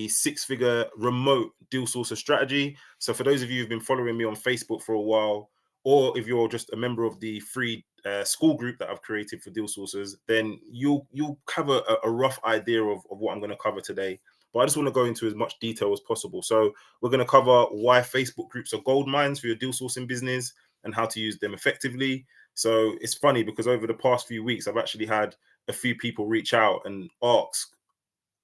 six-figure remote deal sourcer strategy. So for those of you who've been following me on Facebook for a while, or if you're just a member of the free school group that I've created for deal sourcers, then you'll have a rough idea of what I'm going to cover today. But I just want to go into as much detail as possible. So we're going to cover why Facebook groups are gold mines for your deal sourcing business and how to use them effectively. So it's funny because over the past few weeks, I've actually had a few people reach out and ask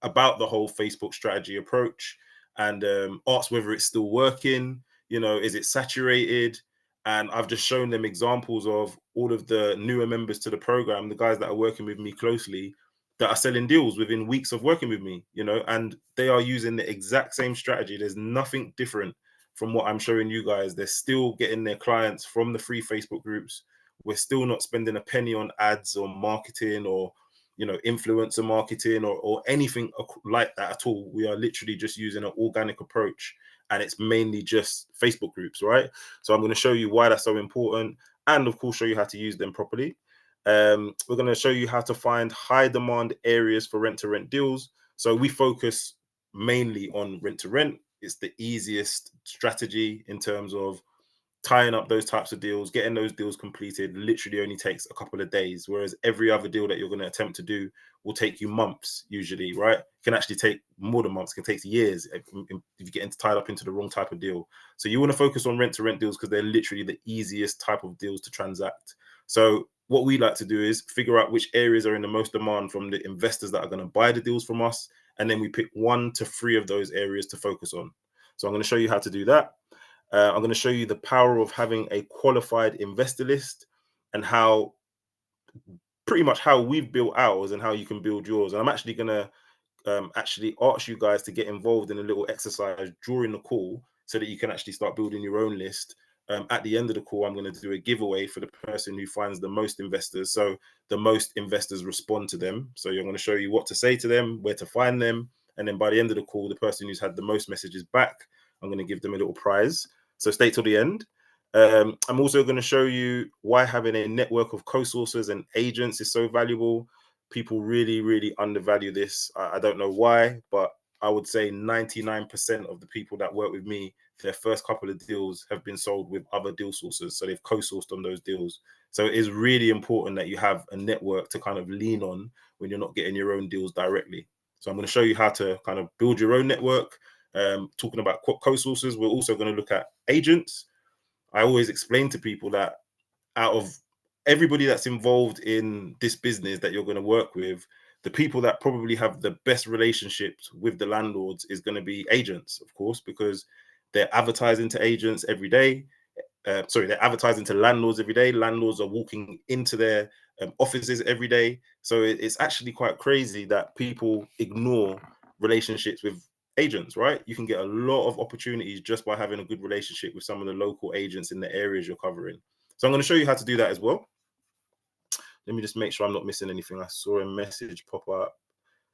about the whole Facebook strategy approach and ask whether it's still working, is it saturated? And I've just shown them examples of all of the newer members to the program, the guys that are working with me closely, that are selling deals within weeks of working with me, and they are using the exact same strategy. There's nothing different from what I'm showing you guys. They're still getting their clients from the free Facebook groups. We're still not spending a penny on ads or marketing or influencer marketing or anything like that at all. We are literally just using an organic approach, and it's mainly just Facebook groups, right? So I'm going to show you why that's so important, and of course show you how to use them properly. We're going to show you how to find high demand areas for rent to rent deals. So we focus mainly on rent to rent. It's the easiest strategy in terms of tying up those types of deals. Getting those deals completed literally only takes a couple of days, whereas every other deal that you're going to attempt to do will take you months usually, right? It can actually take more than months. It can take years if you get tied up into the wrong type of deal. So you want to focus on rent to rent deals because they're literally the easiest type of deals to transact. So what we like to do is figure out which areas are in the most demand from the investors that are going to buy the deals from us, and then we pick 1 to 3 of those areas to focus on. So I'm going to show you how to do that. I'm going to show you the power of having a qualified investor list and how pretty much how we've built ours and how you can build yours. And I'm actually going to actually ask you guys to get involved in a little exercise during the call so that you can actually start building your own list. At the end of the call, I'm going to do a giveaway for the person who finds the most investors. So the most investors respond to them. So I'm going to show you what to say to them, where to find them. And then by the end of the call, the person who's had the most messages back, I'm going to give them a little prize. So stay till the end. I'm also going to show you why having a network of co-sourcers and agents is so valuable. People really, really undervalue this. I don't know why, but I would say 99% of the people that work with me, their first couple of deals have been sold with other deal sources. So they've co-sourced on those deals. So it is really important that you have a network to kind of lean on when you're not getting your own deals directly. So I'm going to show you how to kind of build your own network. Talking about co-sources, we're also going to look at agents. I always explain to people that out of everybody that's involved in this business that you're going to work with, the people that probably have the best relationships with the landlords is going to be agents, of course, because they're advertising to agents every day. They're advertising to landlords every day. Landlords are walking into their offices every day. So it's actually quite crazy that people ignore relationships with agents, right? You can get a lot of opportunities just by having a good relationship with some of the local agents in the areas you're covering. So I'm going to show you how to do that as well. Let me just make sure I'm not missing anything. I saw a message pop up.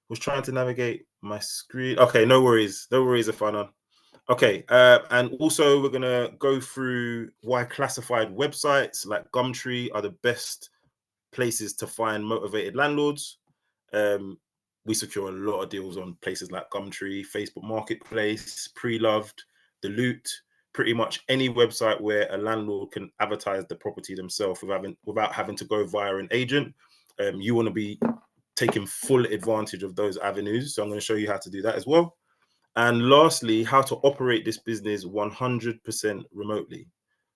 Was trying to navigate my screen. Okay, no worries. No worries, Afana. Okay, and also we're going to go through why classified websites like Gumtree are the best places to find motivated landlords. We secure a lot of deals on places like Gumtree, Facebook Marketplace, Pre-Loved, The Loot, pretty much any website where a landlord can advertise the property themselves without having to go via an agent. You want to be taking full advantage of those avenues. So I'm going to show you how to do that as well. And lastly, how to operate this business 100% remotely.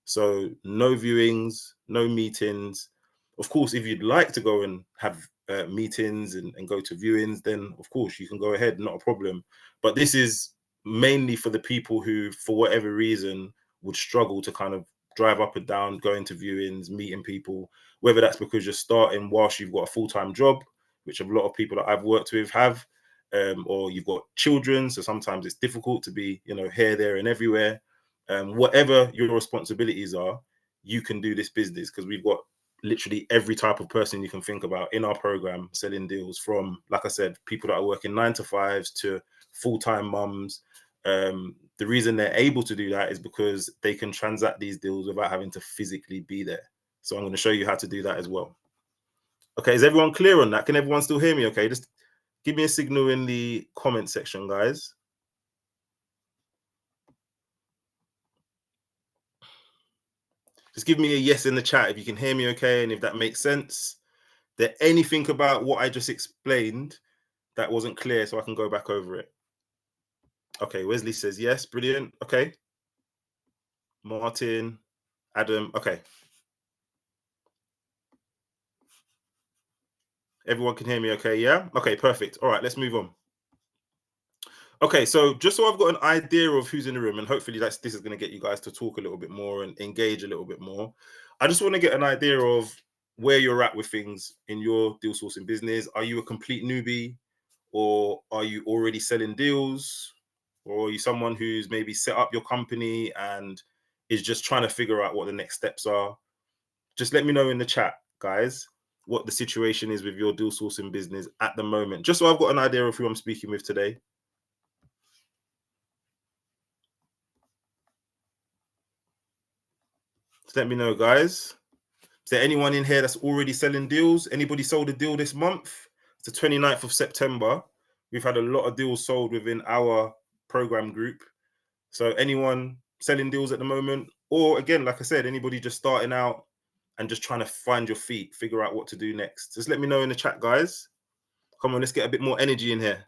So no viewings, no meetings. Of course, if you'd like to go and have meetings and go to viewings, then of course you can go ahead, not a problem. But this is mainly for the people who, for whatever reason, would struggle to kind of drive up and down, going to viewings, meeting people, whether that's because you're starting whilst you've got a full-time job, which a lot of people that I've worked with have, or you've got children, so sometimes it's difficult to be, here, there, and everywhere. Whatever your responsibilities are, you can do this business because we've got literally every type of person you can think about in our program selling deals, from, like I said, people that are working 9 to 5s to full-time mums. The reason they're able to do that is because they can transact these deals without having to physically be there. So I'm going to show you how to do that as well. Okay, is everyone clear on that? Can everyone still hear me okay? Just give me a signal in the comment section, guys. Just give me a yes in the chat if you can hear me okay, and if that makes sense. There anything about what I just explained that wasn't clear, so I can go back over it? Okay, Wesley says yes, brilliant. Okay, Martin, Adam, okay. Everyone can hear me okay, yeah? Okay, perfect. All right, let's move on. Okay, so just so I've got an idea of who's in the room, and hopefully this is going to get you guys to talk a little bit more and engage a little bit more. I just want to get an idea of where you're at with things in your deal sourcing business. Are you a complete newbie, or are you already selling deals, or are you someone who's maybe set up your company and is just trying to figure out what the next steps are? Just let me know in the chat, guys, what the situation is with your deal sourcing business at the moment, just so I've got an idea of who I'm speaking with today. Just let me know, guys. Is there anyone in here that's already selling deals? Anybody sold a deal this month? It's the 29th of September. We've had a lot of deals sold within our program group. So anyone selling deals at the moment? Or again, like I said, anybody just starting out and just trying to find your feet, figure out what to do next? Just let me know in the chat, guys. Come on, let's get a bit more energy in here.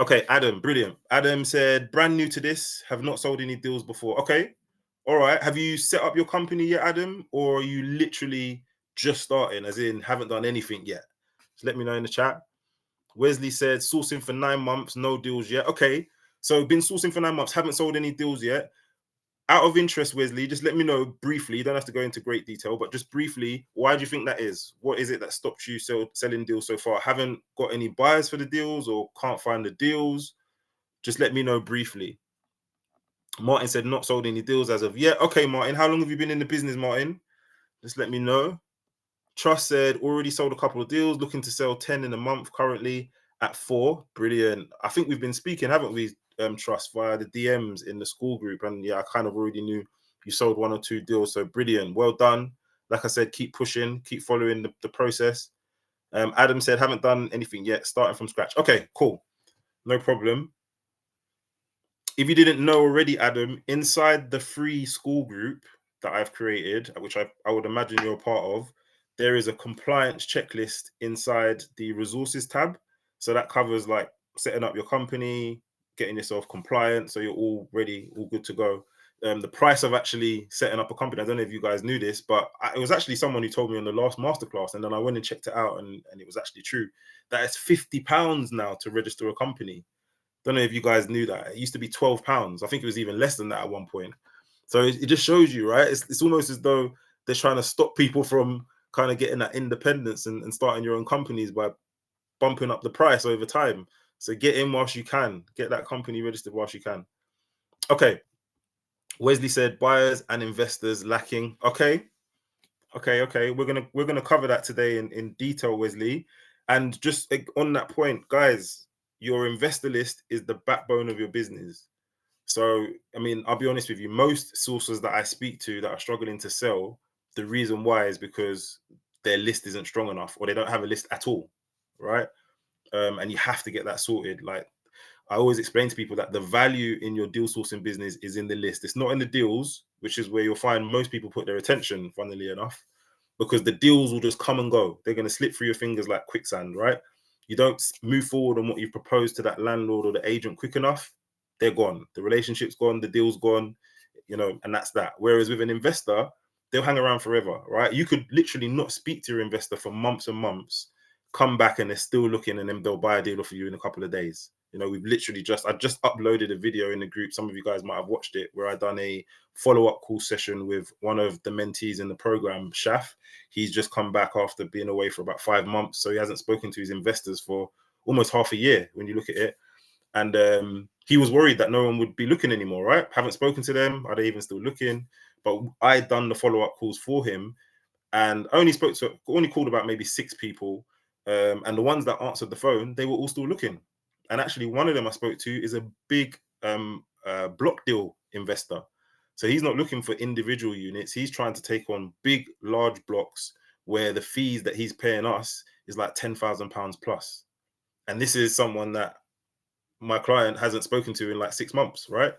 Okay, Adam, brilliant. Adam said, brand new to this, have not sold any deals before. Okay, all right. Have you set up your company yet, Adam? Or are you literally just starting, as in haven't done anything yet? Just let me know in the chat. Wesley said, sourcing for 9 months, no deals yet. Okay, so been sourcing for 9 months, haven't sold any deals yet. Out of interest, Wesley, just let me know briefly. You don't have to go into great detail, but just briefly, why do you think that is? What is it that stopped you selling deals so far? Haven't got any buyers for the deals or can't find the deals? Just let me know briefly. Martin said not sold any deals as of yet. Okay, Martin, how long have you been in the business, Martin? Just let me know. Trust said already sold a couple of deals, looking to sell 10 in a month currently at 4. Brilliant. I think we've been speaking, haven't we, Trust, via the DMs in the school group. And yeah, I kind of already knew you sold 1 or 2 deals. So brilliant. Well done. Like I said, keep pushing, keep following the process. Adam said, haven't done anything yet, starting from scratch. Okay, cool. No problem. If you didn't know already, Adam, inside the free school group that I've created, which I would imagine you're a part of, there is a compliance checklist inside the resources tab. So that covers like setting up your company, getting yourself compliant, so you're all ready, all good to go. The price of actually setting up a company, I don't know if you guys knew this, but it was actually someone who told me on the last masterclass, and then I went and checked it out, and it was actually true. That it's £50 now to register a company. Don't know if you guys knew that. It used to be £12. I think it was even less than that at one point. So it just shows you, right? It's almost as though they're trying to stop people from kind of getting that independence and starting your own companies by bumping up the price over time. So get in whilst you can. Get that company registered whilst you can. Okay. Wesley said buyers and investors lacking. Okay. Okay. We're gonna cover that today in detail, Wesley. And just on that point, guys, your investor list is the backbone of your business. So, I mean, I'll be honest with you, most sources that I speak to that are struggling to sell, the reason why is because their list isn't strong enough or they don't have a list at all, right? And you have to get that sorted. Like I always explain to people that the value in your deal sourcing business is in the list. It's not in the deals, which is where you'll find most people put their attention, funnily enough, because the deals will just come and go. They're going to slip through your fingers like quicksand, right? You don't move forward on what you've proposed to that landlord or the agent quick enough, they're gone. The relationship's gone, the deal's gone, and that's that. Whereas with an investor, they'll hang around forever, right? You could literally not speak to your investor for months and months, come back and they're still looking, and then they'll buy a deal for you in a couple of days. We've literally I just uploaded a video in the group. Some of you guys might have watched it, where I done a follow-up call session with one of the mentees in the program, Shaf. He's just come back after being away for about 5 months. So he hasn't spoken to his investors for almost half a year when you look at it. And he was worried that no one would be looking anymore, right? Haven't spoken to them. Are they even still looking? But I done the follow-up calls for him, and only called about maybe 6 people. And the ones that answered the phone, they were all still looking. And actually, one of them I spoke to is a big block deal investor. So he's not looking for individual units. He's trying to take on big, large blocks where the fees that he's paying us is like £10,000 plus. And this is someone that my client hasn't spoken to in like 6 months, right?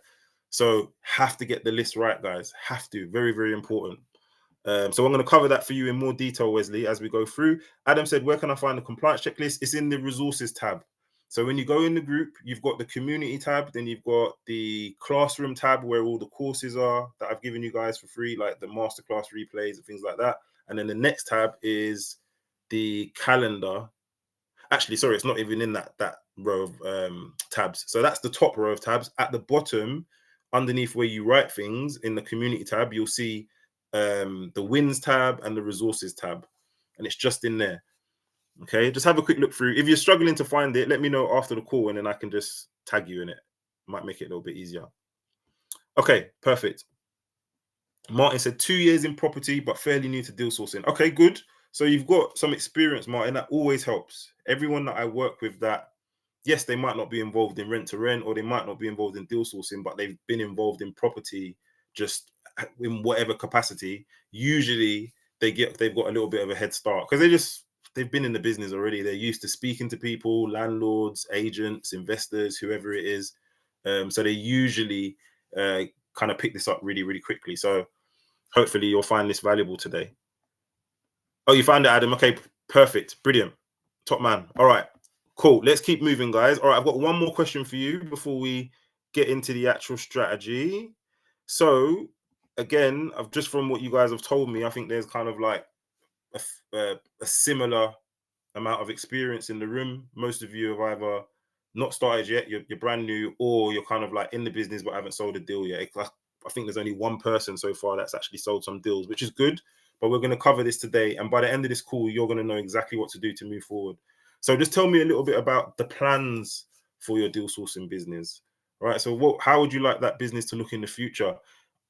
So have to get the list right, guys. Have to. Very, very important. So I'm going to cover that for you in more detail, Wesley, as we go through. Adam said, where can I find the compliance checklist? It's in the resources tab. So when you go in the group, you've got the community tab, then you've got the classroom tab where all the courses are that I've given you guys for free, like the masterclass replays and things like that. And then the next tab is the calendar. Actually, sorry, it's not even in that row of tabs. So that's the top row of tabs. At the bottom, underneath where you write things in the community tab, you'll see the wins tab and the resources tab, and it's just in there. Okay, just have a quick look through. If you're struggling to find it, let me know after the call, and then I can just tag you in it. Might make it a little bit easier. Okay, perfect. Martin said 2 years in property, but fairly new to deal sourcing. Okay, good. So you've got some experience, Martin. That always helps. Everyone that I work with that, yes, they might not be involved in rent to rent, or they might not be involved in deal sourcing, but they've been involved in property just in whatever capacity. Usually they've got a little bit of a head start because they've been in the business already. They're used to speaking to people, landlords, agents, investors, whoever it is. So they usually kind of pick this up really, really quickly. So hopefully you'll find this valuable today. Oh, you found it, Adam. Okay, perfect. Brilliant. Top man. All right. Cool. Let's keep moving, guys. All right, I've got one more question for you before we get into the actual strategy. So, again, I've just from what you guys have told me, I think there's kind of like a similar amount of experience in the room. Most of you have either not started yet, you're brand new, or you're kind of like in the business but haven't sold a deal yet. I think there's only one person so far that's actually sold some deals, which is good. But we're going to cover this today, and by the end of this call, you're going to know exactly what to do to move forward. So just tell me a little bit about the plans for your deal sourcing business. All right. So how would you like that business to look in the future?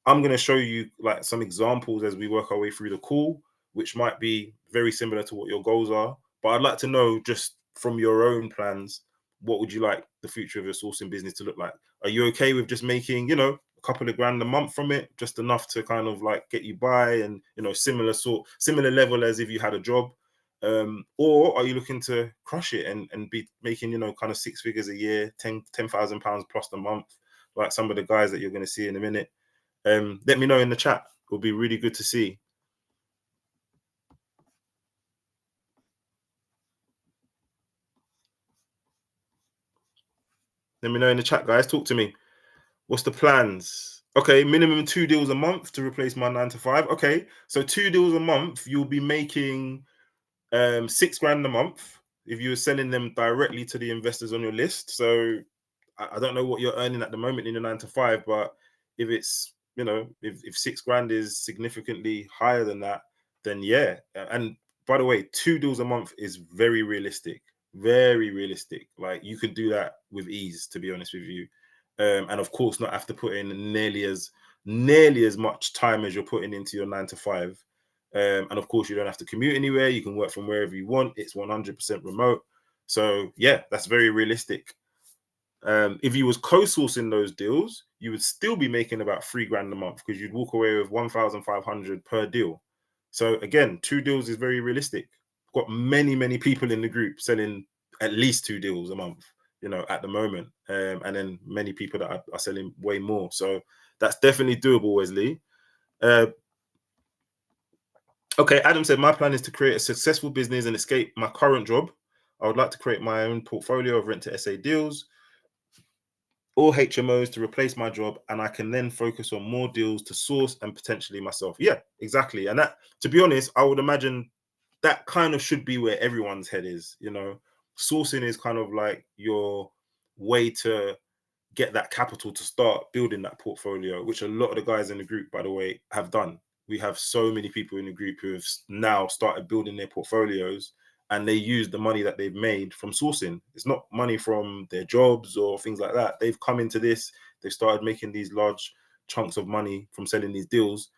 I'm going to show you like some examples as we work our way through the call, which might be very similar to what your goals are. But I'd like to know just from your own plans, what would you like the future of your sourcing business to look like? Are you okay with just making, a couple of grand a month from it, just enough to kind of like get you by and, similar level as if you had a job? Or are you looking to crush it and be making, kind of six figures a year, 10,000 pounds plus a month, like some of the guys that you're going to see in a minute? Let me know in the chat. It will be really good to see. Let me know in the chat, guys. Talk to me. What's the plans? Okay, minimum 2 deals a month to replace my 9 to 5. Okay, so 2 deals a month, you'll be making 6 grand a month if you were selling them directly to the investors on your list. So I don't know what you're earning at the moment in your 9 to 5, but if it's if 6 grand is significantly higher than that, then yeah. And by the way, 2 deals a month is very realistic, very realistic. Like you could do that with ease, to be honest with you, and of course not have to put in nearly as much time as you're putting into your 9 to 5. And of course, you don't have to commute anywhere. You can work from wherever you want. It's 100% remote. So yeah, that's very realistic. If you was co-sourcing those deals, you would still be making about 3 grand a month because you'd walk away with 1,500 per deal. So again, 2 deals is very realistic. Got many people in the group selling at least 2 deals a month, at the moment, and then many people that are selling way more. So that's definitely doable, Wesley. Okay, Adam said, my plan is to create a successful business and escape my current job. I would like to create my own portfolio of rent to SA deals or HMOs to replace my job, and I can then focus on more deals to source and potentially myself. Yeah, exactly. And that, to be honest, I would imagine that kind of should be where everyone's head is. Sourcing is kind of like your way to get that capital to start building that portfolio, which a lot of the guys in the group, by the way, have done. We have so many people in the group who have now started building their portfolios, and they use the money that they've made from sourcing. It's not money from their jobs or things like that. They've come into this, they've started making these large chunks of money from selling these deals,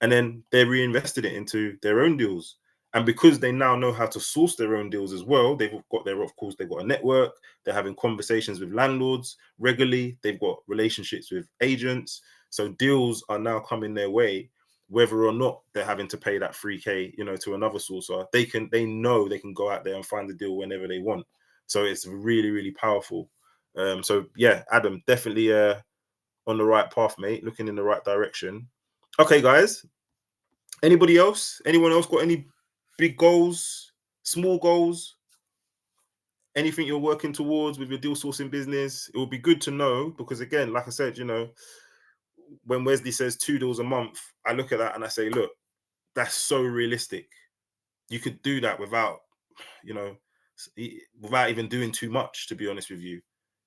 and then they reinvested it into their own deals. And because they now know how to source their own deals as well, they've got a network, they're having conversations with landlords regularly, they've got relationships with agents. So deals are now coming their way, whether or not they're having to pay that 3K, to another sourcer. They know they can go out there and find the deal whenever they want. So it's really, really powerful. So yeah, Adam, definitely on the right path, mate. Looking in the right direction. Okay, guys. Anybody else? Anyone else got any big goals, small goals? Anything you're working towards with your deal sourcing business? It would be good to know because, again, like I said, you know, when Wesley says 2 deals a month, I look at that and I say, look, that's so realistic. You could do that without, you know, without even doing too much, to be honest with you,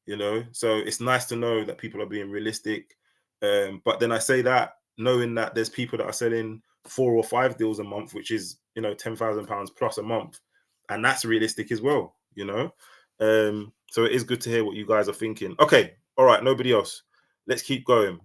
you know. So it's nice to know that people are being realistic. But then I say that knowing that there's people that are selling 4 or 5 deals a month, which is, you know, £10,000 plus a month, and that's realistic as well, you know. So it is good to hear what you guys are thinking. Okay, all right, nobody else. Let's keep going.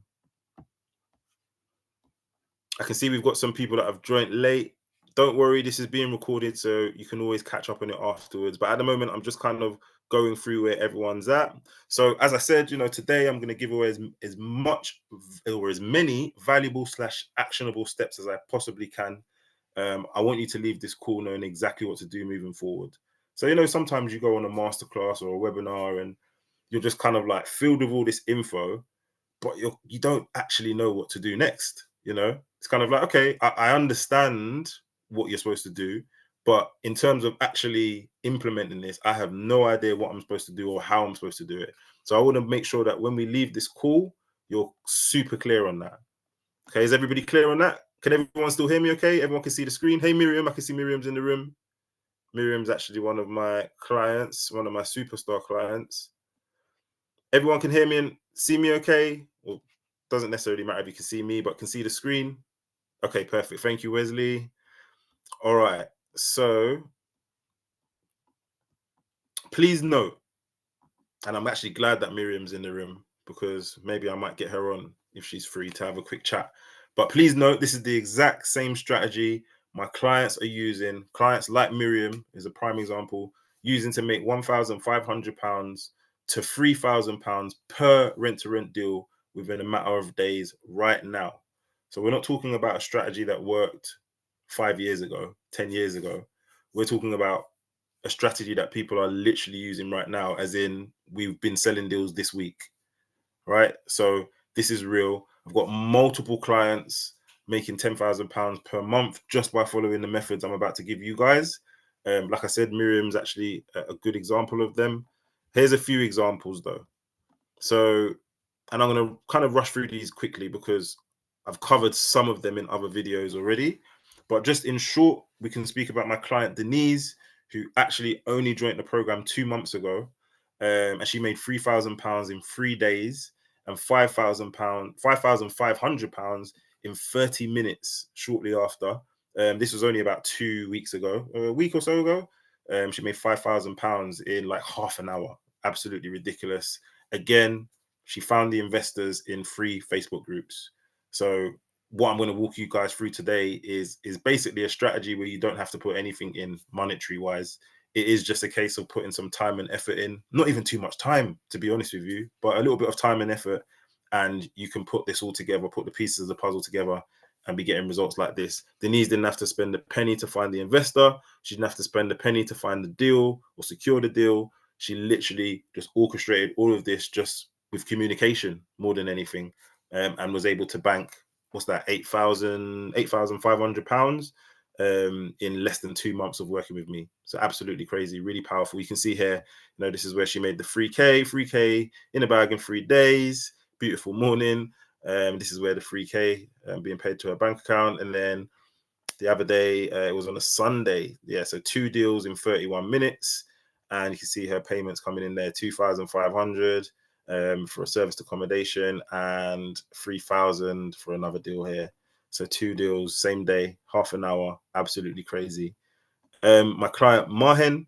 I can see we've got some people that have joined late. Don't worry, this is being recorded, so you can always catch up on it afterwards. But at the moment, I'm just kind of going through where everyone's at. So as I said, you know, today I'm going to give away as much or as many valuable slash actionable steps as I possibly can. I want you to leave this call knowing exactly what to do moving forward. So, you know, sometimes you go on a masterclass or a webinar and you're just kind of like filled with all this info, but you don't actually know what to do next. You know, it's kind of like, okay, I understand what you're supposed to do, but in terms of actually implementing this, I have no idea what I'm supposed to do or how I'm supposed to do it. So I want to make sure that when we leave this call, you're super clear on that. Okay, is everybody clear on that? Can everyone still hear me? Okay, everyone can see the screen. Hey, Miriam, I can see Miriam's in the room. Miriam's actually one of my clients, one of my superstar clients. Everyone can hear me and see me okay? Well, doesn't necessarily matter if you can see me, but can see the screen. Okay, perfect. Thank you, Wesley. All right. So please note, and I'm actually glad that Miriam's in the room because maybe I might get her on if she's free to have a quick chat. But please note, this is the exact same strategy my clients are using. Clients like Miriam is a prime example, using to make £1,500 to £3,000 per rent-to-rent deal within a matter of days right now. So we're not talking about a strategy that worked 5 years ago, 10 years ago. We're talking about a strategy that people are literally using right now, as in we've been selling deals this week, right? So this is real. I've got multiple clients making £10,000 per month just by following the methods I'm about to give you guys. Like I said, Miriam's actually a good example of them. Here's a few examples though. So, and I'm going to kind of rush through these quickly because I've covered some of them in other videos already. But just in short, we can speak about my client Denise, who actually only joined the program 2 months ago. And she made £3,000 in 3 days and £5,500 in 30 minutes shortly after. This was only about 2 weeks ago, a week or so ago. She made £5,000 in like half an hour. Absolutely ridiculous. Again, she found the investors in free Facebook groups. So what I'm going to walk you guys through today is basically a strategy where you don't have to put anything in monetary wise. It is just a case of putting some time and effort in, not even too much time, to be honest with you, but a little bit of time and effort. And you can put this all together, put the pieces of the puzzle together and be getting results like this. Denise didn't have to spend a penny to find the investor. She didn't have to spend a penny to find the deal or secure the deal. She literally just orchestrated all of this just with communication more than anything, and was able to bank, what's that, £8,500 in less than 2 months of working with me. So absolutely crazy, really powerful. You can see here, you know, this is where she made the 3K in a bag in 3 days. Beautiful morning. This is where the 3K being paid to her bank account. And then the other day, it was on a Sunday. Yeah, so 2 deals in 31 minutes. And you can see her payments coming in there, 2,500 for a serviced accommodation and 3,000 for another deal here. So 2 deals, same day, half an hour, absolutely crazy. My client Mahen,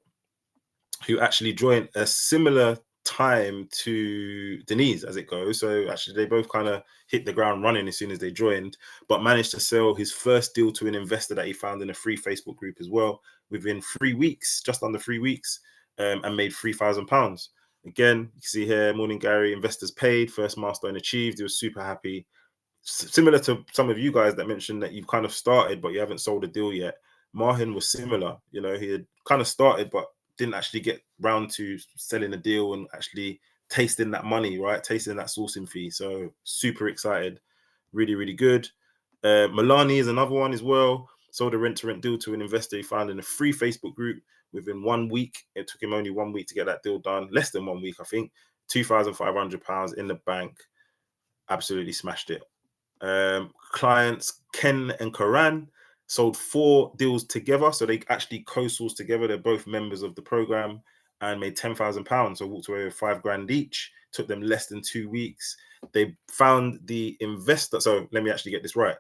who actually joined a similar time to Denise as it goes. So actually they both kind of hit the ground running as soon as they joined, but managed to sell his first deal to an investor that he found in a free Facebook group as well within 3 weeks, just under 3 weeks, and made £3,000. Again, you can see here, morning Gary, investors paid, first milestone achieved. He was super happy. Similar to some of you guys that mentioned that you've kind of started, but you haven't sold a deal yet. Mahin was similar. You know, he had kind of started, but didn't actually get round to selling a deal and actually tasting that money, right? Tasting that sourcing fee. So super excited. Really, really good. Milani is another one as well. Sold a rent-to-rent deal to an investor he found in a free Facebook group within 1 week. It took him only 1 week to get that deal done. Less than 1 week, I think. £2,500 in the bank. Absolutely smashed it. Clients Ken and Karan sold 4 deals together. So they actually co-sourced together. They're both members of the program and made £10,000. So walked away with £5,000 each. Took them less than 2 weeks. They found the investor. So let me actually get this right.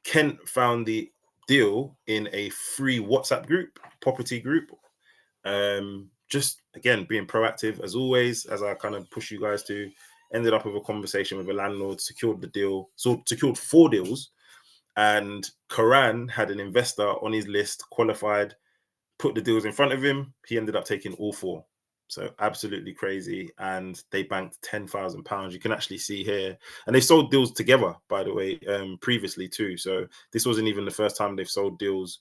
Ken found the deal in a free WhatsApp group, property group. Just again, being proactive as always, as I kind of push you guys to. Ended up with a conversation with a landlord, secured the deal, so secured 4 deals. And Karan had an investor on his list, qualified, put the deals in front of him. He ended up taking all 4. So absolutely crazy. And they banked £10,000. You can actually see here. And they sold deals together, by the way, previously too. So this wasn't even the first time they've sold deals,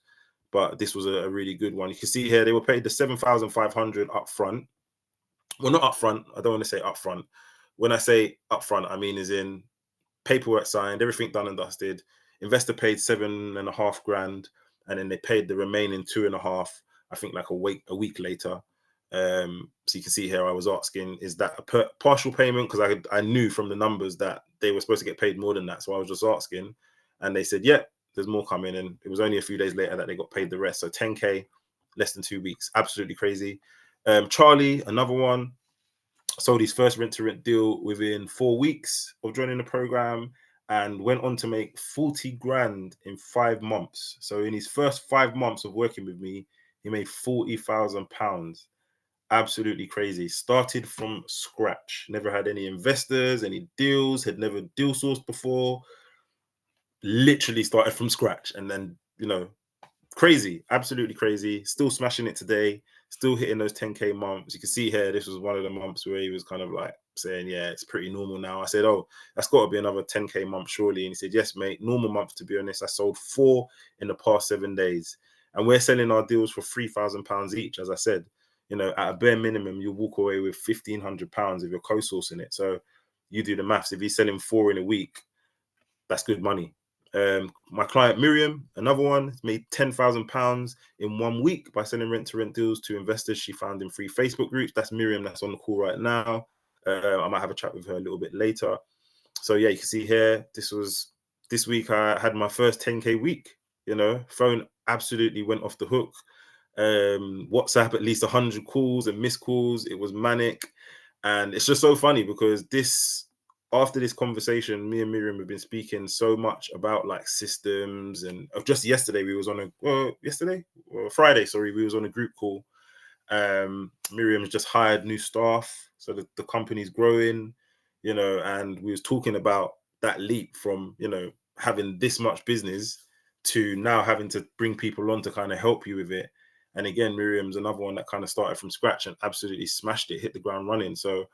but this was a really good one. You can see here they were paid the 7,500 up front. Well, not up front. I don't want to say up front. When I say up front, I mean as in paperwork signed, everything done and dusted. Investor paid 7.5 grand, and then they paid the remaining 2.5. I think like a week later. So you can see here, I was asking, is that a partial payment? Because I knew from the numbers that they were supposed to get paid more than that. So I was just asking, and they said, "Yep, there's more coming." And it was only a few days later that they got paid the rest. So 10K, less than 2 weeks. Absolutely crazy. Charlie, another one, sold his first rent-to-rent deal within 4 weeks of joining the program and went on to make 40 grand in 5 months. So in his first 5 months of working with me, he made £40,000. Absolutely crazy. Started from scratch. Never had any investors, any deals, had never deal sourced before. Literally started from scratch. And then, crazy, absolutely crazy. Still smashing it today, still hitting those 10K months. You can see here, this was one of the months where he was kind of like saying, yeah, it's pretty normal now. I said, oh, that's got to be another 10K month surely. And he said, yes, mate, normal month. To be honest, I sold 4 in the past 7 days, and we're selling our deals for £3,000 each. As I said, at a bare minimum, you'll walk away with £1,500 if you're co-sourcing it. So you do the maths. If he's selling 4 in a week, that's good money. My client Miriam, another one, made £10,000 in 1 week by selling rent-to-rent deals to investors she found in free Facebook groups. That's Miriam, that's on the call right now. I might have a chat with her a little bit later. So yeah, you can see here, this week I had my first 10K week. Phone absolutely went off the hook. WhatsApp, at least 100 calls and missed calls. It was manic. And it's just so funny because after this conversation, me and Miriam have been speaking so much about like systems, and just yesterday we was on Friday, sorry, we was on a group call. Miriam's just hired new staff, so the company's growing, and we was talking about that leap from, having this much business to now having to bring people on to kind of help you with it. And again, Miriam's another one that kind of started from scratch and absolutely smashed it, hit the ground running. So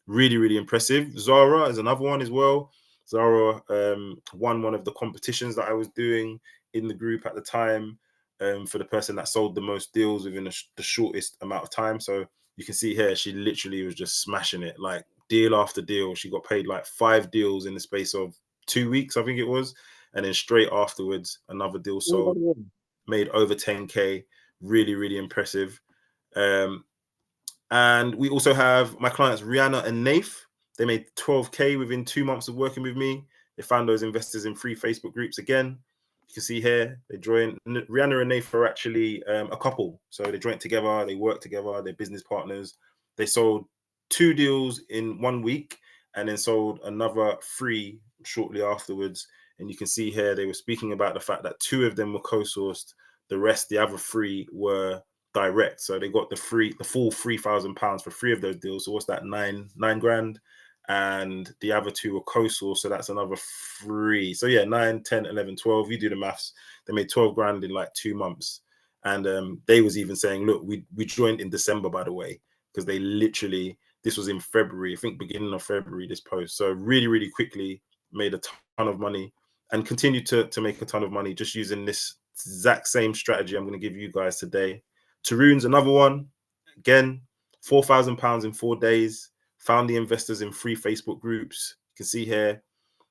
really, really impressive. Zara is another one as well. Zara won one of the competitions that I was doing in the group at the time, for the person that sold the most deals within the shortest amount of time. So you can see here, she literally was just smashing it, like deal after deal. She got paid like 5 deals in the space of 2 weeks, I think it was. And then straight afterwards, another deal sold, made over 10K. Really, really impressive. And we also have my clients, Rihanna and Nath. They made 12K within 2 months of working with me. They found those investors in free Facebook groups again. You can see here, they joined. Rihanna and Nath are actually a couple. So they joined together, they work together, they're business partners. They sold 2 deals in 1 week and then sold another 3 shortly afterwards. And you can see here, they were speaking about the fact that 2 of them were co-sourced. The other 3 were direct. So they got the full £3,000 for 3 of those deals. So what's that, nine grand? And the other 2 were co-source, so that's another 3. So yeah, 9, 10, 11, 12. You do the maths. They made 12 grand in like 2 months. And they was even saying, look, we joined in December, by the way, because they literally, this was in February, I think beginning of February, this post. So really, really quickly made a ton of money and continued to make a ton of money just using this exact same strategy I'm going to give you guys today. Tarun's another one. Again, £4,000 in 4 days. Found the investors in 3 Facebook groups. You can see here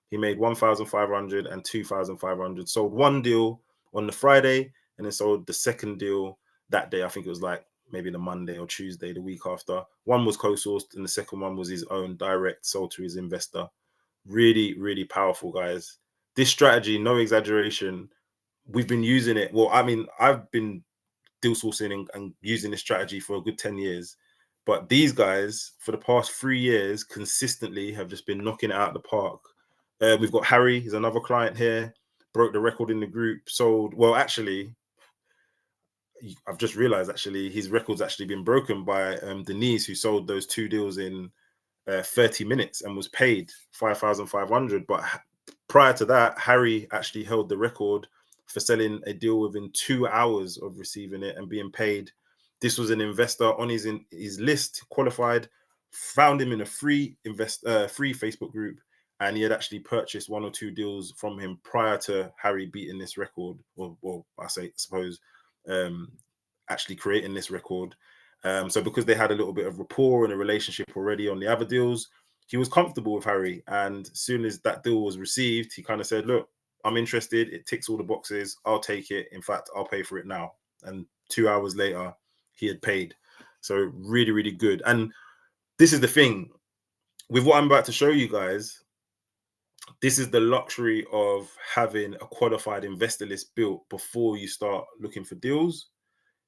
he made 1,500 and 2,500. Sold one deal on the Friday and then sold the second deal that day. I think it was like maybe the Monday or Tuesday, the week after. One was co-sourced and the second one was his own direct, sold to his investor. Really, really powerful, guys. This strategy, no exaggeration, we've been using it. Well, I mean, I've been deal sourcing and using this strategy for a good 10 years. But these guys, for the past 3 years, consistently have just been knocking it out of the park. We've got Harry, he's another client here, broke the record in the group, sold, well, actually, I've just realized actually his record's actually been broken by Denise, who sold those 2 deals in 30 minutes and was paid 5,500. But prior to that, Harry actually held the record for selling a deal within 2 hours of receiving it and being paid. This was an investor on his list, qualified, found him in a free Facebook group, and he had actually purchased 1 or 2 deals from him prior to Harry beating this record, or I suppose actually creating this record. So because they had a little bit of rapport and a relationship already on the other deals, he was comfortable with Harry. And as soon as that deal was received, he kind of said, look, I'm interested. It ticks all the boxes. I'll take it. In fact, I'll pay for it now. And 2 hours later, he had paid. So really, really good. And this is the thing with what I'm about to show you guys. This is the luxury of having a qualified investor list built before you start looking for deals.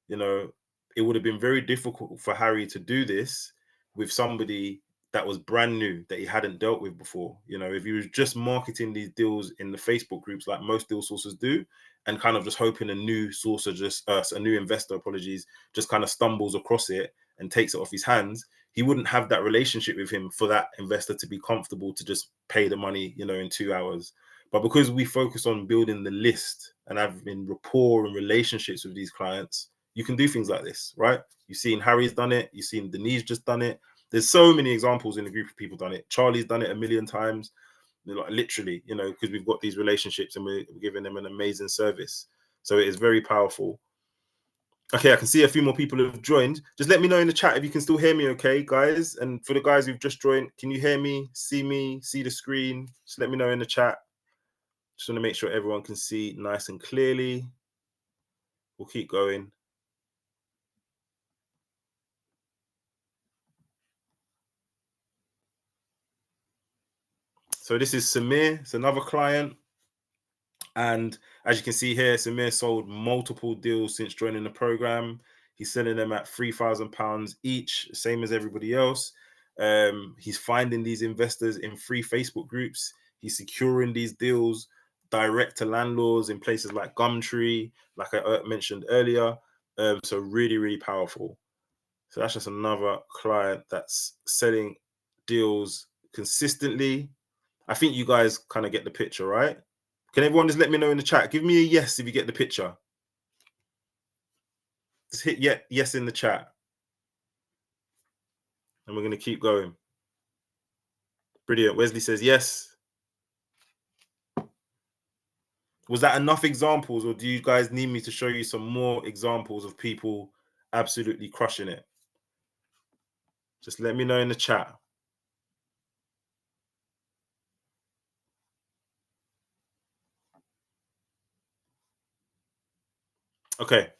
You know, it would have been very difficult for Harry to do this with somebody that was brand new, that he hadn't dealt with before. You know, if he was just marketing these deals in the Facebook groups like most deal sources do, and kind of just hoping a new sourcer, a new investor, apologies, just kind of stumbles across it and takes it off his hands, he wouldn't have that relationship with him for that investor to be comfortable to just pay the money, you know, in 2 hours. But because we focus on building the list and having rapport and relationships with these clients, you can do things like this, right? You've seen Harry's done it. You've seen Denise just done it. There's so many examples in the group of people done it. Charlie's done it a million times, like literally, you know, because we've got these relationships and we're giving them an amazing service. So it is very powerful. Okay, I can see a few more people have joined. Just let me know in the chat if you can still hear me, okay, guys? And for the guys who've just joined, can you hear me, see the screen? Just let me know in the chat. Just want to make sure everyone can see nice and clearly. We'll keep going. So this is Samir. It's another client. And as you can see here, Samir sold multiple deals since joining the program. He's selling them at £3,000 each, same as everybody else. He's finding these investors in free Facebook groups. He's securing these deals direct to landlords in places like Gumtree, like I mentioned earlier. So really, really powerful. So that's just another client that's selling deals consistently. I think you guys kind of get the picture, right? Can everyone just let me know in the chat? Give me a yes if you get the picture. Just hit yes in the chat. And we're going to keep going. Brilliant. Wesley says yes. Was that enough examples, or do you guys need me to show you some more examples of people absolutely crushing it? Just let me know in the chat. Okay.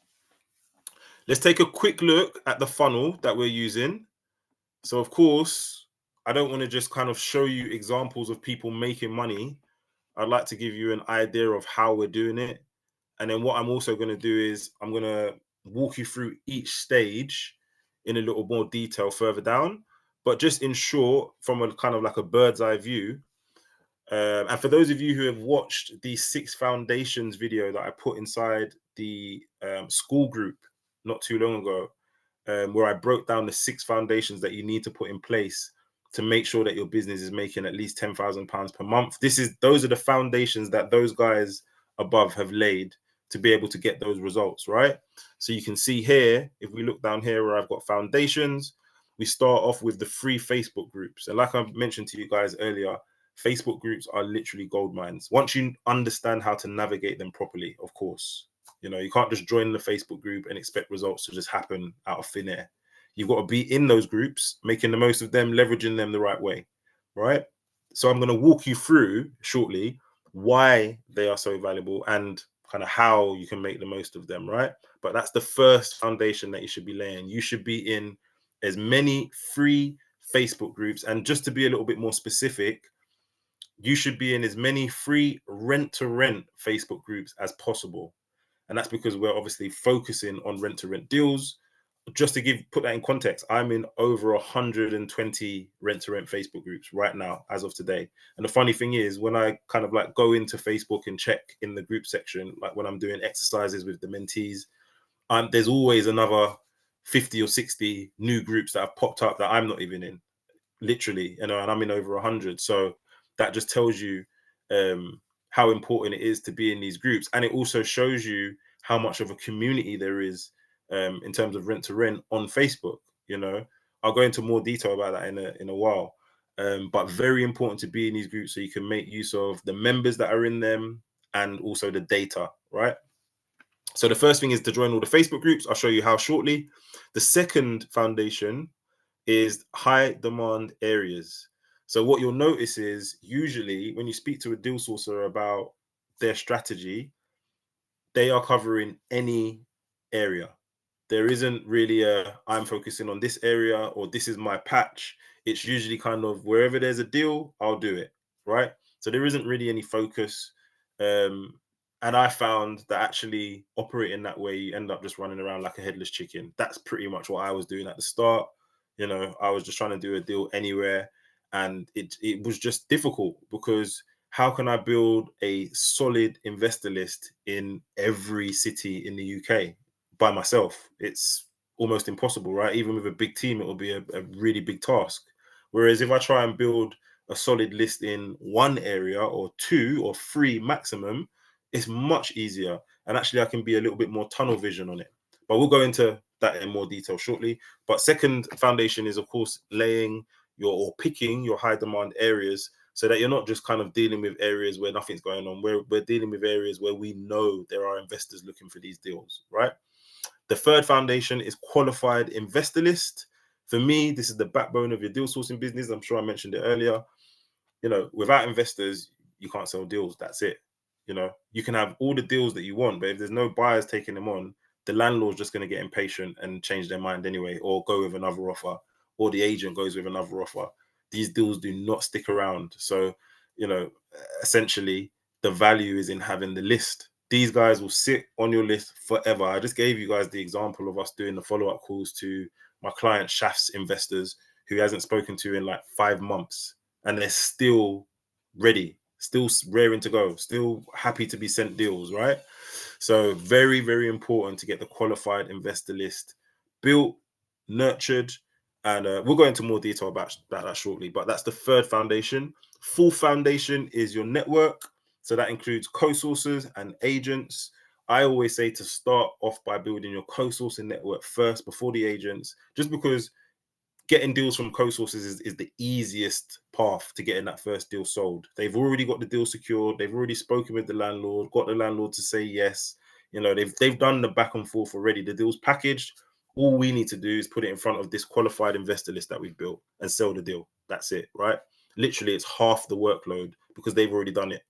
Let's take a quick look at the funnel that we're using. So, of course, I don't want to just kind of show you examples of people making money. I'd like to give you an idea of how we're doing it. And then what I'm also going to do is I'm going to walk you through each stage in a little more detail further down. But just in short, from a kind of like a bird's eye view, and for those of you who have watched the 6 foundations video that I put inside the school group not too long ago, where I broke down the 6 foundations that you need to put in place to make sure that your business is making at least £10,000 per month. Those are the foundations that those guys above have laid to be able to get those results, right? So you can see here, if we look down here where I've got foundations, we start off with the free Facebook groups. And like I mentioned to you guys earlier, Facebook groups are literally gold mines. Once you understand how to navigate them properly, of course. You know, you can't just join the Facebook group and expect results to just happen out of thin air. You've got to be in those groups, making the most of them, leveraging them the right way, right? So I'm going to walk you through shortly why they are so valuable and kind of how you can make the most of them, right? But that's the first foundation that you should be laying. You should be in as many free Facebook groups. And just to be a little bit more specific, you should be in as many free rent-to-rent Facebook groups as possible. And that's because we're obviously focusing on rent-to-rent deals. Just to put that in context, I'm in over 120 rent-to-rent Facebook groups right now, as of today. And the funny thing is, when I kind of like go into Facebook and check in the group section, like when I'm doing exercises with the mentees, there's always another 50 or 60 new groups that have popped up that I'm not even in, literally, and I'm in over 100. So that just tells you how important it is to be in these groups, and it also shows you how much of a community there is in terms of rent to rent on Facebook. I'll go into more detail about that in a while, but very important to be in these groups so you can make use of the members that are in them and also the data, right? So the first thing is to join all the Facebook groups. I'll show you how shortly. The second foundation is high demand areas. So what you'll notice is usually when you speak to a deal sourcer about their strategy, they are covering any area. There isn't really I'm focusing on this area or this is my patch. It's usually kind of wherever there's a deal, I'll do it, right? So there isn't really any focus. And I found that actually operating that way, you end up just running around like a headless chicken. That's pretty much what I was doing at the start. I was just trying to do a deal anywhere, and it was just difficult because how can I build a solid investor list in every city in the UK by myself? It's almost impossible, right? Even with a big team, it will be a really big task. Whereas if I try and build a solid list in one area or two or three maximum, it's much easier. And actually, I can be a little bit more tunnel vision on it. But we'll go into that in more detail shortly. But second foundation is, of course, picking your high demand areas so that you're not just kind of dealing with areas where nothing's going on. We're dealing with areas where we know there are investors looking for these deals, right? The third foundation is qualified investor list. For me, this is the backbone of your deal sourcing business. I'm sure I mentioned it earlier. Without investors, you can't sell deals. That's it. You can have all the deals that you want, but if there's no buyers taking them on, the landlord's just going to get impatient and change their mind anyway, or go with another offer, or the agent goes with another offer. These deals do not stick around. So, essentially, the value is in having the list. These guys will sit on your list forever. I just gave you guys the example of us doing the follow-up calls to my client Shaf's investors who hasn't spoken to in like 5 months, and they're still ready, still raring to go, still happy to be sent deals, right? So very, very important to get the qualified investor list built, nurtured, and we'll go into more detail about that shortly. But that's the third foundation. Fourth foundation is your network. So that includes co-sourcers and agents. I always say to start off by building your co-sourcing network first before the agents, just because getting deals from co-sources is the easiest path to getting that first deal sold. They've already got the deal secured. They've already spoken with the landlord, got the landlord to say yes. They've done the back and forth already. The deal's packaged. All we need to do is put it in front of this qualified investor list that we've built and sell the deal. That's it, right? Literally, it's half the workload because they've already done it.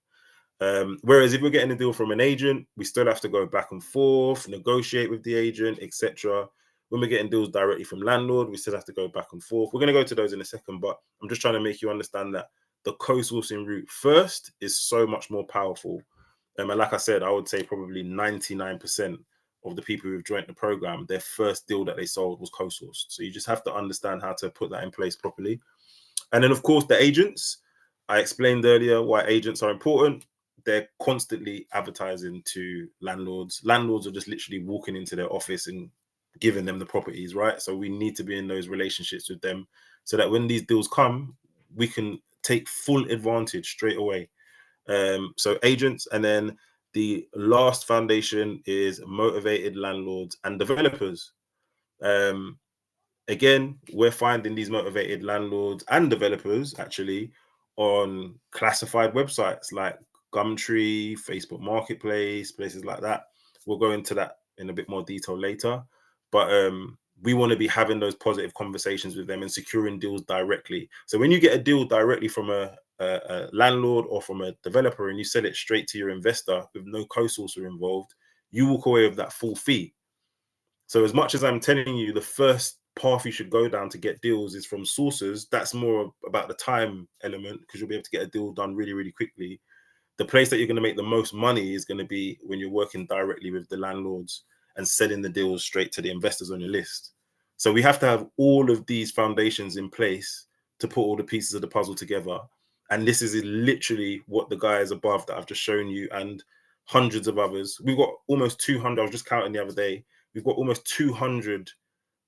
Whereas if we're getting a deal from an agent, we still have to go back and forth, negotiate with the agent, etc. When we're getting deals directly from landlord, we still have to go back and forth. We're going to go to those in a second, but I'm just trying to make you understand that the co-sourcing route first is so much more powerful. And like I said, I would say probably 99% of the people who've joined the program, their first deal that they sold was co-sourced. So you just have to understand how to put that in place properly. And then, of course, the agents. I explained earlier why agents are important. They're constantly advertising to landlords. Landlords are just literally walking into their office and giving them the properties, right? So we need to be in those relationships with them so that when these deals come, we can take full advantage straight away. So agents, and then the last foundation is motivated landlords and developers. Again, we're finding these motivated landlords and developers actually on classified websites like Gumtree, Facebook Marketplace, places like that. We'll go into that in a bit more detail later. But we want to be having those positive conversations with them and securing deals directly. So when you get a deal directly from a landlord or from a developer and you sell it straight to your investor with no co-sourcer involved, you walk away with that full fee. So as much as I'm telling you the first path you should go down to get deals is from sources, that's more about the time element, because you'll be able to get a deal done really, really quickly. The place that you're going to make the most money is going to be when you're working directly with the landlords and selling the deals straight to the investors on your list. So we have to have all of these foundations in place to put all the pieces of the puzzle together. And this is literally what the guys above that I've just shown you and hundreds of others. We've got almost 200. I was just counting the other day. We've got almost 200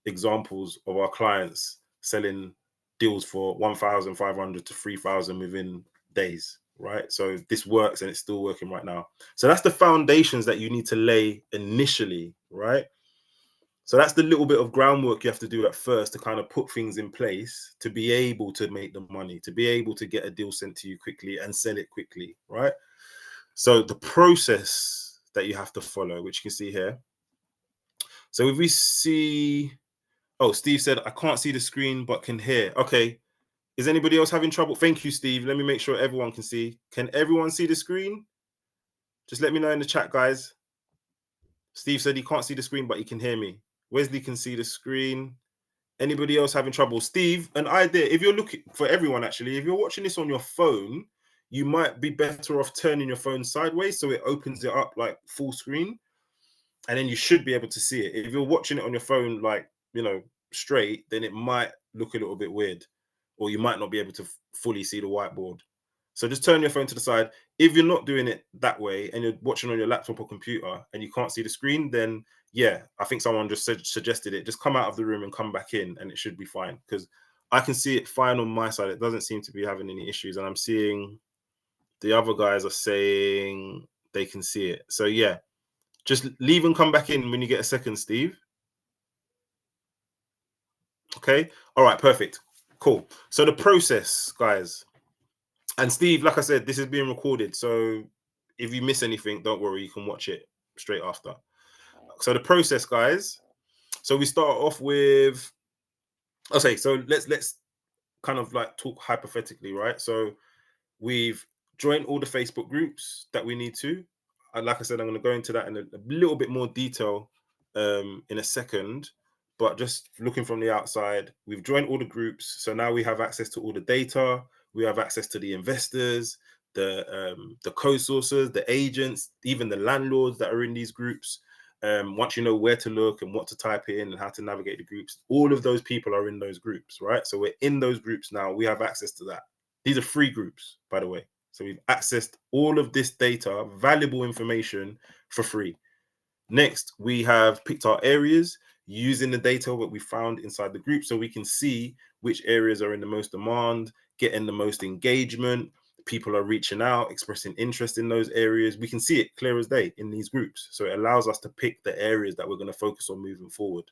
examples of our clients selling deals for 1,500 to 3,000 within days, right? So this works and it's still working right now. So that's the foundations that you need to lay initially, right? So that's the little bit of groundwork you have to do at first to kind of put things in place to be able to make the money, to be able to get a deal sent to you quickly and sell it quickly, right? So the process that you have to follow, which you can see here. So if we see, oh, Steve said, I can't see the screen, but can hear. Okay. Is anybody else having trouble? Thank you, Steve. Let me make sure everyone can see. Can everyone see the screen? Just let me know in the chat, guys. Steve said he can't see the screen, but he can hear me. Wesley can see the screen. Anybody else having trouble? Steve, an idea. If you're looking for everyone, actually, if you're watching this on your phone, you might be better off turning your phone sideways so it opens it up like full screen. And then you should be able to see it. If you're watching it on your phone, like, you know, straight, then it might look a little bit weird, or you might not be able to fully see the whiteboard. So just turn your phone to the side. If you're not doing it that way and you're watching on your laptop or computer and you can't see the screen, then yeah, I think someone just suggested it. Just come out of the room and come back in and it should be fine, because I can see it fine on my side. It doesn't seem to be having any issues. And I'm seeing the other guys are saying they can see it. So yeah, just leave and come back in when you get a second, Steve. Okay. All right. Perfect. Cool. So the process, guys. And Steve, like I said, this is being recorded. So if you miss anything, don't worry. You can watch it straight after. So the process, guys. So we start off with. Okay. So let's kind of like talk hypothetically, right? So we've joined all the Facebook groups that we need to. And like I said, I'm going to go into that in a little bit more detail in a second. But just looking from the outside, we've joined all the groups. So now we have access to all the data. We have access to the investors, the co-sourcers, the agents, even the landlords that are in these groups. Once you know where to look and what to type in and how to navigate the groups, all of those people are in those groups, right? So we're in those groups now. We have access to that. These are free groups, by the way. So we've accessed all of this data, valuable information for free. Next, we have picked our areas using the data that we found inside the group so we can see which areas are in the most demand, getting the most engagement. People are reaching out, expressing interest in those areas. We can see it clear as day in these groups. So it allows us to pick the areas that we're going to focus on moving forward.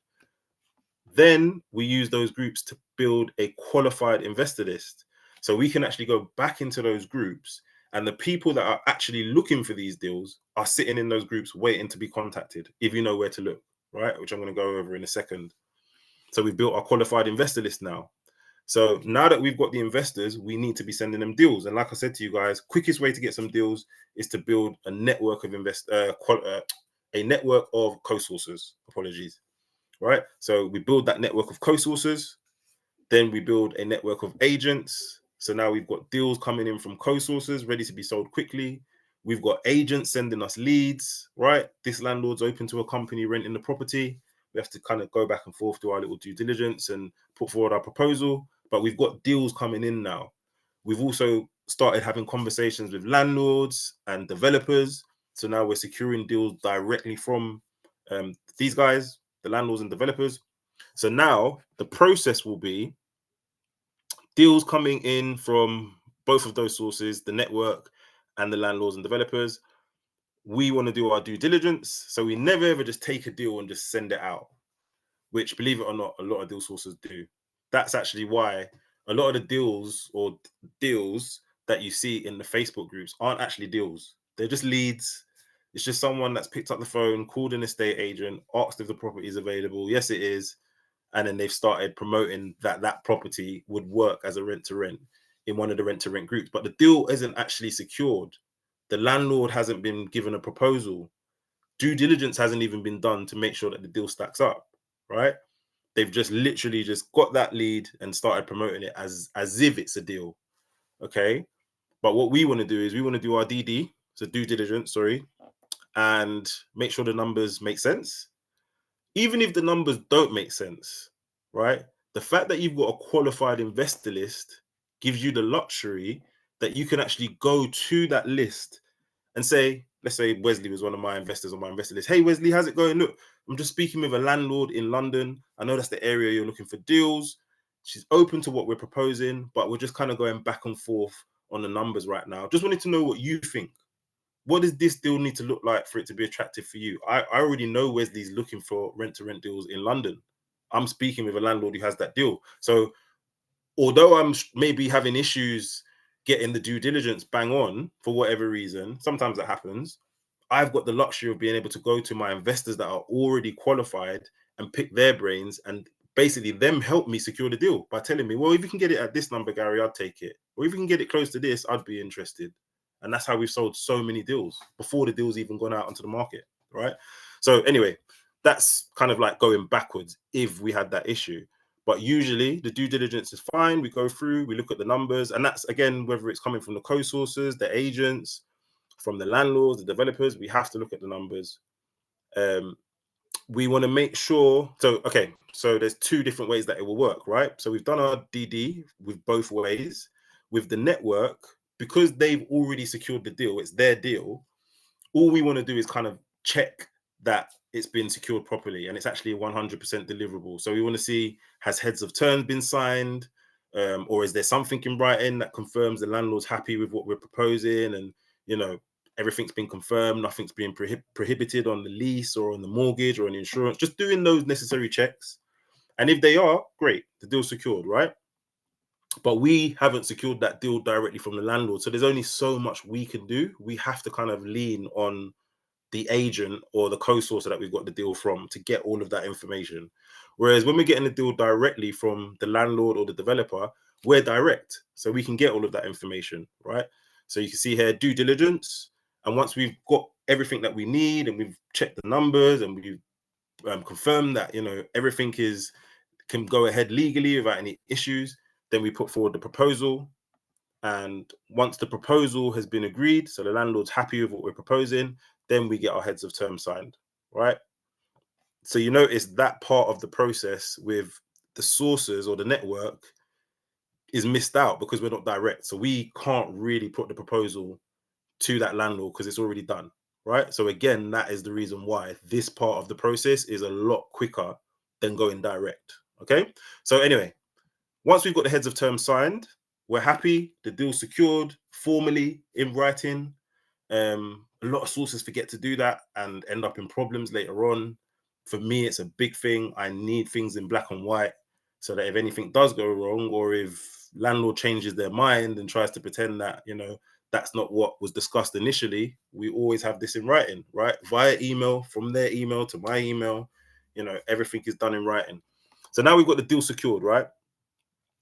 Then we use those groups to build a qualified investor list. So we can actually go back into those groups, and the people that are actually looking for these deals are sitting in those groups waiting to be contacted, if you know where to look, right? Which I'm going to go over in a second. So we've built our qualified investor list now. So now that we've got the investors, we need to be sending them deals. And like I said to you guys, quickest way to get some deals is to build a network of a network of co-sourcers. Apologies. Right? So we build that network of co-sourcers, then we build a network of agents. So now we've got deals coming in from co-sourcers ready to be sold quickly. We've got agents sending us leads, right? This landlord's open to a company renting the property. We have to kind of go back and forth, do our little due diligence and put forward our proposal. But we've got deals coming in now. We've also started having conversations with landlords and developers. So now we're securing deals directly from these guys, the landlords and developers. So now the process will be deals coming in from both of those sources, the network and the landlords and developers. We want to do our due diligence. So we never ever just take a deal and just send it out, which, believe it or not, a lot of deal sources do. That's actually why a lot of the deals that you see in the Facebook groups aren't actually deals. They're just leads. It's just someone that's picked up the phone, called an estate agent, asked if the property is available. Yes, it is. and then they've started promoting that that property would work as a rent to rent in one of the rent to rent groups. But the deal isn't actually secured. The landlord hasn't been given a proposal. Due diligence hasn't even been done to make sure that the deal stacks up, right? They've just literally just got that lead and started promoting it as if it's a deal. Okay. But what we want to do is we want to do our DD, so due diligence, sorry, and make sure the numbers make sense. Even if the numbers don't make sense, right? The fact that you've got a qualified investor list gives you the luxury that you can actually go to that list and say, let's say Wesley was one of my investors on my investor list. Hey, Wesley, how's it going? Look, I'm just speaking with a landlord in London. I know that's the area you're looking for deals. She's open to what we're proposing, but we're just kind of going back and forth on the numbers right now. Just wanted to know what you think. What does this deal need to look like for it to be attractive for you? I already know Wesley's looking for rent to rent deals in London. I'm speaking with a landlord who has that deal. So although I'm maybe having issues getting the due diligence bang on for whatever reason, sometimes that happens. I've got the luxury of being able to go to my investors that are already qualified and pick their brains, and basically them help me secure the deal by telling me, well, if you can get it at this number, Gary, I'd take it. Or if you can get it close to this, I'd be interested. And that's how we've sold so many deals before the deal's even gone out onto the market, right? So anyway, that's kind of like going backwards if we had that issue. But usually the due diligence is fine. We go through, we look at the numbers, and that's again, whether it's coming from the co-sources, the agents, from the landlords, the developers, we have to look at the numbers. We want to make sure. So, okay, so there's two different ways that it will work, right? So we've done our DD with both ways. With the network, because they've already secured the deal, it's their deal. All we want to do is kind of check that it's been secured properly and it's actually 100% deliverable. So we want to see, has heads of terms been signed, or is there something in writing that confirms the landlord's happy with what we're proposing, and everything's been confirmed, nothing's being prohibited on the lease or on the mortgage or on the insurance. Just doing those necessary checks, and if they are, great, the deal's secured, right? But we haven't secured that deal directly from the landlord, so there's only so much we can do. We have to kind of lean on the agent or the co-sourcer that we've got the deal from to get all of that information. Whereas when we're getting the deal directly from the landlord or the developer, we're direct, so we can get all of that information, right? So you can see here due diligence, and once we've got everything that we need and we've checked the numbers and we've confirmed that everything can go ahead legally without any issues, then we put forward the proposal. And once the proposal has been agreed, so the landlord's happy with what we're proposing, then we get our heads of terms signed, right? So you notice that part of the process with the sources or the network is missed out because we're not direct. So we can't really put the proposal to that landlord because it's already done, right? So again, that is the reason why this part of the process is a lot quicker than going direct, okay? So anyway, once we've got the heads of terms signed, we're happy, the deal's secured formally in writing. A lot of sources forget to do that and end up in problems later on. For me, it's a big thing. I need things in black and white so that if anything does go wrong, or if landlord changes their mind and tries to pretend that, that's not what was discussed initially, we always have this in writing, right? Via email, from their email to my email, everything is done in writing. So now we've got the deal secured, right?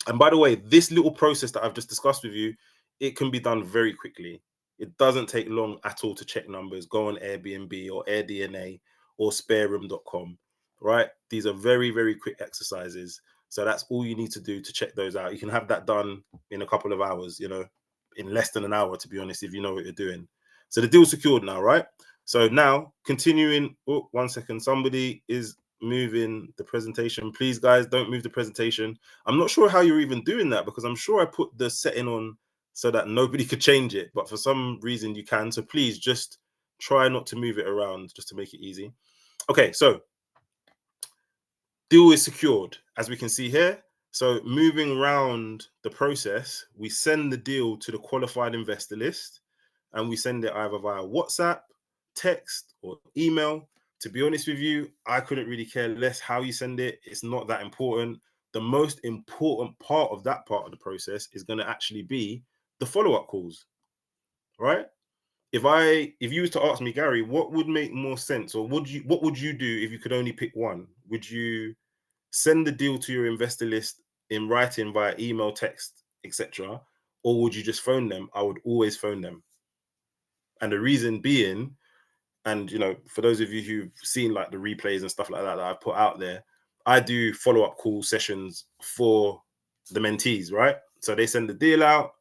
And by the way, this little process that I've just discussed with you, it can be done very quickly. It doesn't take long at all to check numbers. Go on Airbnb or AirDNA or spareroom.com, right? These are very, very quick exercises. So that's all you need to do to check those out. You can have that done in a couple of hours, in less than an hour, to be honest, if you know what you're doing. So the deal's secured now, right? So now continuing, oh, 1 second, somebody is moving the presentation. Please, guys, don't move the presentation. I'm not sure how you're even doing that because I'm sure I put the setting on so that nobody could change it, but for some reason you can. So please just try not to move it around just to make it easy. Okay, so deal is secured, as we can see here. So moving around the process, we send the deal to the qualified investor list and we send it either via WhatsApp, text, or email. To be honest with you, I couldn't really care less how you send it. It's not that important. The most important part of that part of the process is going to actually be the follow-up calls, right? If you was to ask me, Gary, what would make more sense, or what would you do if you could only pick one? Would you send the deal to your investor list in writing via email, text, etc., or would you just phone them? I would always phone them. And the reason being, and for those of you who've seen like the replays and stuff like that I've put out there, I do follow-up call sessions for the mentees, right? So they send the deal out,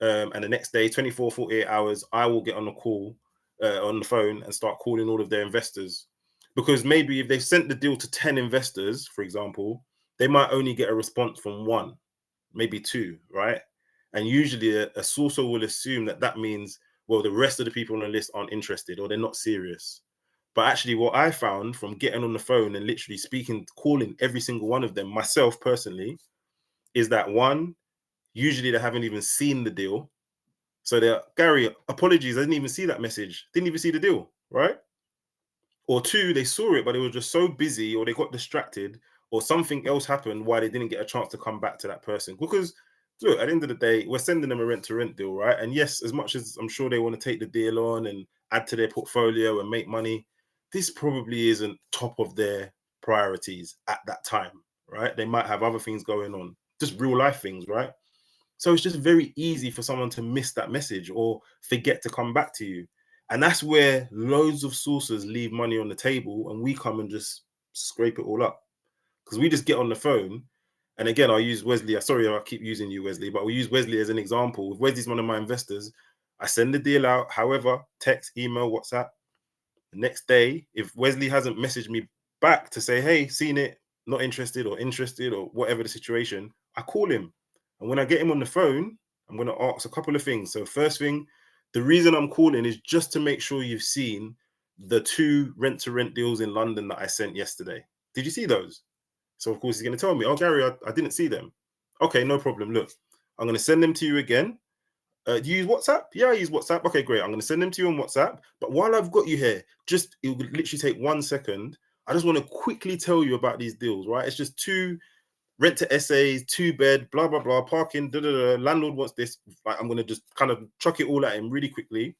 and the next day, 24, 48 hours, I will get on the call, on the phone, and start calling all of their investors. Because maybe if they've sent the deal to 10 investors, for example, they might only get a response from one, maybe two, right? And usually a sourcer will assume that that means, well, the rest of the people on the list aren't interested or they're not serious. But actually, what I found from getting on the phone and literally speaking, calling every single one of them, myself personally, is that one, usually they haven't even seen the deal. So they're, Gary, apologies, I didn't even see that message. Didn't even see the deal, right? Or two, they saw it, but they were just so busy or they got distracted or something else happened why they didn't get a chance to come back to that person. Because look, at the end of the day, we're sending them a rent-to-rent deal, right? And yes, as much as I'm sure they want to take the deal on and add to their portfolio and make money, this probably isn't top of their priorities at that time, right? They might have other things going on, just real life things, right? So it's just very easy for someone to miss that message or forget to come back to you. And that's where loads of sources leave money on the table and we come and just scrape it all up. Because we just get on the phone. And again, I'll use Wesley. Sorry, I keep using you, Wesley, but we'll use Wesley as an example. If Wesley's one of my investors, I send the deal out, however, text, email, WhatsApp. The next day, if Wesley hasn't messaged me back to say, hey, seen it, not interested or whatever the situation, I call him. And when I get him on the phone, I'm going to ask a couple of things. So first thing, the reason I'm calling is just to make sure you've seen the 2 rent-to-rent deals in London that I sent yesterday. Did you see those? So of course he's going to tell me, oh, Gary, I didn't see them. Okay, no problem. Look, I'm going to send them to you again. Do you use WhatsApp? Yeah, I use WhatsApp. Okay, great. I'm going to send them to you on WhatsApp. But while I've got you here, it will literally take 1 second. I just want to quickly tell you about these deals, right? It's just 2 rent to essays, 2-bed, blah, blah, blah, parking, da, da, da. Landlord wants this. Like, I'm going to just kind of chuck it all at him really quickly.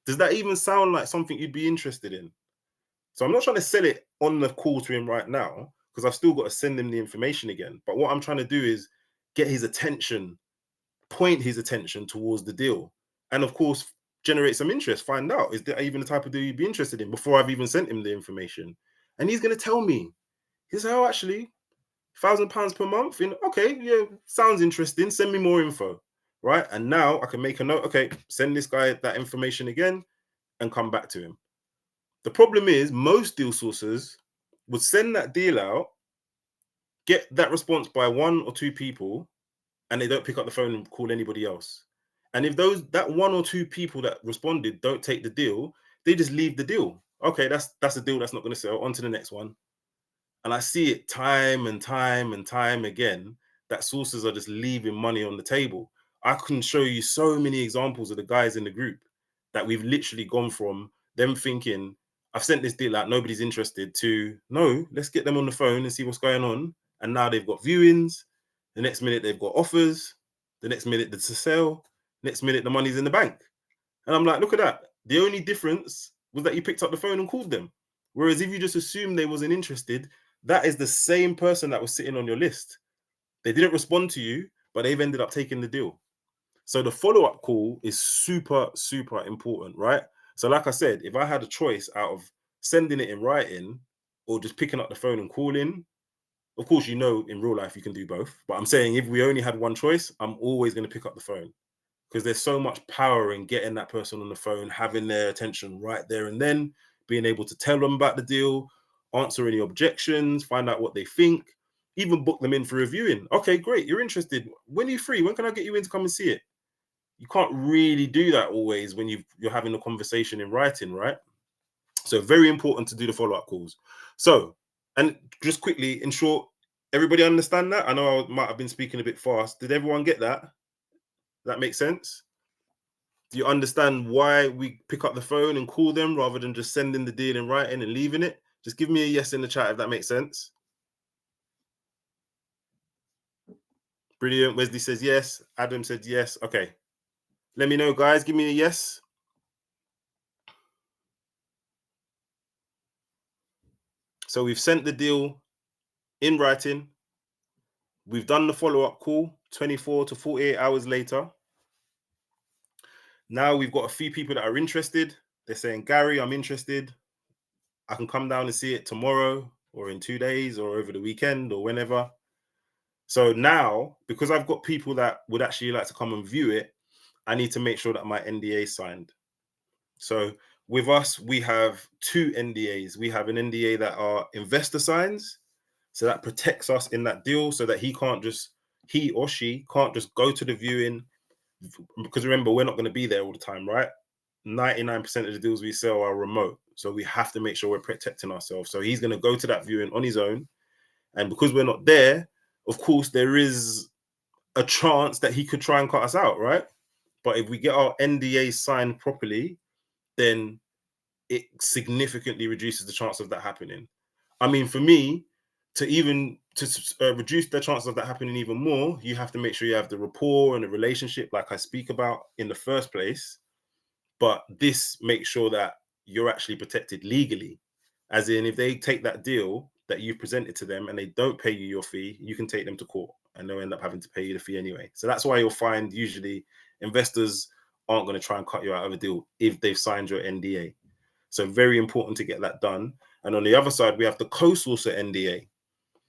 Does that even sound like something you'd be interested in? So I'm not trying to sell it on the call to him right now because I've still got to send him the information again. But what I'm trying to do is get his attention, point his attention towards the deal, and of course generate some interest. Find out, is there even the type of deal you'd be interested in before I've even sent him the information. And he's going to tell me, he's like, oh, actually, £1,000 per month. Okay, yeah, sounds interesting, send me more info, right? And now I can make a note. Okay, send this guy that information again and come back to him. The problem is most deal sources would send that deal out, get that response by 1 or 2 people, and they don't pick up the phone and call anybody else. And if that 1 or 2 people that responded don't take the deal, they just leave the deal. Okay, that's a deal that's not going to sell. On to the next one. And I see it time and time and time again that sources are just leaving money on the table. I can show you so many examples of the guys in the group that we've literally gone from them thinking, I've sent this deal out, nobody's interested, to no, let's get them on the phone and see what's going on. And now they've got viewings. The next minute they've got offers. The next minute it's a sale. Next minute the money's in the bank. And I'm like, look at that. The only difference was that you picked up the phone and called them. Whereas if you just assumed they wasn't interested, that is the same person that was sitting on your list. They didn't respond to you, but they've ended up taking the deal. So the follow-up call is super, super important, right? So like I said, if I had a choice out of sending it in writing or just picking up the phone and calling, of course, in real life, you can do both. But I'm saying if we only had one choice, I'm always going to pick up the phone because there's so much power in getting that person on the phone, having their attention right there and then, being able to tell them about the deal, answer any objections, find out what they think, even book them in for reviewing. Okay, great, you're interested. When are you free? When can I get you in to come and see it? You can't really do that always when you're having a conversation in writing, right? So very important to do the follow-up calls. So, and just quickly, in short, everybody understand that? I know I might have been speaking a bit fast. Did everyone get that? Does that make sense? Do you understand why we pick up the phone and call them rather than just sending the deal in writing and leaving it? Just give me a yes in the chat if that makes sense. Brilliant. Wesley says yes. Adam said yes. Okay. Let me know, guys. Give me a yes. So we've sent the deal in writing. We've done the follow-up call 24 to 48 hours later. Now we've got a few people that are interested. They're saying, Gary, I'm interested. I can come down and see it tomorrow or in 2 days or over the weekend or whenever. So now, because I've got people that would actually like to come and view it, I need to make sure that my NDA is signed. So with us, we have 2 NDAs. We have an NDA that are investor signs. So that protects us in that deal so that he or she can't just go to the viewing, because remember, we're not going to be there all the time, right? 99% of the deals we sell are remote. So we have to make sure we're protecting ourselves. So he's going to go to that viewing on his own. And because we're not there, of course, there is a chance that he could try and cut us out, right? But if we get our NDA signed properly, then it significantly reduces the chance of that happening. I mean, for me, to reduce the chance of that happening even more, you have to make sure you have the rapport and the relationship, like I speak about in the first place. But this makes sure that you're actually protected legally, as in if they take that deal that you've presented to them and they don't pay you your fee, you can take them to court and they'll end up having to pay you the fee anyway. So that's why you'll find usually investors aren't going to try and cut you out of a deal if they've signed your NDA. So very important to get that done. And on the other side, we have the co-sourcer NDA.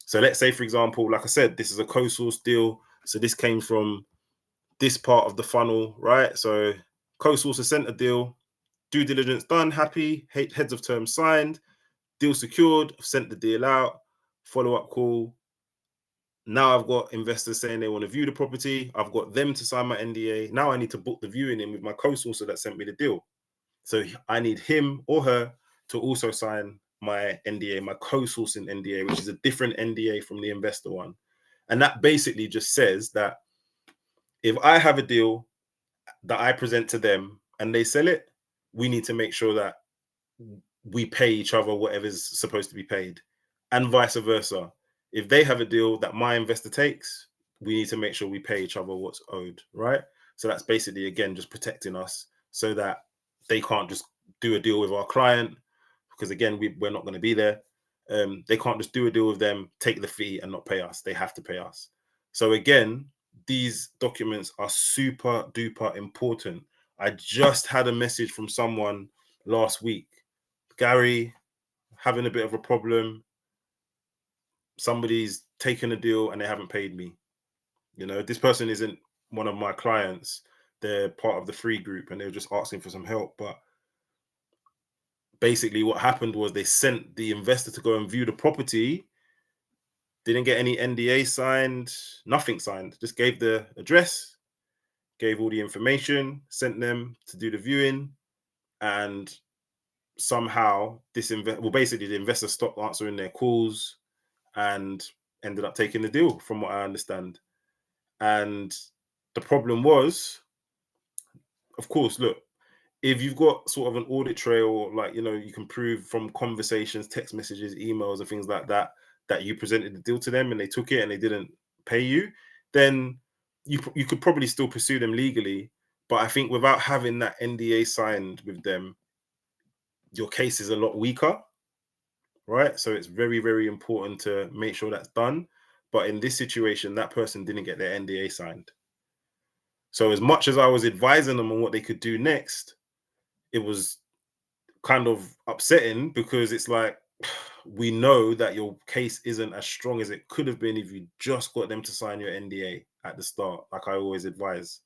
So let's say, for example, like I said, this is a co-source deal. So this came from this part of the funnel, right? So co-sourcer sent a deal, due diligence done, happy, heads of terms signed, deal secured, sent the deal out, follow-up call. Now I've got investors saying they want to view the property. I've got them to sign my NDA. Now I need to book the viewing in with my co-sourcer that sent me the deal. So I need him or her to also sign my NDA, my co-sourcing NDA, which is a different NDA from the investor one. And that basically just says that if I have a deal that I present to them and they sell it, we need to make sure that we pay each other whatever's supposed to be paid, and vice versa. If they have a deal that my investor takes, we need to make sure we pay each other what's owed, right? So that's basically, again, just protecting us so that they can't just do a deal with our client, because again, we're not going to be there. They can't just do a deal with them, take the fee and not pay us. They have to pay us. So again, these documents are super duper important. I just had a message from someone last week. Gary, having a bit of a problem. Somebody's taken a deal and they haven't paid me. You know, this person isn't one of my clients. They're part of the free group and they're just asking for some help. But basically what happened was they sent the investor to go and view the property, didn't get any NDA signed, nothing signed, just gave the address, gave all the information, sent them to do the viewing, and somehow basically the investor stopped answering their calls and ended up taking the deal, from what I understand. And the problem was, of course, look, if you've got sort of an audit trail, like, you know, you can prove from conversations, text messages, emails, and things like that, that you presented the deal to them and they took it and they didn't pay you, then you could probably still pursue them legally. But I think without having that NDA signed with them, your case is a lot weaker, right? So it's very, very important to make sure that's done. But in this situation, that person didn't get their NDA signed. So as much as I was advising them on what they could do next, it was kind of upsetting, because it's like, we know that your case isn't as strong as it could have been if you just got them to sign your NDA at the start, like I always advise,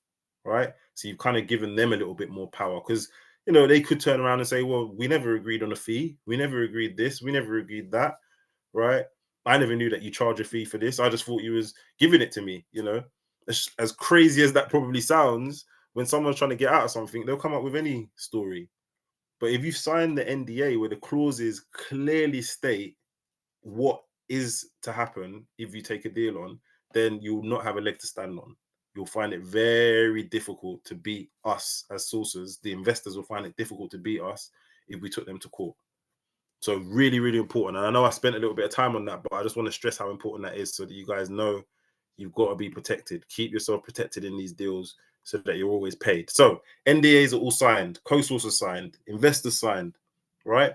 right? So you've kind of given them a little bit more power, because, you know, they could turn around and say, well, we never agreed on a fee. We never agreed this. We never agreed that, right? I never knew that you charge a fee for this. I just thought you was giving it to me, you know? As crazy as that probably sounds, when someone's trying to get out of something, they'll come up with any story. But if you sign the NDA where the clauses clearly state what is to happen if you take a deal on, then you'll not have a leg to stand on. You'll find it very difficult to beat us as sources. The investors will find it difficult to beat us if we took them to court. So really, really important. And I know I spent a little bit of time on that, but I just want to stress how important that is so that you guys know you've got to be protected. Keep yourself protected in these deals so that you're always paid. So NDAs are all signed, co-sources signed, investors signed, right?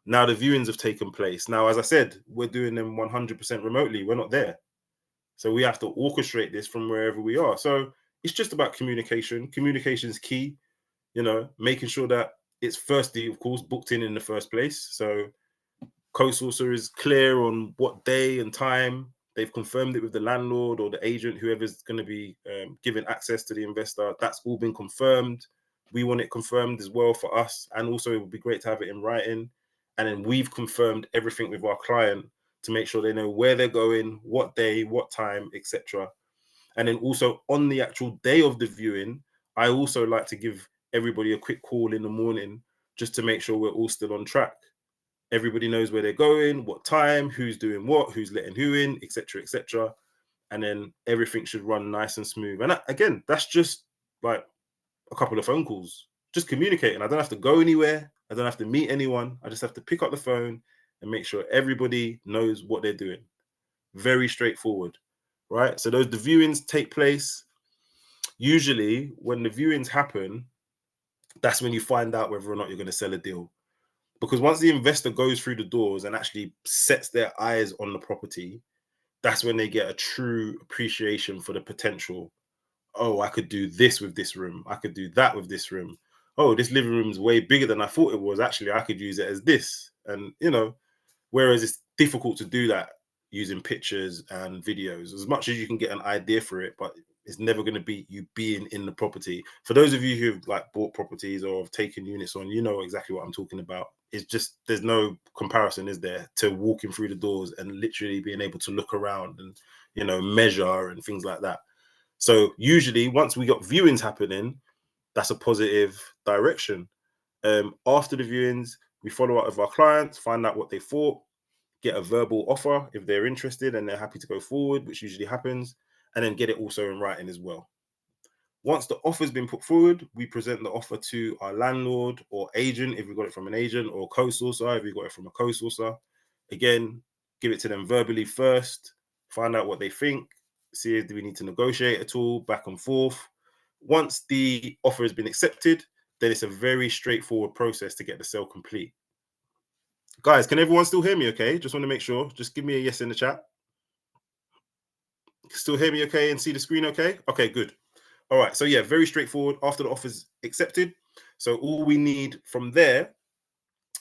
Now the viewings have taken place. Now, as I said, we're doing them 100% remotely. We're not there. So we have to orchestrate this from wherever we are. So it's just about communication. Communication is key, making sure that it's firstly, of course, booked in the first place. So co-sourcer is clear on what day and time. They've confirmed it with the landlord or the agent, whoever's going to be giving access to the investor. That's all been confirmed. We want it confirmed as well for us. And also, it would be great to have it in writing. And then we've confirmed everything with our client to make sure they know where they're going, what day, what time, etc. And then also on the actual day of the viewing, I also like to give everybody a quick call in the morning just to make sure we're all still on track. Everybody knows where they're going, what time, who's doing what, who's letting who in, etc., etc. And then everything should run nice and smooth. And again, that's just like a couple of phone calls, just communicating. I don't have to go anywhere. I don't have to meet anyone. I just have to pick up the phone and make sure everybody knows what they're doing. Very straightforward, right? So the viewings take place. Usually when the viewings happen, that's when you find out whether or not you're going to sell a deal. Because once the investor goes through the doors and actually sets their eyes on the property, that's when they get a true appreciation for the potential. Oh, I could do this with this room. I could do that with this room. Oh, this living room is way bigger than I thought it was. Actually, I could use it as this. And, whereas it's difficult to do that using pictures and videos, as much as you can get an idea for it, but it's never going to be you being in the property. For those of you who've like bought properties or have taken units on, you know exactly what I'm talking about. It's just, there's no comparison, is there, to walking through the doors and literally being able to look around and, measure and things like that. So usually once we got viewings happening, that's a positive direction. After the viewings, we follow up with our clients, find out what they thought, get a verbal offer if they're interested and they're happy to go forward, which usually happens, and then get it also in writing as well. Once the offer's been put forward, we present the offer to our landlord or agent if we got it from an agent, or co-sourcer if we got it from a co-sourcer. Again, give it to them verbally first, find out what they think, see if we need to negotiate at all, back and forth. Once the offer has been accepted, then it's a very straightforward process to get the sale complete. Guys, can everyone still hear me okay? Just want to make sure. Just give me a yes in the chat. Still hear me okay and see the screen okay? Okay, good. All right, so yeah, very straightforward. After the offer's accepted, so all we need from there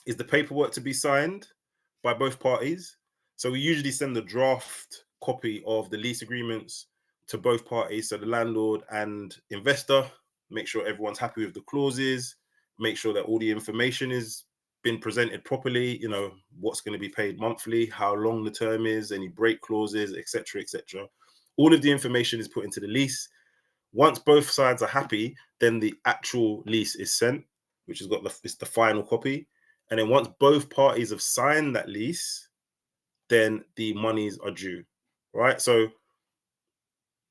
is the paperwork to be signed by both parties. So we usually send the draft copy of the lease agreements to both parties, so the landlord and investor. Make sure everyone's happy with the clauses, make sure that all the information is been presented properly, what's going to be paid monthly, how long the term is, any break clauses, etc., etc. All of the information is put into the lease. Once both sides are happy, then the actual lease is sent, which has got it's the final copy. And then once both parties have signed that lease, then the monies are due, right? So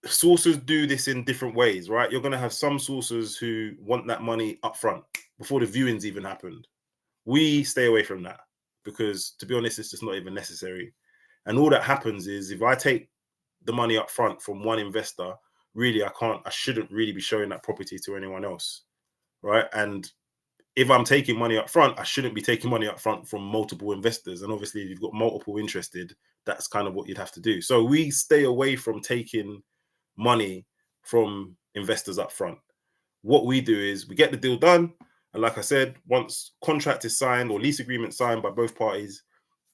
sourcers do this in different ways, right? You're going to have some sourcers who want that money up front before the viewings even happened. We stay away from that because, to be honest, it's just not even necessary. And all that happens is if I take the money up front from one investor, really, I shouldn't really be showing that property to anyone else, right? And if I'm taking money up front, I shouldn't be taking money up front from multiple investors. And obviously, if you've got multiple interested, that's kind of what you'd have to do. So we stay away from taking money from investors up front. What we do is we get the deal done. And like I said, once contract is signed or lease agreement signed by both parties,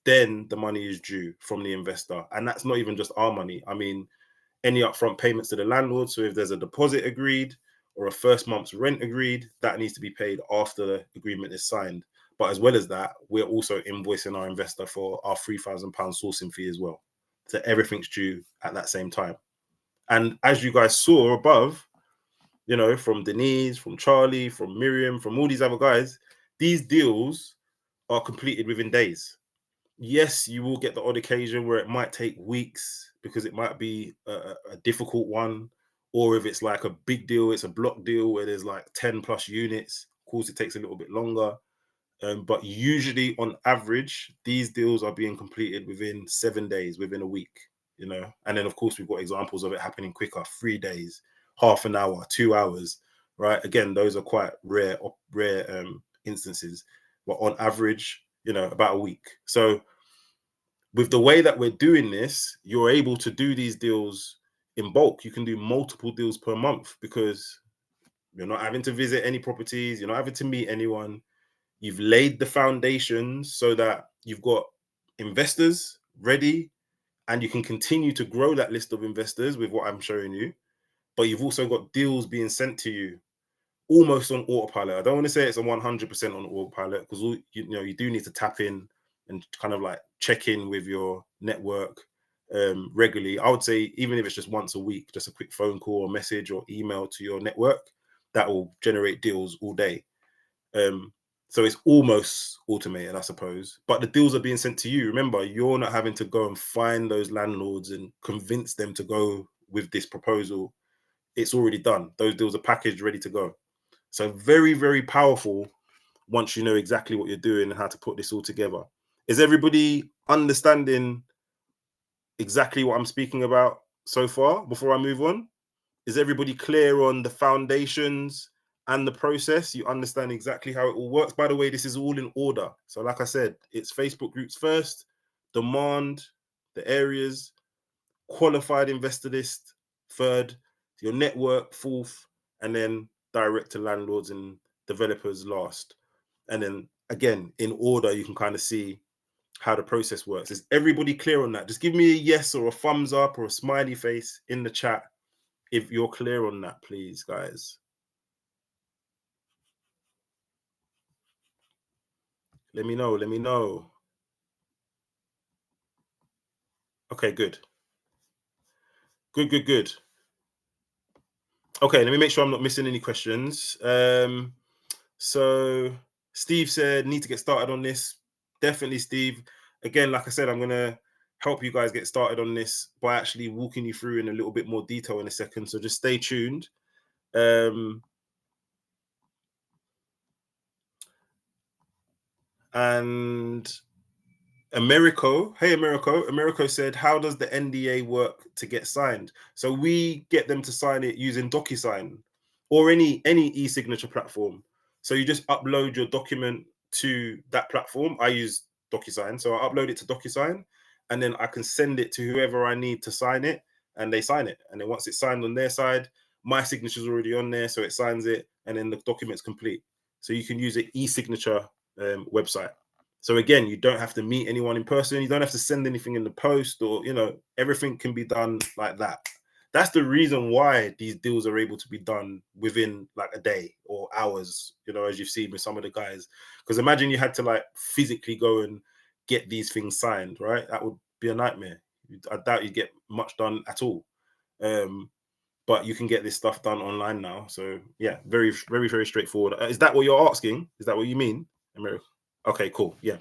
then the money is due from the investor. And that's not even just our money. I mean, any upfront payments to the landlord. So if there's a deposit agreed or a first month's rent agreed, that needs to be paid after the agreement is signed. But as well as that, we're also invoicing our investor for our £3,000 sourcing fee as well. So everything's due at that same time. And as you guys saw above, from Denise, from Charlie, from Miriam, from all these other guys, these deals are completed within days. Yes, you will get the odd occasion where it might take weeks because it might be a difficult one, or if it's like a big deal, it's a block deal where there's like 10 plus units. Of course, it takes a little bit longer. But usually, on average, these deals are being completed within 7 days, within a week, And then, of course, we've got examples of it happening quicker, 3 days, half an hour, 2 hours, right? Again, those are quite rare instances. But on average, about a week. So with the way that we're doing this, you're able to do these deals in bulk. You can do multiple deals per month because you're not having to visit any properties, you're not having to meet anyone. You've laid the foundations so that you've got investors ready, and you can continue to grow that list of investors with what I'm showing you. But you've also got deals being sent to you almost on autopilot. I don't want to say it's a 100% on autopilot, because you do need to tap in and kind of like check in with your network regularly. I would say even if it's just once a week, just a quick phone call or message or email to your network, that will generate deals all day. So it's almost automated, I suppose, but the deals are being sent to you. Remember, you're not having to go and find those landlords and convince them to go with this proposal. It's already done. Those deals are packaged, ready to go. So very, very powerful once you know exactly what you're doing and how to put this all together. Is everybody understanding exactly what I'm speaking about so far before I move on? Is everybody clear on the foundations and the process? You understand exactly how it all works? By the way, this is all in order. So like I said, it's Facebook groups first, demand, the areas, qualified investor list third, your network fourth, and then direct to landlords and developers last. And then again, in order, you can kind of see how the process works. Is everybody clear on that? Just give me a yes or a thumbs up or a smiley face in the chat if you're clear on that, please, guys. Let me know. Let me know. Okay, good. Good, good, good. Okay, let me make sure I'm not missing any questions. So Steve said, need to get started on this. Definitely, Steve. Again, like I said, I'm going to help you guys get started on this by actually walking you through in a little bit more detail in a second. So just stay tuned. And Americo, hey Americo said, how does the NDA work to get signed? So we get them to sign it using DocuSign or any e-signature platform. So you just upload your document to that platform. I use DocuSign, so I upload it to DocuSign, and then I can send it to whoever I need to sign it, and they sign it. And then once it's signed on their side, my signature is already on there, so it signs it, and then the document's complete. So you can use an e-signature website. So again, you don't have to meet anyone in person. You don't have to send anything in the post, or everything can be done like that. That's the reason why these deals are able to be done within like a day or hours, as you've seen with some of the guys. Because imagine you had to like physically go and get these things signed, right? That would be a nightmare. I doubt you'd get much done at all. But you can get this stuff done online now. So yeah, very, very, very straightforward. Is that what you're asking? Is that what you mean, America? Okay, cool. Yeah.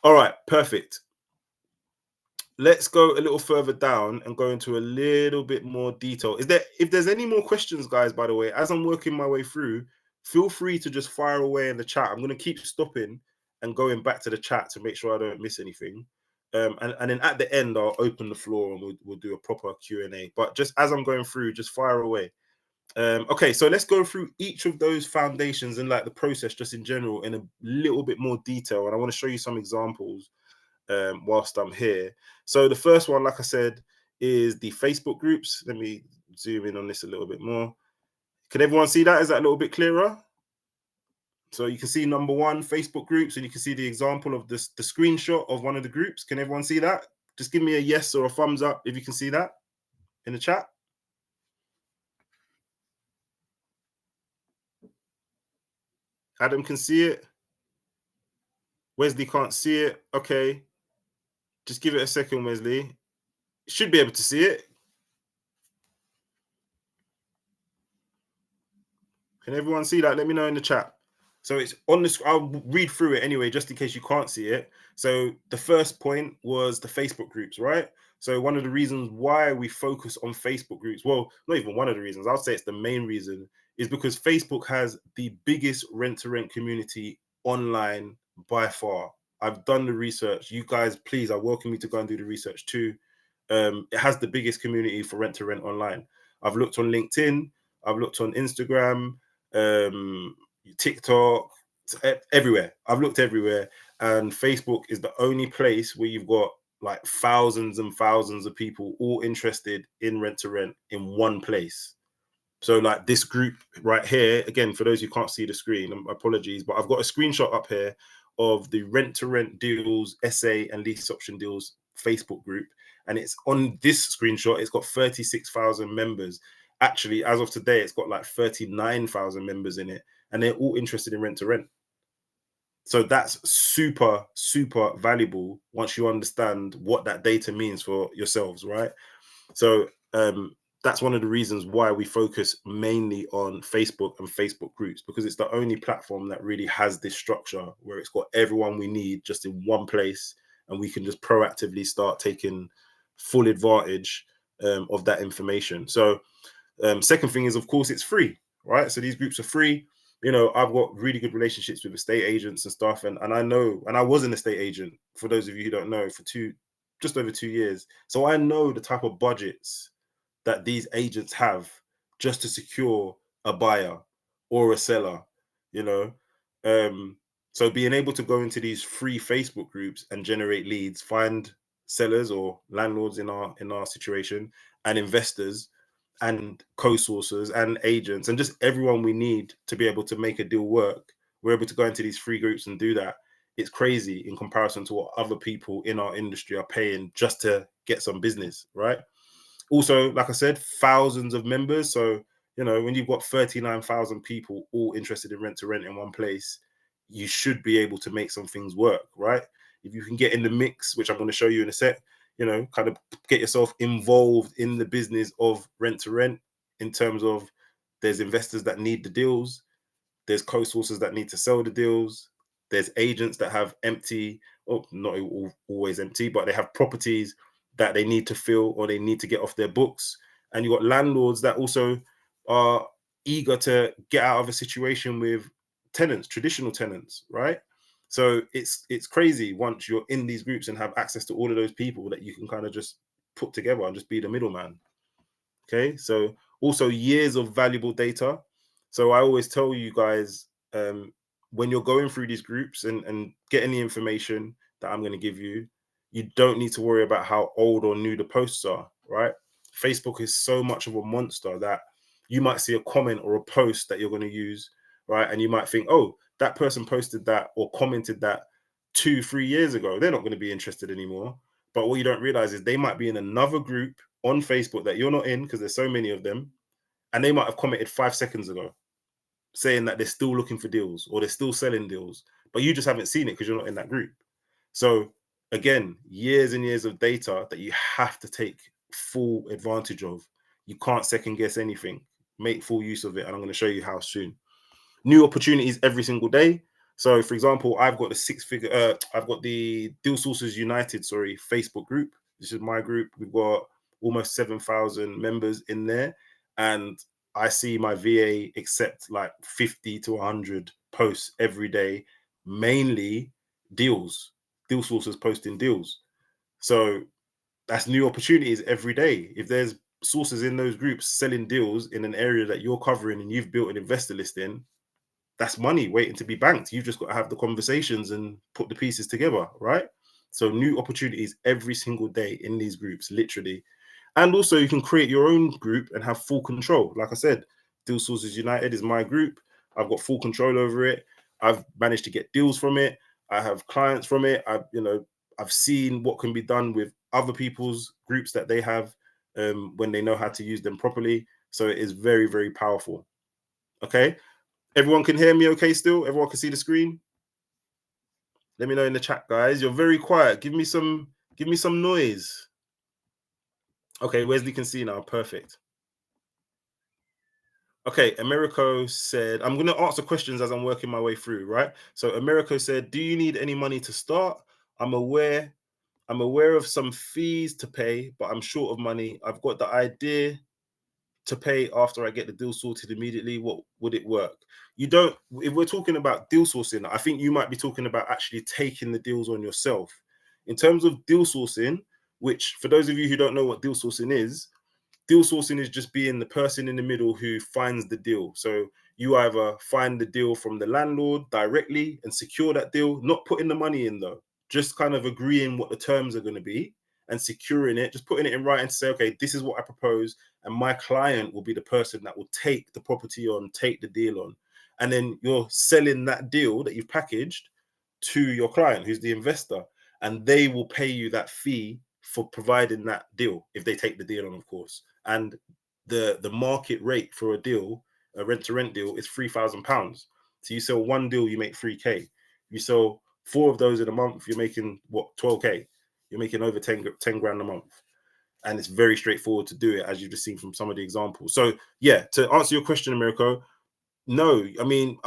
All right, perfect. Let's go a little further down and go into a little bit more detail. If there's any more questions, guys, by the way, as I'm working my way through, feel free to just fire away in the chat. I'm going to keep stopping and going back to the chat to make sure I don't miss anything. And then at the end, I'll open the floor and we'll do a proper Q&A. But just as I'm going through, just fire away. Okay, so let's go through each of those foundations and like the process just in general in a little bit more detail. And I want to show you some examples whilst I'm here. So the first one, like I said, is the Facebook groups. Let me zoom in on this a little bit more. Can everyone see that? Is that a little bit clearer? So you can see number one, Facebook groups, and you can see the example of this, the screenshot of one of the groups. Can everyone see that? Just give me a yes or a thumbs up if you can see that in the chat. Adam can see it. Wesley can't see it. Okay. Just give it a second, Wesley. Should be able to see it. Can everyone see that? Let me know in the chat. So it's on this. I'll read through it anyway, just in case you can't see it. So the first point was the Facebook groups, right? So one of the reasons why we focus on Facebook groups, well, not even one of the reasons, I'll say it's the main reason, is because Facebook has the biggest rent-to-rent community online by far. I've done the research. You guys, please, I welcome you to go and do the research too. It has the biggest community for rent-to-rent online. I've looked on LinkedIn. I've looked on Instagram, TikTok, everywhere. I've looked everywhere, And Facebook is the only place where you've got like thousands and thousands of people all interested in rent to rent in one place. So like this group right here, again, for those who can't see the screen, apologies, but I've got a screenshot up here of the rent to rent deals, SA and lease option deals Facebook group. And it's on this screenshot, it's got 36,000 members. Actually, as of today, it's got like 39,000 members in it, and they're all interested in rent to rent. So that's super, super valuable once you understand what that data means for yourselves, right? So that's one of the reasons why we focus mainly on Facebook and Facebook groups, because it's the only platform that really has this structure where it's got everyone we need just in one place, and we can just proactively start taking full advantage of that information. So second thing is, of course, it's free, right? So these groups are free. You know, I've got really good relationships with estate agents and stuff, and I know, and I was an estate agent, for those of you who don't know, for just over 2 years. So I know the type of budgets that these agents have just to secure a buyer or a seller, you know. So being able to go into these free Facebook groups and generate leads, find sellers or landlords in our situation, and investors and co-sourcers and agents and just everyone we need to be able to make a deal work. We're able to go into these free groups and do that. It's crazy in comparison to what other people in our industry are paying just to get some business, right? Also, like I said, thousands of members. So, you know, when you've got 39,000 people all interested in rent to rent in one place, you should be able to make some things work, right? If you can get in the mix, which I'm going to show you in a sec, you know, kind of get yourself involved in the business of rent to rent, in terms of there's investors that need the deals, there's co-sources that need to sell the deals, there's agents that have empty, or not always empty, but they have properties that they need to fill or they need to get off their books. And you've got landlords that also are eager to get out of a situation with tenants, traditional tenants, right? So it's crazy once you're in these groups and have access to all of those people that you can kind of just put together and just be the middleman. Okay, so also years of valuable data. So I always tell you guys, when you're going through these groups and getting the information that I'm going to give you, you don't need to worry about how old or new the posts are, right? Facebook is so much of a monster that you might see a comment or a post that you're going to use, right? And you might think, oh, that person posted that or commented that 2-3 years ago. They're not going to be interested anymore. But what you don't realize is they might be in another group on Facebook that you're not in, because there's so many of them, and they might have commented 5 seconds ago saying that they're still looking for deals or they're still selling deals, but you just haven't seen it because you're not in that group. So again, years and years of data that you have to take full advantage of. You can't second guess anything. Make full use of it, and I'm going to show you how soon. New opportunities every single day. So, for example, I've got I've got the Deal Sources United, Facebook group. This is my group. We've got almost 7,000 members in there, and I see my VA accept like 50 to 100 posts every day, mainly deals. Deal Sources posting deals. So that's new opportunities every day. If there's sources in those groups selling deals in an area that you're covering and you've built an investor list in, that's money waiting to be banked. You've just got to have the conversations and put the pieces together, right? So new opportunities every single day in these groups, literally. And also you can create your own group and have full control. Like I said, Deal Sources United is my group. I've got full control over it. I've managed to get deals from it. I have clients from it. I've seen what can be done with other people's groups that they have when they know how to use them properly. So it is very, very powerful. Okay. Everyone can hear me okay still? Everyone can see the screen? Let me know in the chat, guys. You're very quiet. Give me some noise. Okay, Wesley can see now. Perfect. Okay, Americo said, I'm going to answer questions as I'm working my way through, right? So Americo said, do you need any money to start? I'm aware of some fees to pay, but I'm short of money. I've got the idea to pay after I get the deal sorted immediately. What would it work? You don't, if we're talking about deal sourcing, I think you might be talking about actually taking the deals on yourself. In terms of deal sourcing, which for those of you who don't know what deal sourcing is just being the person in the middle who finds the deal. So You either find the deal from the landlord directly and secure that deal, not putting the money in though, just kind of agreeing what the terms are going to be and securing it, just putting it in writing to say, okay, this is what I propose, and my client will be the person that will take the property on, take the deal on. And then you're selling that deal that you've packaged to your client, who's the investor, and they will pay you that fee for providing that deal if they take the deal on, of course. And the market rate for a deal, a rent to rent deal, is £3,000. So you sell one deal, you make 3K. You sell 4 of those in a month, you're making what, 12K. You're making over 10 grand a month. And it's very straightforward to do it, as you've just seen from some of the examples. So yeah, to answer your question, Americo, no, I mean,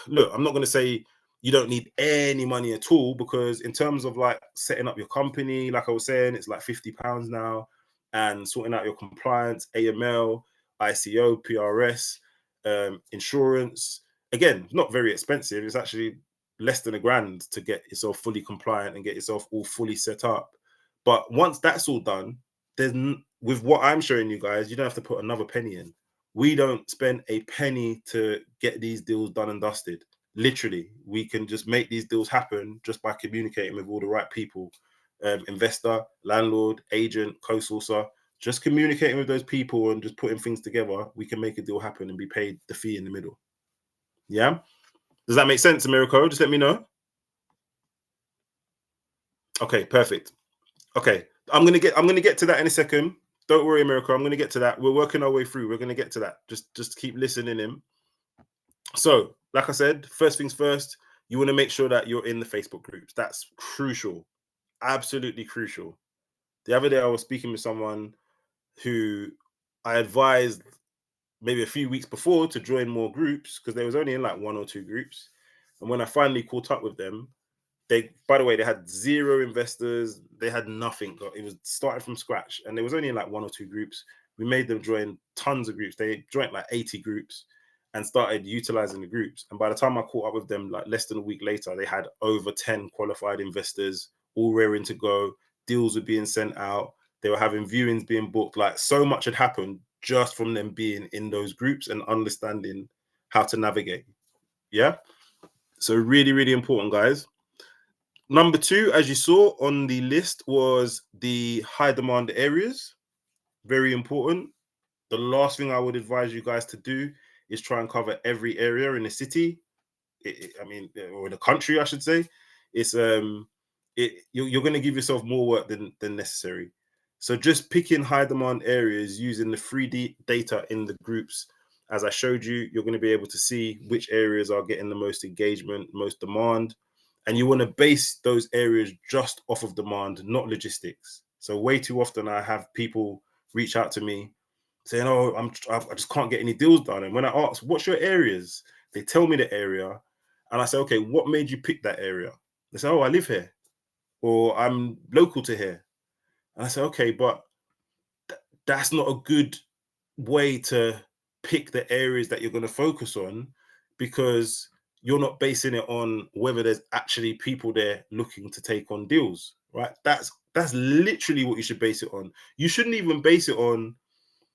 look, I'm not going to say you don't need any money at all, because in terms of like setting up your company, like I was saying, it's like £50 now, and sorting out your compliance, AML, ICO, PRS, insurance. Again, not very expensive. It's actually less than £1,000 to get yourself fully compliant and get yourself all fully set up. But once that's all done, with what I'm showing you guys, you don't have to put another penny in. We don't spend a penny to get these deals done and dusted. Literally, we can just make these deals happen just by communicating with all the right people, investor, landlord, agent, co-sourcer. Just communicating with those people and just putting things together, we can make a deal happen and be paid the fee in the middle. Yeah, does that make sense, Americo? Just let me know. Okay, perfect. Okay, I'm gonna get to that in a second. Don't worry, Americo. I'm gonna get to that. We're working our way through. We're gonna get to that. Just keep listening in. So, like I said, first things first, you want to make sure that you're in the Facebook groups. That's crucial, absolutely crucial. The other day, I was speaking with someone who I advised maybe a few weeks before to join more groups, because they was only in like 1 or 2 groups. And when I finally caught up with them, they, by the way, they had 0 investors. They had nothing. It was started from scratch, and there was only in like 1 or 2 groups. We made them join tons of groups. They joined like 80 groups and started utilizing the groups. And by the time I caught up with them, like less than a week later, they had over 10 qualified investors, all raring to go. Deals were being sent out. They were having viewings being booked. Like, so much had happened just from them being in those groups and understanding how to navigate. Yeah. So really, really important, guys. Number 2, as you saw on the list, was the high demand areas. Very important. The last thing I would advise you guys to do is try and cover every area in the city. I mean, or in the country, I should say. It's you're going to give yourself more work than necessary. So just picking high demand areas using the 3D data in the groups, as I showed you, you're going to be able to see which areas are getting the most engagement, most demand, and you want to base those areas just off of demand, not logistics. So way too often I have people reach out to me saying, "Oh, I just can't get any deals done." And when I ask, "What's your areas?" they tell me the area, and I say, "Okay, what made you pick that area?" They say, "Oh, I live here," or "I'm local to here." And I say, "Okay, but that's not a good way to pick the areas that you're going to focus on, because you're not basing it on whether there's actually people there looking to take on deals, right? That's literally what you should base it on. You shouldn't even base it on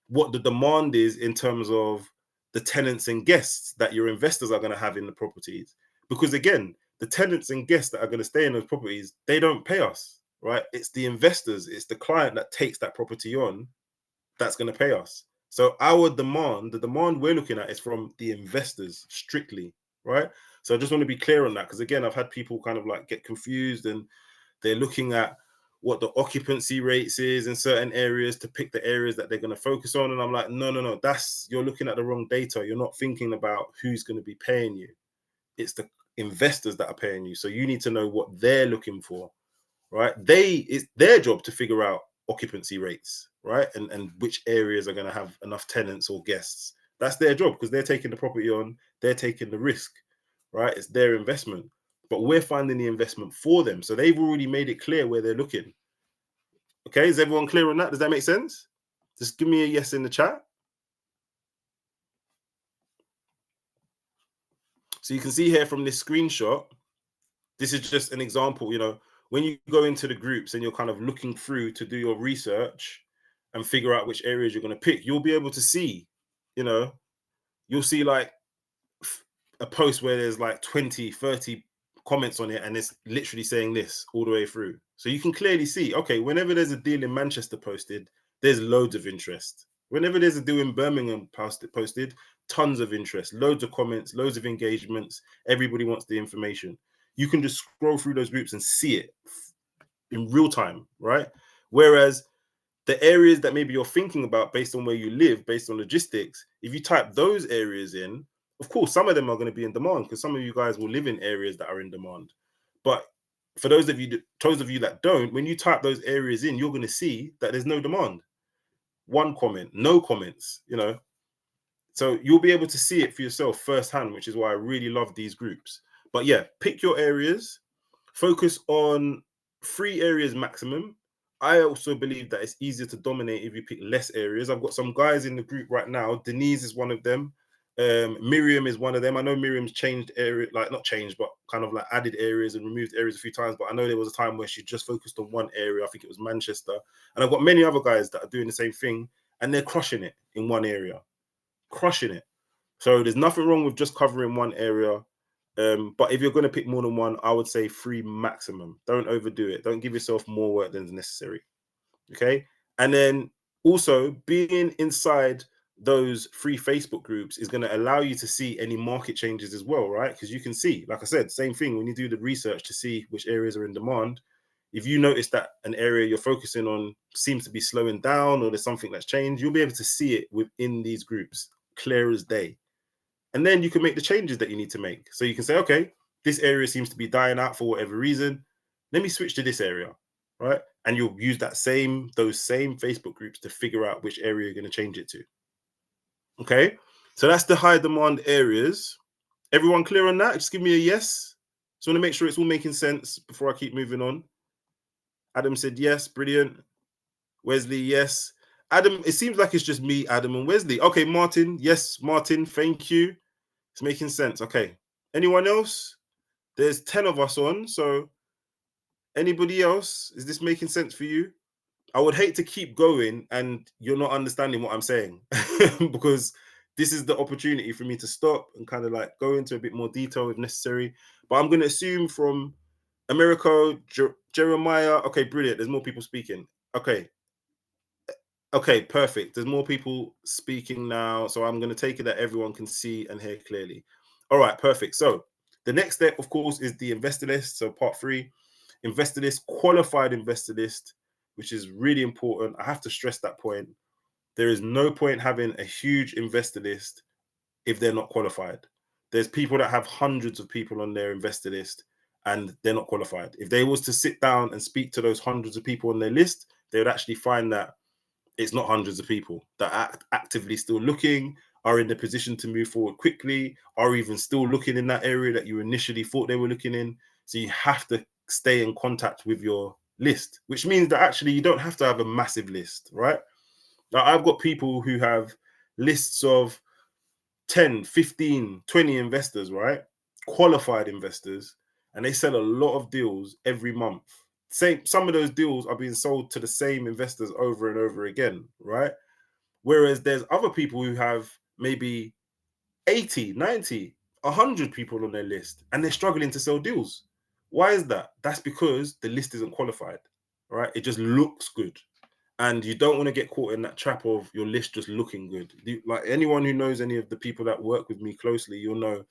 what the demand is in terms of the tenants and guests that your investors are going to have in the properties. Because again, the tenants and guests that are going to stay in those properties, they don't pay us, right? It's the investors, it's the client that takes that property on that's going to pay us. So our demand, the demand we're looking at, is from the investors strictly, right? So I just want to be clear on that, because again, I've had people kind of like get confused, and they're looking at what the occupancy rates is in certain areas to pick the areas that they're going to focus on. And I'm like, no, you're looking at the wrong data. You're not thinking about who's going to be paying you. It's the investors that are paying you. So you need to know what they're looking for, right? It's their job to figure out occupancy rates, right? And which areas are going to have enough tenants or guests. That's their job, because they're taking the property on, they're taking the risk, right? It's their investment. But we're finding the investment for them. So they've already made it clear where they're looking. Okay, is everyone clear on that? Does that make sense? Just give me a yes in the chat. So you can see here from this screenshot, this is just an example. When you go into the groups and you're kind of looking through to do your research and figure out which areas you're going to pick, you'll be able to see, you'll see like a post where there's like 20, 30 comments on it, and it's literally saying this all the way through. So you can clearly see, okay, whenever there's a deal in Manchester posted, there's loads of interest. Whenever there's a deal in Birmingham posted, tons of interest, loads of comments, loads of engagements. Everybody wants the information. You can just scroll through those groups and see it in real time, right? Whereas the areas that maybe you're thinking about based on where you live, based on logistics, if you type those areas in, of course, some of them are going to be in demand because some of you guys will live in areas that are in demand. But for those of you that don't, when you type those areas in, you're going to see that there's no demand. One comment, no comments, you know. So you'll be able to see it for yourself firsthand, which is why I really love these groups. But yeah, pick your areas, focus on 3 areas maximum. I also believe that it's easier to dominate if you pick less areas. I've got some guys in the group right now. Denise is one of them. Miriam is one of them. I know Miriam's changed area, like not changed, but kind of like added areas and removed areas a few times. But I know there was a time where she just focused on one area. I think it was Manchester. And I've got many other guys that are doing the same thing, and they're crushing it in one area, crushing it. So there's nothing wrong with just covering one area. But if you're going to pick more than one, I would say 3 maximum. Don't overdo it. Don't give yourself more work than is necessary. Okay. And then also being inside those free Facebook groups is going to allow you to see any market changes as well, right? Because you can see, like I said, same thing when you do the research to see which areas are in demand. If you notice that an area you're focusing on seems to be slowing down or there's something that's changed, you'll be able to see it within these groups, clear as day. And then you can make the changes that you need to make. So you can say, okay, this area seems to be dying out for whatever reason. Let me switch to this area, right? And you'll use those same Facebook groups to figure out which area you're going to change it to. Okay, so that's the high demand areas. Everyone clear on that? Just give me a yes. So I want to make sure it's all making sense before I keep moving on. Adam said yes, brilliant. Wesley, yes. Adam, it seems like it's just me, Adam, and Wesley. Okay, Martin, yes, Martin, thank you. It's making sense. Okay. Anyone else? There's 10 of us on. So anybody else? Is this making sense for you? I would hate to keep going and you're not understanding what I'm saying because this is the opportunity for me to stop and kind of like go into a bit more detail if necessary. But I'm going to assume from Americo, Jeremiah. Okay, brilliant. There's more people speaking. Okay. Okay, perfect. There's more people speaking now. So I'm going to take it that everyone can see and hear clearly. All right, perfect. So the next step, of course, is the investor list. So part 3, investor list, qualified investor list, which is really important. I have to stress that point. There is no point having a huge investor list if they're not qualified. There's people that have hundreds of people on their investor list and they're not qualified. If they was to sit down and speak to those hundreds of people on their list, they would actually find that it's not hundreds of people that are actively still looking, are in the position to move forward quickly, are even still looking in that area that you initially thought they were looking in. So you have to stay in contact with your list, which means that actually you don't have to have a massive list, right? Now, I've got people who have lists of 10, 15, 20 investors, right? Qualified investors, and they sell a lot of deals every month. Some of those deals are being sold to the same investors over and over again, right? Whereas there's other people who have maybe 80, 90, 100 people on their list and they're struggling to sell deals. Why is that? That's because the list isn't qualified, right? It just looks good. And you don't want to get caught in that trap of your list just looking good. Like anyone who knows any of the people that work with me closely, you'll know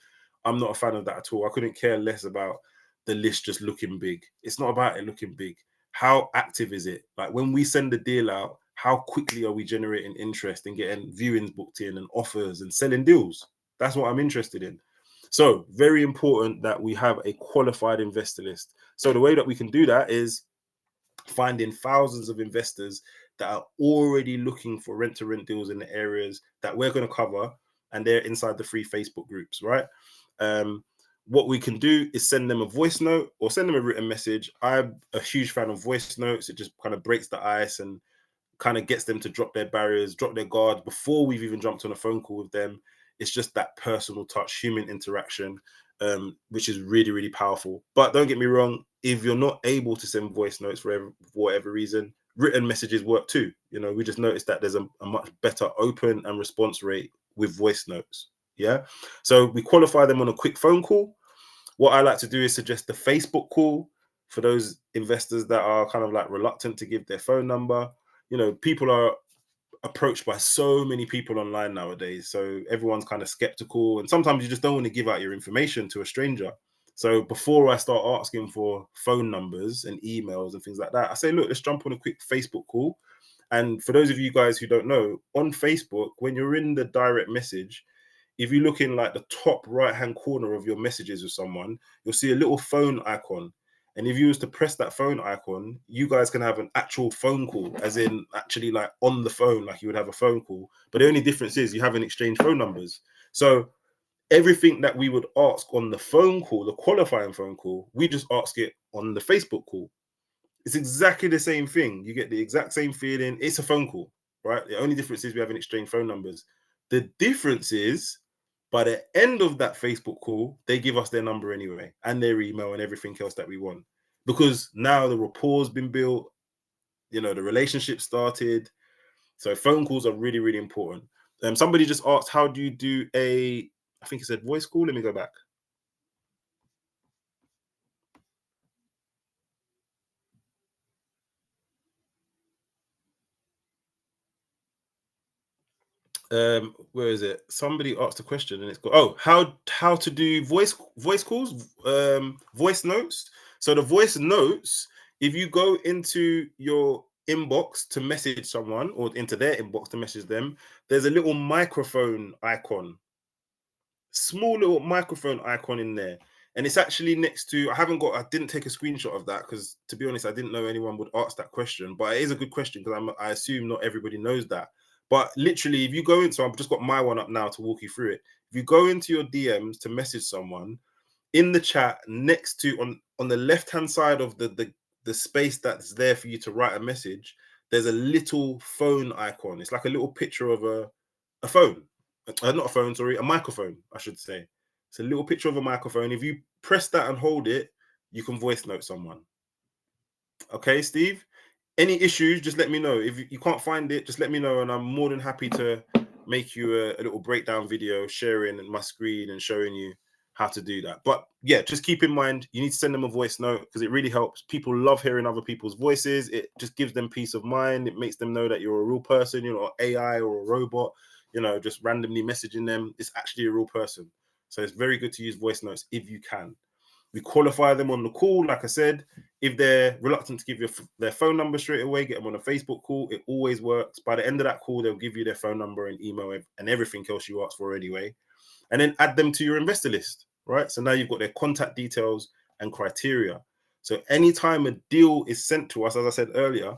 I'm not a fan of that at all. I couldn't care less about the list just looking big. It's not about it looking big. How active is it? Like when we send the deal out, how quickly are we generating interest and getting viewings booked in and offers and selling deals? That's what I'm interested in. So very important that we have a qualified investor list. So the way that we can do that is finding thousands of investors that are already looking for rent-to-rent deals in the areas that we're going to cover, and they're inside the free Facebook groups, right? What we can do is send them a voice note or send them a written message. I'm a huge fan of voice notes. It just kind of breaks the ice and kind of gets them to drop their barriers, drop their guard before we've even jumped on a phone call with them. It's just that personal touch, human interaction, which is really, really powerful. But don't get me wrong, if you're not able to send voice notes for whatever reason, written messages work too. You know, we just noticed that there's a much better open and response rate with voice notes. Yeah. So we qualify them on a quick phone call. What I like to do is suggest the Facebook call for those investors that are kind of like reluctant to give their phone number. People are approached by so many people online nowadays. So everyone's kind of skeptical. And sometimes you just don't want to give out your information to a stranger. So before I start asking for phone numbers and emails and things like that, I say, look, let's jump on a quick Facebook call. And for those of you guys who don't know, on Facebook, when you're in the direct message, if you look in like the top right hand corner of your messages with someone, you'll see a little phone icon. And if you was to press that phone icon, you guys can have an actual phone call, as in actually like on the phone, like you would have a phone call. But the only difference is you haven't exchanged phone numbers. So everything that we would ask on the phone call, the qualifying phone call, we just ask it on the Facebook call. It's exactly the same thing. You get the exact same feeling. It's a phone call, right? The only difference is we haven't exchanged phone numbers. The difference is by the end of that Facebook call, they give us their number anyway and their email and everything else that we want. Because now the rapport's been built, the relationship started. So phone calls are really, really important. Somebody just asked, how do you do I think it said voice call. Let me go back. Where is it? Somebody asked a question and it's got, oh, how to do voice calls, voice notes. So the voice notes, if you go into your inbox to message someone or into their inbox to message them, there's a little microphone icon, small little microphone icon in there. And it's actually next to, I didn't take a screenshot of that because to be honest, I didn't know anyone would ask that question. But it is a good question because I assume not everybody knows that. But literally, if you go in, so I've just got my one up now to walk you through it. If you go into your DMs to message someone in the chat next to on the left hand side of the space that's there for you to write a message, there's a little phone icon. It's like a little picture of a phone, not a phone, sorry, a microphone, I should say. It's a little picture of a microphone. If you press that and hold it, you can voice note someone. Okay, Steve? Any issues, just let me know. If you can't find it, just let me know, and I'm more than happy to make you a little breakdown video sharing my screen and showing you how to do that. But yeah, just keep in mind, you need to send them a voice note because it really helps. People love hearing other people's voices. It just gives them peace of mind. It makes them know that you're a real person, you're not AI or a robot, just randomly messaging them. It's actually a real person. So it's very good to use voice notes if you can. We qualify them on the call, like I said. If they're reluctant to give you their phone number straight away, get them on a Facebook call. It always works. By the end of that call, they'll give you their phone number and email and everything else you asked for anyway. And then add them to your investor list, right? So now you've got their contact details and criteria. So anytime a deal is sent to us, as I said earlier,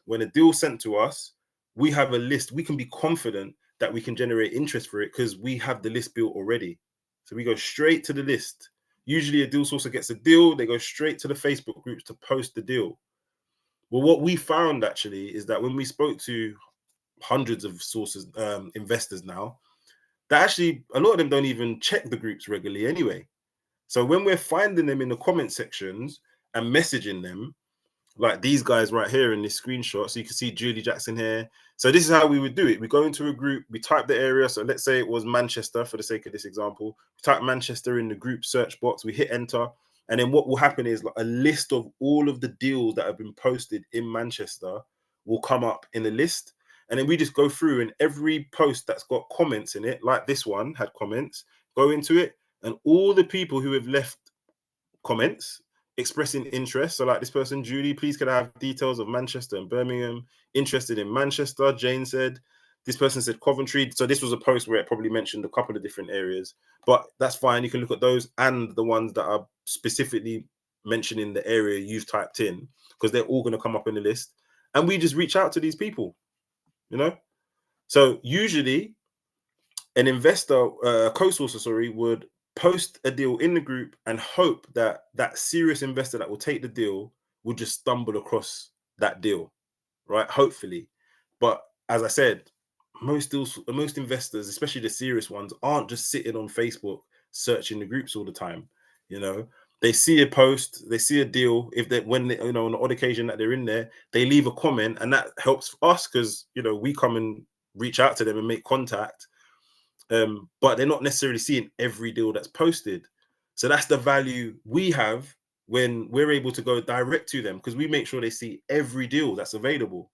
when a deal is sent to us, we have a list. We can be confident that we can generate interest for it because we have the list built already. So we go straight to the list. Usually a deal sourcer gets a deal, they go straight to the Facebook groups to post the deal. Well, what we found actually is that when we spoke to hundreds of sources, investors now, that actually a lot of them don't even check the groups regularly anyway. So when we're finding them in the comment sections and messaging them, like these guys right here in this screenshot, so you can see Julie Jackson here. So this is how we would do it. We go into a group, we type the area. So let's say it was Manchester for the sake of this example. We type Manchester in the group search box, we hit enter. And then what will happen is like a list of all of the deals that have been posted in Manchester will come up in a list. And then we just go through and every post that's got comments in it, like this one had comments, go into it. And all the people who have left comments expressing interest. So, like this person, Judy, please could I have details of Manchester and Birmingham? Interested in Manchester, Jane said. This person said Coventry. So, this was a post where it probably mentioned a couple of different areas, but that's fine. You can look at those and the ones that are specifically mentioning the area you've typed in because they're all going to come up in the list. And we just reach out to these people, you know? So, usually, an investor, co-sourcer, sorry, would post a deal in the group and hope that that serious investor that will take the deal will just stumble across that deal, right? Hopefully. But as I said, most deals, most investors, especially the serious ones, aren't just sitting on Facebook searching the groups all the time. You know, they see a post, they see a deal. If they, when they, on the odd occasion that they're in there, they leave a comment, and that helps us because we come and reach out to them and make contact. but they're not necessarily seeing every deal that's posted. So that's the value we have when we're able to go direct to them, because we make sure they see every deal that's available,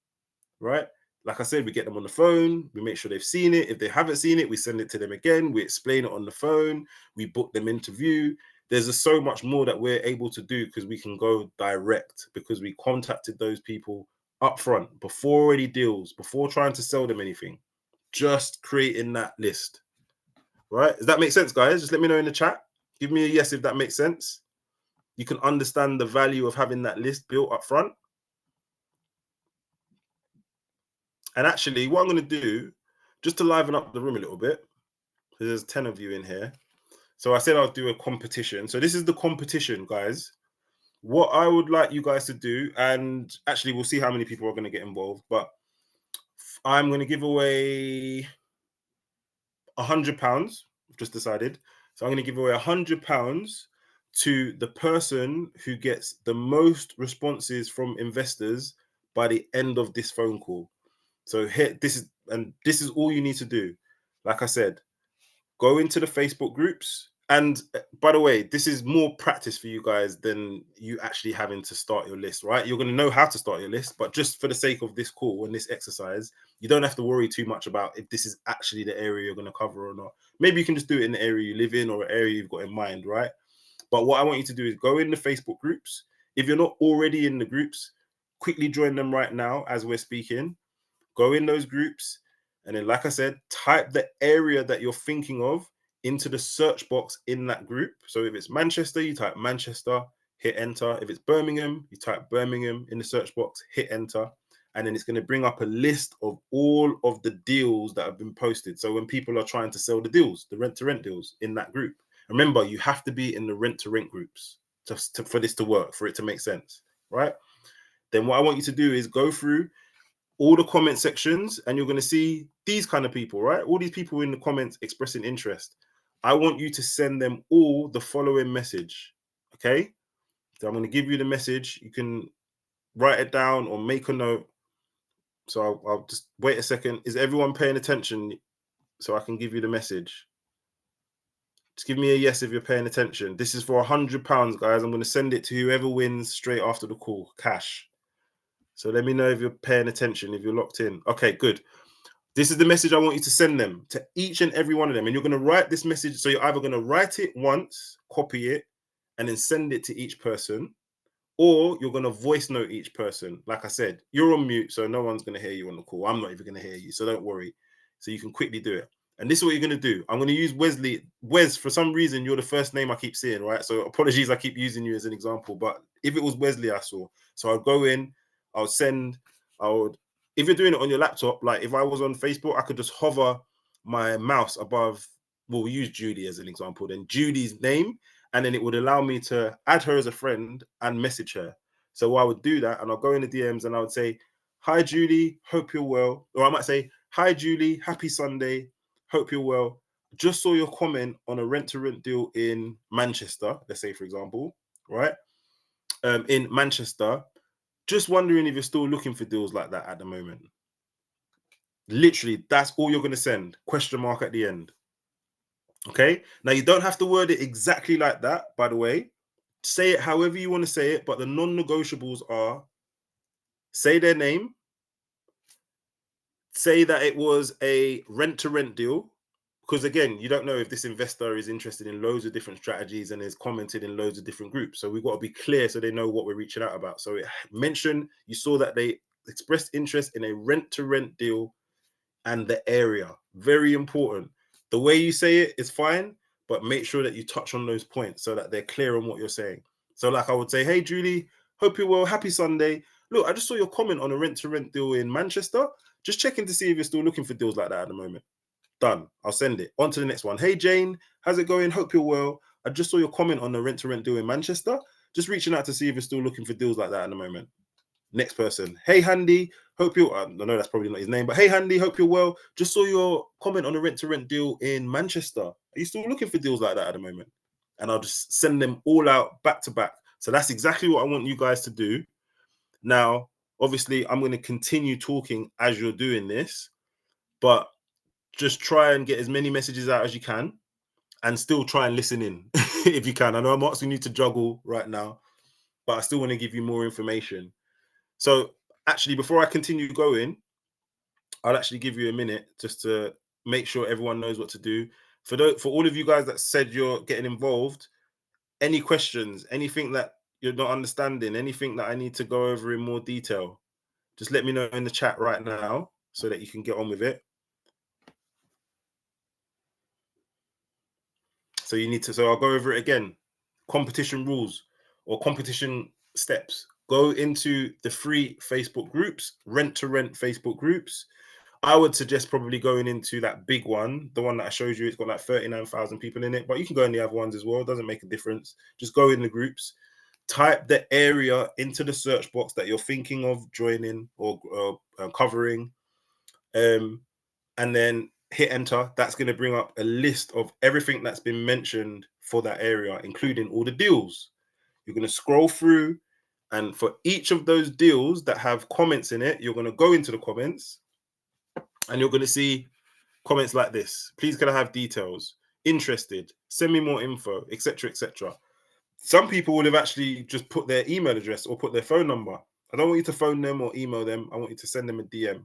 right? Like I said, we get them on the phone, we make sure they've seen it. If they haven't seen it, we send it to them again, we explain it on the phone, we book them into view. There's just so much more that we're able to do because we can go direct, because we contacted those people up front before any deals, before trying to sell them anything, just creating that list. Right? Does that make sense, guys? Just let me know in the chat. Give me a yes if that makes sense. You can understand the value of having that list built up front. And actually, what I'm going to do, just to liven up the room a little bit, because there's 10 of you in here. So I said I'll do a competition. So this is the competition, guys. What I would like you guys to do, and actually we'll see how many people are going to get involved, but I'm going to give away £100. I've just decided. So I'm going to give away £100 to the person who gets the most responses from investors by the end of this phone call. So here, this is all you need to do. Like I said, go into the Facebook groups. And by the way, this is more practice for you guys than you actually having to start your list, right? You're going to know how to start your list, but just for the sake of this call and this exercise, you don't have to worry too much about if this is actually the area you're going to cover or not. Maybe you can just do it in the area you live in or an area you've got in mind, right? But what I want you to do is go in the Facebook groups. If you're not already in the groups, quickly join them right now as we're speaking. Go in those groups, and then, like I said, type the area that you're thinking of into the search box in that group. So if it's Manchester, you type Manchester, hit enter. If it's Birmingham, you type Birmingham in the search box, hit enter. And then it's going to bring up a list of all of the deals that have been posted. So when people are trying to sell the deals, the rent-to-rent deals in that group, remember, you have to be in the rent-to-rent groups for this to work, for it to make sense, right? Then what I want you to do is go through all the comment sections, and you're going to see these kind of people, right? All these people in the comments expressing interest. I want you to send them all the following message. Okay. So I'm going to give you the message. You can write it down or make a note. So I'll just wait a second. Is everyone paying attention so I can give you the message? Just give me a yes if you're paying attention. This is for £100, guys. I'm going to send it to whoever wins straight after the call, cash. So let me know if you're paying attention, if you're locked in. Okay, good. This is the message I want you to send them to each and every one of them. And you're going to write this message. So you're either going to write it once, copy it, and then send it to each person, or you're going to voice note each person. Like I said, you're on mute, so no one's going to hear you on the call. I'm not even going to hear you, so don't worry. So you can quickly do it. And this is what you're going to do. I'm going to use Wesley. Wes, for some reason, you're the first name I keep seeing, right? So apologies, I keep using you as an example. But if it was Wesley I saw, so I'd go in, I would, if you're doing it on your laptop, like if I was on Facebook, I could just hover my mouse above, well, we'll use Judy as an example, then Judy's name, and then it would allow me to add her as a friend and message her. So I would do that, and I'll go in the DMs and I would say, "Hi Judy, hope you're well." Or I might say, "Hi Julie, happy Sunday, hope you're well. Just saw your comment on a rent-to-rent deal in Manchester," let's say, for example, right? In Manchester, just wondering if you're still looking for deals like that at the moment. Literally, that's all you're going to send. Question mark at the end. Okay. Now, you don't have to word it exactly like that, by the way. Say it however you want to say it, but the non-negotiables are: say their name, say that it was a rent-to-rent deal, because again, you don't know if this investor is interested in loads of different strategies and is commented in loads of different groups. So we've got to be clear so they know what we're reaching out about. So mention you saw that they expressed interest in a rent-to-rent deal and the area. Very important. The way you say it is fine, but make sure that you touch on those points so that they're clear on what you're saying. So like I would say, "Hey Julie, hope you're well, happy Sunday. Look, I just saw your comment on a rent-to-rent deal in Manchester. Just checking to see if you're still looking for deals like that at the moment." Done. I'll send it. On to the next one. "Hey Jane, how's it going? Hope you're well. I just saw your comment on the rent-to-rent deal in Manchester. Just reaching out to see if you're still looking for deals like that at the moment." Next person. "Hey Handy, hope you're," I know that's probably not his name, but "Hey Handy, hope you're well. Just saw your comment on a rent-to-rent deal in Manchester. Are you still looking for deals like that at the moment?" And I'll just send them all out back to back. So that's exactly what I want you guys to do. Now, obviously, I'm going to continue talking as you're doing this, but just try and get as many messages out as you can, and still try and listen in if you can. I know I'm asking you to juggle right now, but I still want to give you more information. So actually, before I continue going, I'll actually give you a minute just to make sure everyone knows what to do. For all of you guys that said you're getting involved, any questions, anything that you're not understanding, anything that I need to go over in more detail, just let me know in the chat right now so that you can get on with it. So you need to, so I'll go over it again. Competition rules or competition steps. Go into the free Facebook groups, rent to rent Facebook groups. I would suggest probably going into that big one, the one that I showed you. It's got like 39,000 people in it, but you can go in the other ones as well. It doesn't make a difference. Just go in the groups, type the area into the search box that you're thinking of joining or covering, and then hit enter. That's going to bring up a list of everything that's been mentioned for that area, including all the deals. You're going to scroll through, and for each of those deals that have comments in it, you're going to go into the comments and you're going to see comments like this. Please can I have details? Interested? Send me more info, etc., etc. Some people will have actually just put their email address or put their phone number. I don't want you to phone them or email them. I want you to send them a DM.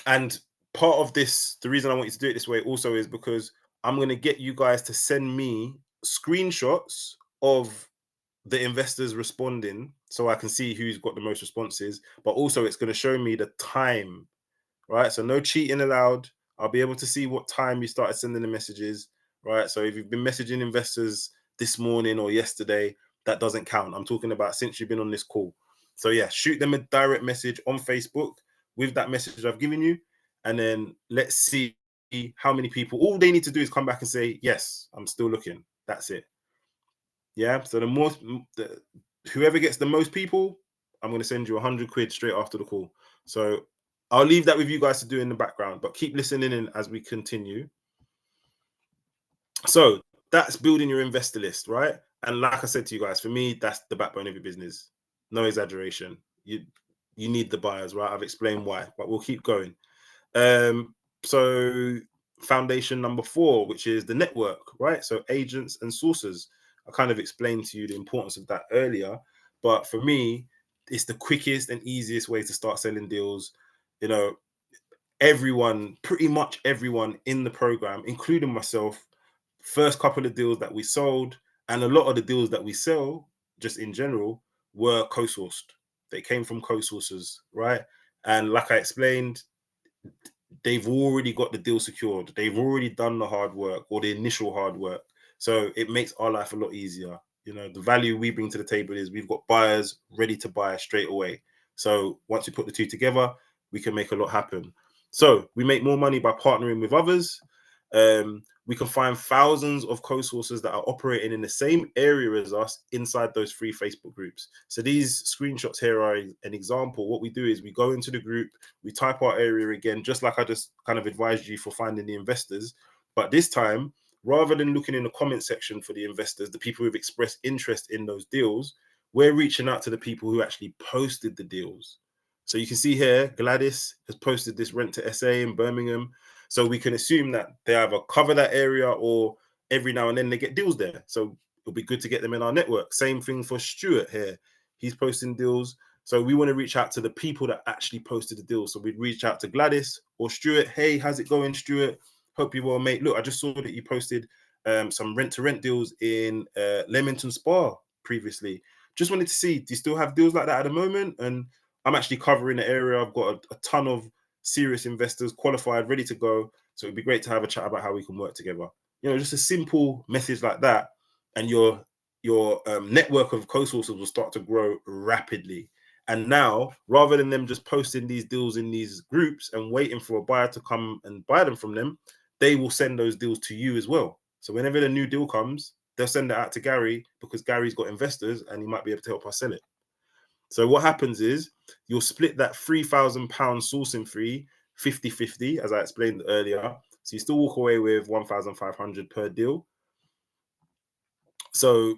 And part of this, the reason I want you to do it this way also is because I'm going to get you guys to send me screenshots of the investors responding so I can see who's got the most responses, but also it's going to show me the time, right? So no cheating allowed. I'll be able to see what time you started sending the messages, right? So if you've been messaging investors this morning or yesterday, that doesn't count. I'm talking about since you've been on this call. So yeah, shoot them a direct message on Facebook with that message I've given you, and then let's see how many people. All they need to do is come back and say, yes, I'm still looking. That's it. Yeah. So whoever gets the most people, I'm going to send you 100 quid straight after the call. So I'll leave that with you guys to do in the background, but keep listening in as we continue. So that's building your investor list, right? And like I said to you guys, for me, that's the backbone of your business. No exaggeration. You need the buyers, right? I've explained why, but we'll keep going. So foundation number 4, which is the network, right? So agents and sources. I kind of explained to you the importance of that earlier, but for me, it's the quickest and easiest way to start selling deals. You know, everyone, pretty much everyone in the program, including myself, first couple of deals that we sold and a lot of the deals that we sell just in general were co-sourced. They came from co-sources, right? And like I explained, they've already got the deal secured. They've already done the hard work or the initial hard work. So it makes our life a lot easier. You know, the value we bring to the table is we've got buyers ready to buy straight away. So once we put the two together, we can make a lot happen. So we make more money by partnering with others. We can find thousands of co-sources that are operating in the same area as us inside those free Facebook groups. So these screenshots here are an example. What we do is we go into the group, we type our area again, just like I just kind of advised you for finding the investors. But this time, rather than looking in the comment section for the investors, the people who've expressed interest in those deals, we're reaching out to the people who actually posted the deals. So you can see here, Gladys has posted this rent to SA in Birmingham. So we can assume that they either cover that area or every now and then they get deals there. So it'll be good to get them in our network. Same thing for Stuart here. He's posting deals. So we want to reach out to the people that actually posted the deal. So we'd reach out to Gladys or Stuart. Hey, how's it going, Stuart? Hope you're well, mate. Look, I just saw that you posted some rent-to-rent deals in Leamington Spa previously. Just wanted to see, do you still have deals like that at the moment? And I'm actually covering the area. I've got a ton of serious investors qualified, ready to go. So it'd be great to have a chat about how we can work together. You know, just a simple message like that, and your network of co-sources will start to grow rapidly. And now, rather than them just posting these deals in these groups and waiting for a buyer to come and buy them from them, they will send those deals to you as well. So whenever the new deal comes, they'll send it out to Gary because Gary's got investors and he might be able to help us sell it. So what happens is you'll split that £3,000 sourcing fee 50-50, as I explained earlier. So you still walk away with 1,500 per deal. So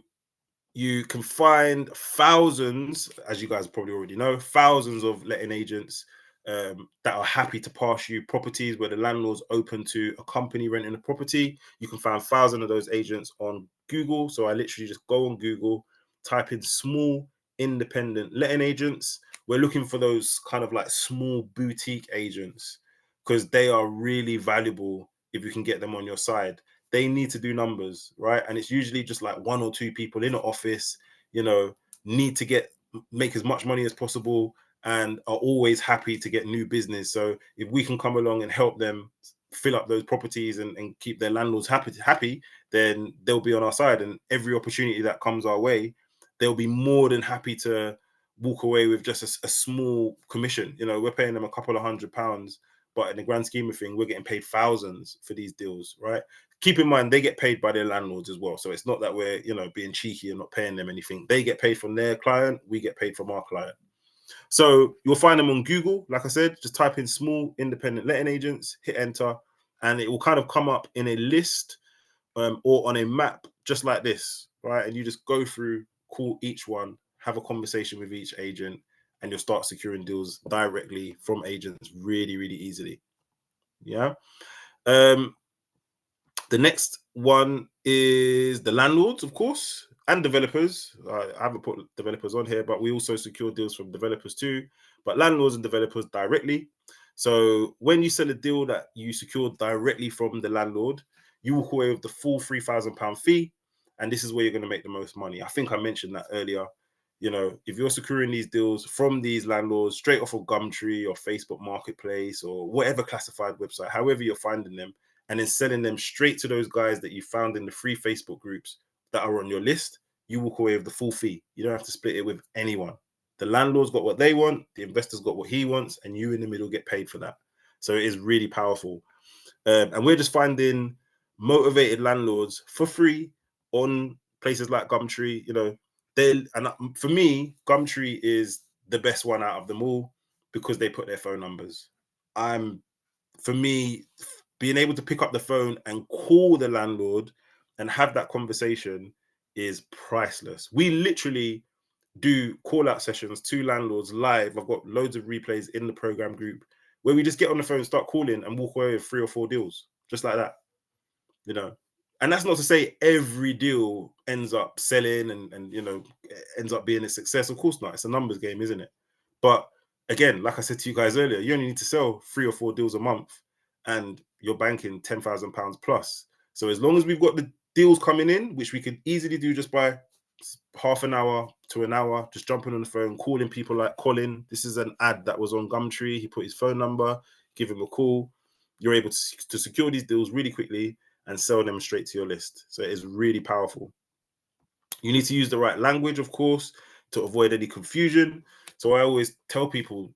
you can find thousands, as you guys probably already know, thousands of letting agents that are happy to pass you properties where the landlord's open to a company renting a property. You can find thousands of those agents on Google. So I literally just go on Google, type in small independent letting agents. We're looking for those kind of like small boutique agents because they are really valuable if you can get them on your side. They need to do numbers, right? And it's usually just like one or two people in an office, you know, need to make as much money as possible and are always happy to get new business. So if we can come along and help them fill up those properties and keep their landlords happy, then they'll be on our side. And every opportunity that comes our way, they'll be more than happy to walk away with just a small commission. You know, we're paying them a couple of £100, but in the grand scheme of things, we're getting paid thousands for these deals, right? Keep in mind, they get paid by their landlords as well. So it's not that we're, you know, being cheeky and not paying them anything. They get paid from their client. We get paid from our client. So you'll find them on Google. Like I said, just type in small independent letting agents, hit enter, and it will kind of come up in a list or on a map just like this, right? And you just go through, call each one, have a conversation with each agent, and you'll start securing deals directly from agents really, really easily. Yeah. The next one is the landlords, of course, and developers. I haven't put developers on here, but we also secure deals from developers too, but landlords and developers directly. So when you sell a deal that you secured directly from the landlord, you walk away with the full £3,000 fee. And this is where you're going to make the most money. I think I mentioned that earlier. You know, if you're securing these deals from these landlords straight off of Gumtree or Facebook Marketplace or whatever classified website, however you're finding them, and then selling them straight to those guys that you found in the free Facebook groups that are on your list, you walk away with the full fee. You don't have to split it with anyone. The landlord's got what they want, the investor's got what he wants, and you in the middle get paid for that. So it is really powerful. And we're just finding motivated landlords for free on places like Gumtree. You know, for me, Gumtree is the best one out of them all because they put their phone numbers. For me, being able to pick up the phone and call the landlord and have that conversation is priceless. We literally do call out sessions to landlords live. I've got loads of replays in the program group where we just get on the phone, start calling, and walk away with 3 or 4 deals just like that, you know. And that's not to say every deal ends up selling and you know, ends up being a success. Of course not. It's a numbers game, isn't it? But again, like I said to you guys earlier, you only need to sell 3 or 4 deals a month and you're banking £10,000 plus. So as long as we've got the deals coming in, which we could easily do just by half an hour to an hour, just jumping on the phone, calling people like Colin. This is an ad that was on Gumtree. He put his phone number, give him a call. You're able to secure these deals really quickly and sell them straight to your list. So it is really powerful. You need to use the right language, of course, to avoid any confusion. So I always tell people,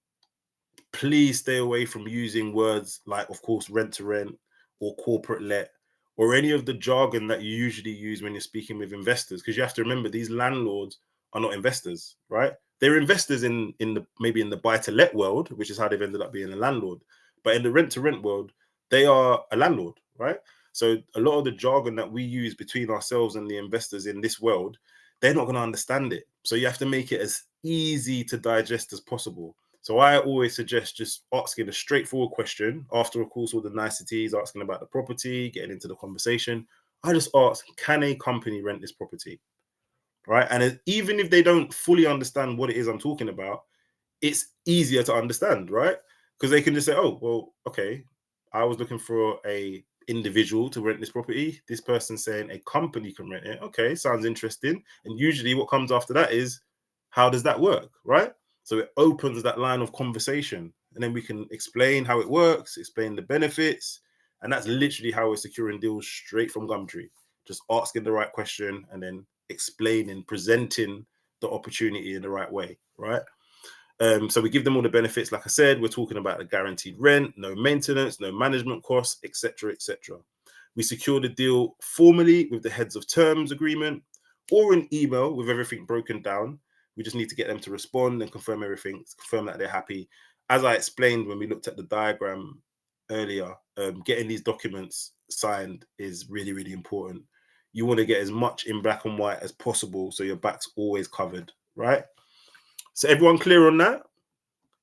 please stay away from using words like, of course, rent to rent or corporate let or any of the jargon that you usually use when you're speaking with investors. Because you have to remember, these landlords are not investors, right? They're investors in the maybe in the buy to let world, which is how they've ended up being a landlord. But in the rent to rent world, they are a landlord, right? So a lot of the jargon that we use between ourselves and the investors in this world, they're not going to understand it. So you have to make it as easy to digest as possible. So I always suggest just asking a straightforward question after, of course, all the niceties, asking about the property, getting into the conversation. I just ask, can a company rent this property? Right. And even if they don't fully understand what it is I'm talking about, it's easier to understand, right? Because they can just say, oh, well, okay, I was looking for a individual to rent this property. This person's saying a company can rent it. Okay, sounds interesting. And usually what comes after that is, how does that work, right? So it opens that line of conversation. And then we can explain how it works, explain the benefits. And that's literally how we're securing deals straight from Gumtree. Just asking the right question and then explaining, presenting the opportunity in the right way, right? So we give them all the benefits. Like I said, we're talking about the guaranteed rent, no maintenance, no management costs, etc., etc. We secure the deal formally with the heads of terms agreement or an email with everything broken down. We just need to get them to respond and confirm everything, confirm that they're happy. As I explained when we looked at the diagram earlier, getting these documents signed is really, really important. You want to get as much in black and white as possible so your back's always covered, right? So everyone clear on that?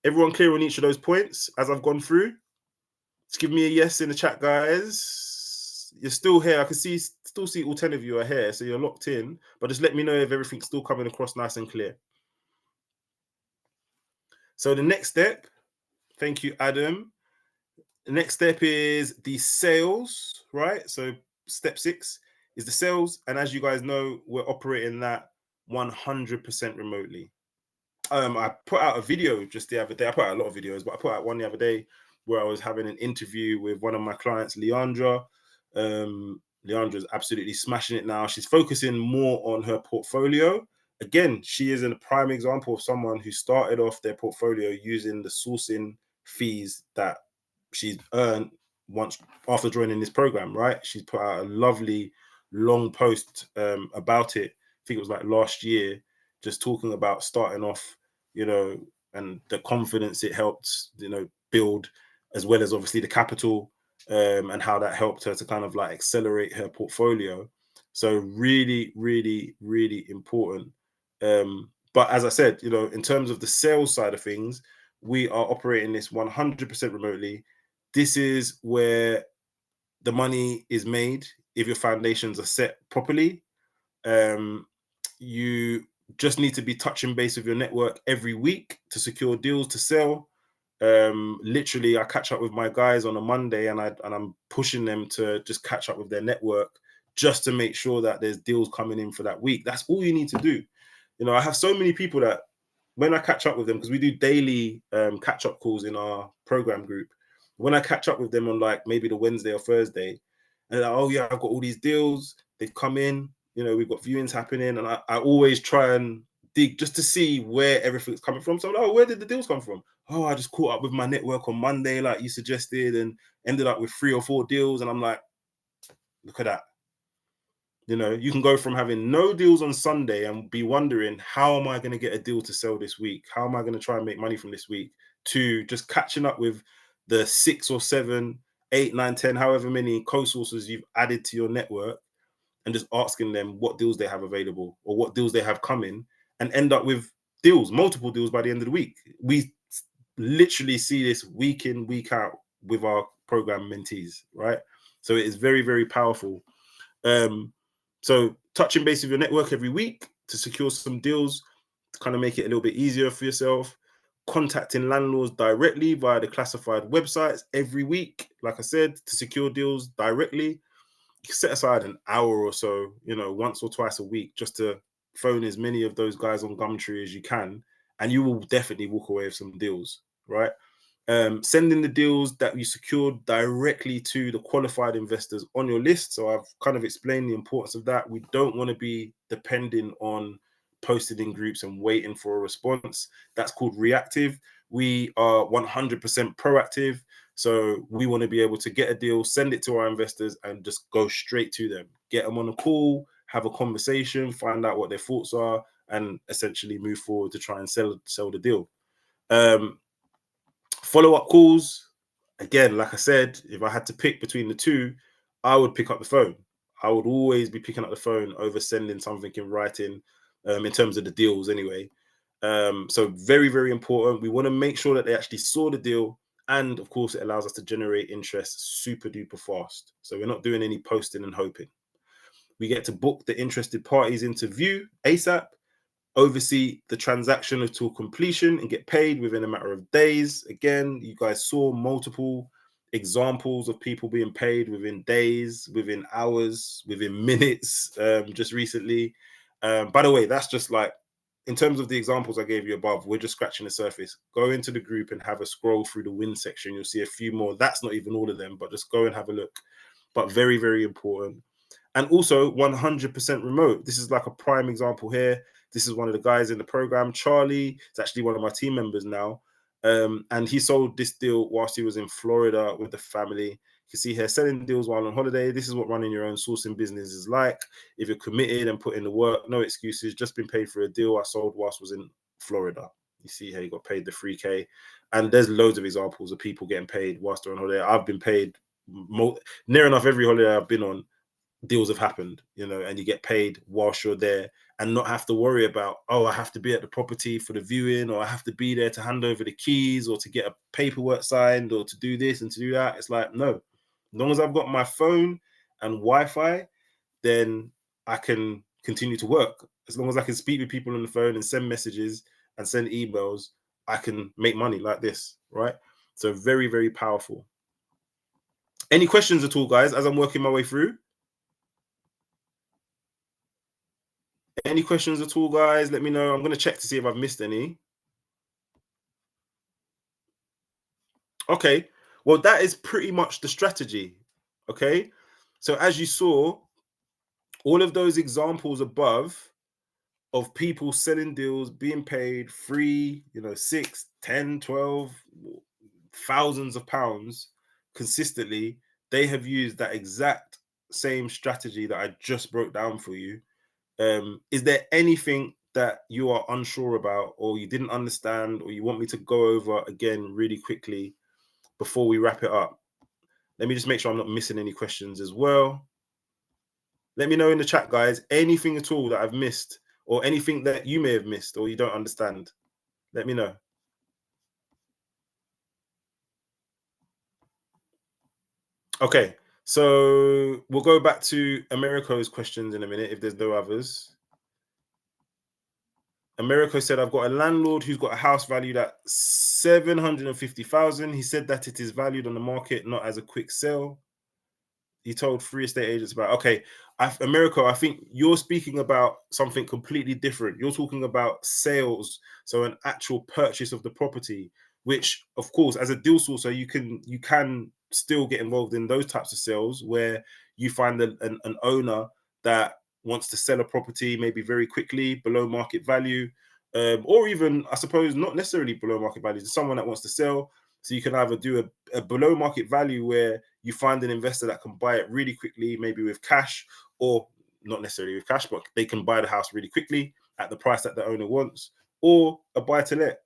Everyone clear on each of those points as I've gone through? Just give me a yes in the chat, guys. You're still here. I can still see all 10 of you are here, so you're locked in. But just let me know if everything's still coming across nice and clear. So the next step, thank you, Adam. The next step is the sales, right? So step 6 is the sales. And as you guys know, we're operating that 100% remotely. I put out a video just the other day. I put out a lot of videos, but I put out one the other day where I was having an interview with one of my clients, Leandra. Leandra's absolutely smashing it now. She's focusing more on her portfolio. Again, she is a prime example of someone who started off their portfolio using the sourcing fees that she's earned once after joining this program, right? She's put out a lovely long post about it. I think it was like last year, just talking about starting off, and the confidence it helped, build, as well as obviously the capital, and how that helped her to kind of like accelerate her portfolio. So really, really, really important. But as I said, in terms of the sales side of things, we are operating this 100% remotely. This is where the money is made if your foundations are set properly. You just need to be touching base with your network every week to secure deals to sell. Literally, I catch up with my guys on a Monday, and I'm pushing them to just catch up with their network just to make sure that there's deals coming in for that week. That's all you need to do. I have so many people that when I catch up with them, because we do daily catch up calls in our program group, when I catch up with them on like maybe the Wednesday or Thursday, and they're like, oh yeah, I've got all these deals, they've come in, we've got viewings happening, and I always try and dig just to see where everything's coming from. So, oh, where did the deals come from? Oh, I just caught up with my network on Monday, like you suggested, and ended up with 3 or 4 deals. And I'm like, look at that. You can go from having no deals on Sunday and be wondering, how am I going to get a deal to sell this week? How am I going to try and make money from this week? To just catching up with the 6 or 7, 8, 9, 10, however many co-sources you've added to your network, and just asking them what deals they have available or what deals they have coming, and end up with deals, multiple deals by the end of the week. We literally see this week in, week out with our program mentees, right? So it is very, very powerful. So touching base with your network every week to secure some deals, to kind of make it a little bit easier for yourself. Contacting landlords directly via the classified websites every week, like I said, to secure deals directly. You set aside an hour or so, once or twice a week, just to phone as many of those guys on Gumtree as you can, and you will definitely walk away with some deals, right? Sending the deals that you secured directly to the qualified investors on your list. So I've kind of explained the importance of that. We don't want to be depending on posted in groups and waiting for a response. That's called reactive. We are 100% proactive. So we want to be able to get a deal, send it to our investors, and just go straight to them, get them on a call, have a conversation, find out what their thoughts are, and essentially move forward to try and sell the deal. Follow-up calls, again, like I said, if I had to pick between the two, I would pick up the phone. I would always be picking up the phone over sending something in writing, in terms of the deals anyway. So very, very important. We want to make sure that they actually saw the deal. And of course, it allows us to generate interest super duper fast. So we're not doing any posting and hoping. We get to book the interested parties into view ASAP, oversee the transaction until completion, and get paid within a matter of days. Again, you guys saw multiple examples of people being paid within days, within hours, within minutes, just recently. By the way, that's just like, in terms of the examples I gave you above, we're just scratching the surface. Go into the group and have a scroll through the win section. You'll see a few more. That's not even all of them, but just go and have a look. But very, very important. And also 100% remote. This is like a prime example here. This is one of the guys in the program, Charlie. It's actually one of my team members now. And he sold this deal whilst he was in Florida with the family. You can see here, selling deals while on holiday. This is what running your own sourcing business is like. If you're committed and put in the work, no excuses, just been paid for a deal I sold whilst I was in Florida. You see here, he got paid the 3K. And there's loads of examples of people getting paid whilst they're on holiday. I've been paid near enough every holiday I've been on. Deals have happened, and you get paid whilst you're there, and not have to worry about, oh, I have to be at the property for the viewing, or I have to be there to hand over the keys, or to get a paperwork signed, or to do this and to do that. It's like, no, as long as I've got my phone and Wi-Fi, then I can continue to work. As long as I can speak with people on the phone and send messages and send emails, I can make money like this, right? So very, very powerful. Any questions at all, guys, as I'm working my way through? Any questions at all, guys? Let me know. I'm going to check to see if I've missed any. Okay. Well, that is pretty much the strategy. Okay. So as you saw, all of those examples above of people selling deals, being paid free, 6, 10, 12, thousands of pounds consistently, they have used that exact same strategy that I just broke down for you. Is there anything that you are unsure about, or you didn't understand, or you want me to go over again really quickly before we wrap it up? Let me just make sure I'm not missing any questions as well. Let me know in the chat, guys, anything at all that I've missed, or anything that you may have missed or you don't understand. Let me know. Okay, so we'll go back to Americo's questions in a minute if there's no others. Americo said, I've got a landlord who's got a house valued at 750,000. He said that it is valued on the market, not as a quick sale. He told 3 estate agents about, okay, Americo, I think you're speaking about something completely different. You're talking about sales, so an actual purchase of the property, which of course, as a deal sourcer, you can still get involved in those types of sales where you find an owner that wants to sell a property maybe very quickly below market value, or even, I suppose, not necessarily below market value, to someone that wants to sell. So you can either do a below market value where you find an investor that can buy it really quickly, maybe with cash, or not necessarily with cash, but they can buy the house really quickly at the price that the owner wants, or a buy to let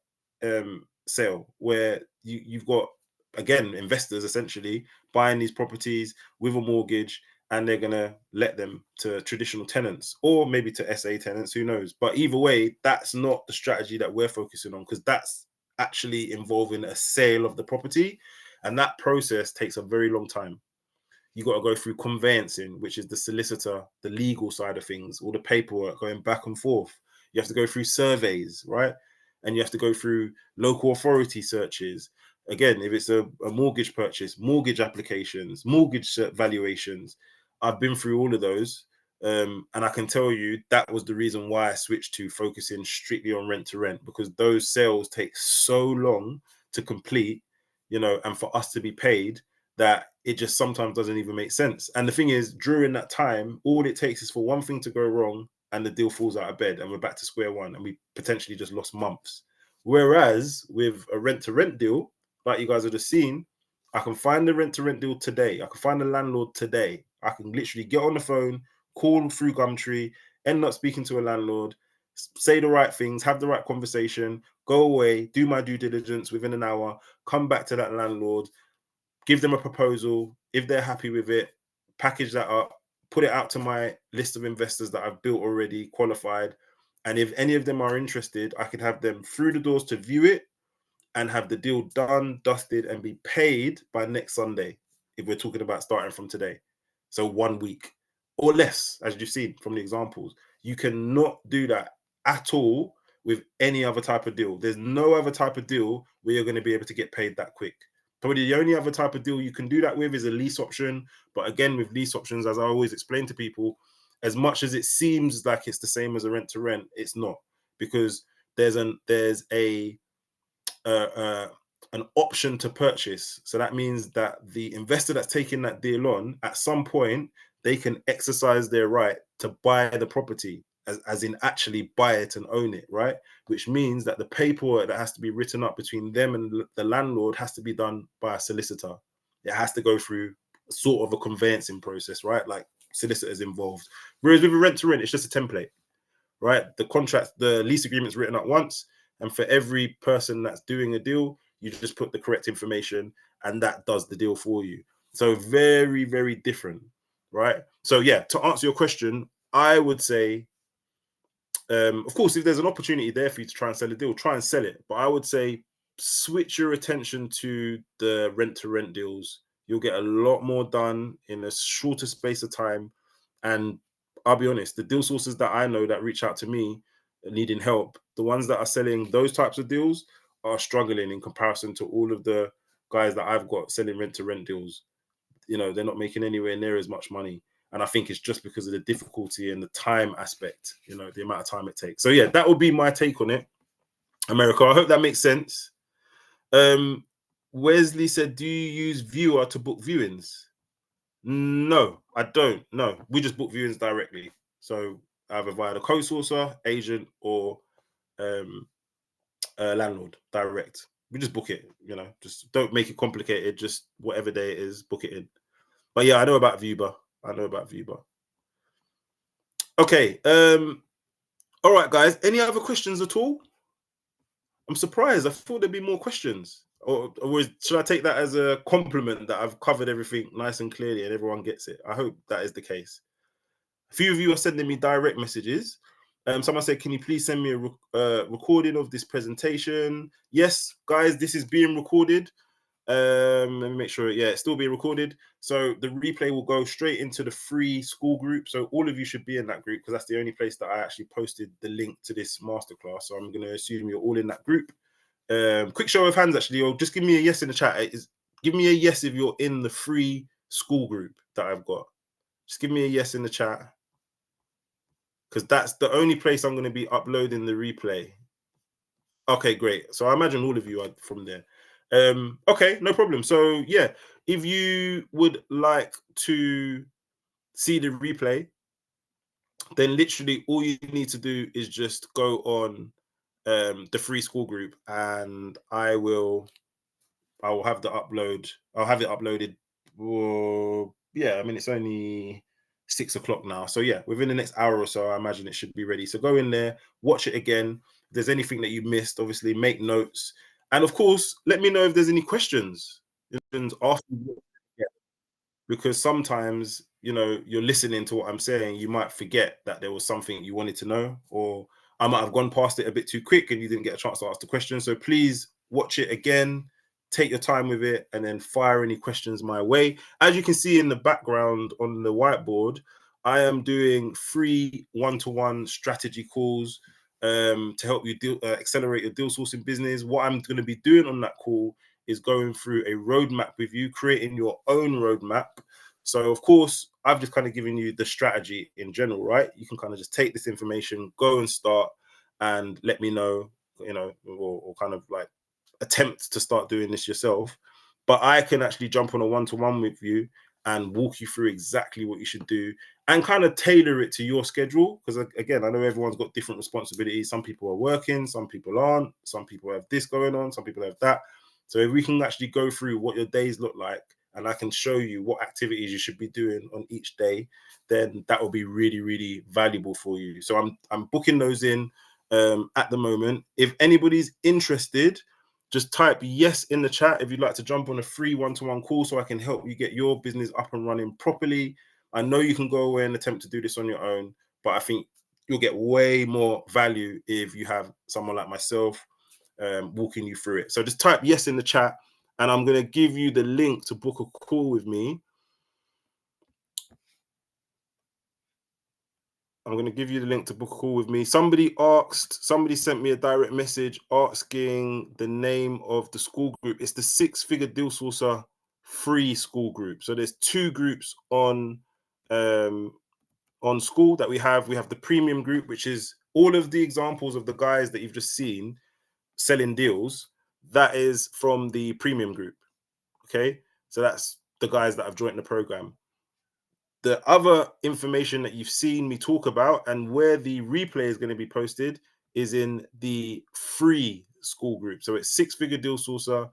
sale where you've got, again, investors essentially buying these properties with a mortgage, and they're going to let them to traditional tenants or maybe to SA tenants, who knows. But either way, that's not the strategy that we're focusing on, because that's actually involving a sale of the property, and that process takes a very long time. You got to go through conveyancing, which is the solicitor, the legal side of things, all the paperwork going back and forth. You have to go through surveys, right? And you have to go through local authority searches. Again, if it's a mortgage purchase, mortgage applications, mortgage valuations. I've been through all of those. And I can tell you that was the reason why I switched to focusing strictly on rent to rent, because those sales take so long to complete, and for us to be paid, that it just sometimes doesn't even make sense. And the thing is, during that time, all it takes is for one thing to go wrong and the deal falls out of bed and we're back to square one, and we potentially just lost months. Whereas with a rent to rent deal, like you guys have just seen, I can find the rent to rent deal today. I can find the landlord today. I can literally get on the phone, call through Gumtree, end up speaking to a landlord, say the right things, have the right conversation, go away, do my due diligence within an hour, come back to that landlord, give them a proposal. If they're happy with it, package that up, put it out to my list of investors that I've built already, qualified. And if any of them are interested, I could have them through the doors to view it and have the deal done, dusted, and be paid by next Sunday, if we're talking about starting from today. So 1 week or less, as you've seen from the examples. You cannot do that at all with any other type of deal. There's no other type of deal where you're going to be able to get paid that quick. Probably the only other type of deal you can do that with is a lease option. But again, with lease options, as I always explain to people, as much as it seems like it's the same as a rent to rent, it's not, because there's an option to purchase. So that means that the investor that's taking that deal on, at some point, they can exercise their right to buy the property, as in actually buy it and own it, right? Which means that the paperwork that has to be written up between them and the landlord has to be done by a solicitor. It has to go through sort of a conveyancing process, right? Like solicitors involved. Whereas with a rent to rent, it's just a template, right? The contract, the lease agreement's written up once, and for every person that's doing a deal, you just put the correct information, and that does the deal for you. So very, very different, right? So yeah, to answer your question, I would say Of course, if there's an opportunity there for you to try and sell a deal, try and sell it. But I would say switch your attention to the rent to rent deals. You'll get a lot more done in a shorter space of time. And I'll be honest, the deal sources that I know that reach out to me needing help, the ones that are selling those types of deals are struggling in comparison to all of the guys that I've got selling rent to rent deals. They're not making anywhere near as much money. And I think it's just because of the difficulty and the time aspect, the amount of time it takes. So yeah, that would be my take on it. America, I hope that makes sense. Wesley said, do you use Viewer to book viewings? No, I don't. No, we just book viewings directly. So either via the co-sourcer, agent, or landlord direct. We just book it, just don't make it complicated. Just whatever day it is, book it in. But yeah, I know about Viewer. Okay. All right, guys. Any other questions at all? I'm surprised. I thought there'd be more questions. Or should I take that as a compliment that I've covered everything nice and clearly and everyone gets it? I hope that is the case. A few of you are sending me direct messages. Someone said, can you please send me a recording of this presentation? Yes, guys, this is being recorded. Let me make sure. Yeah, it's still being recorded. So the replay will go straight into the free school group. So all of you should be in that group because that's the only place that I actually posted the link to this masterclass. So I'm going to assume you're all in that group. Quick show of hands, actually, or just give me a yes in the chat. Give me a yes if you're in the free school group that I've got. Just give me a yes in the chat because that's the only place I'm going to be uploading the replay. Okay, great. So I imagine all of you are from there. Okay, no problem. So yeah, if you would like to see the replay, then literally all you need to do is just go on the free school group, and I will have the upload. I'll have it uploaded. Well, yeah, I mean it's only 6 o'clock now, so yeah, within the next hour or so, I imagine it should be ready. So go in there, watch it again. If there's anything that you missed, obviously make notes, and of course, let me know if there's any questions. After because sometimes you're listening to what I'm saying, you might forget that there was something you wanted to know, or I might have gone past it a bit too quick and you didn't get a chance to ask the question. So please watch it again, take your time with it, and then fire any questions my way. As you can see in the background on the whiteboard, I am doing free one-to-one strategy calls to help you accelerate your deal sourcing business. What I'm going to be doing on that call is going through a roadmap with you, creating your own roadmap. So, of course, I've just kind of given you the strategy in general, right? You can kind of just take this information, go and start, and let me know, or kind of like attempt to start doing this yourself. But I can actually jump on a one-to-one with you and walk you through exactly what you should do and kind of tailor it to your schedule. Because again, I know everyone's got different responsibilities. Some people are working, some people aren't, some people have this going on, some people have that. So if we can actually go through what your days look like, and I can show you what activities you should be doing on each day, then that will be really, really valuable for you. So I'm booking those in at the moment. If anybody's interested, just type yes in the chat if you'd like to jump on a free one-to-one call so I can help you get your business up and running properly. I know you can go away and attempt to do this on your own, but I think you'll get way more value if you have someone like myself walking you through it. So just type yes in the chat, and I'm going to give you the link to book a call with me. I'm going to give you the link to book a call with me. Somebody sent me a direct message asking the name of the school group. It's the 6-Figure Deal Sourcer free school group. So there's 2 groups on school that we have. We have the premium group, which is all of the examples of the guys that you've just seen selling deals. That is from the premium group. Okay, so that's the guys that have joined the program. The other information that you've seen me talk about and where the replay is going to be posted is in the free school group. So it's 6-Figure Deal Sourcer.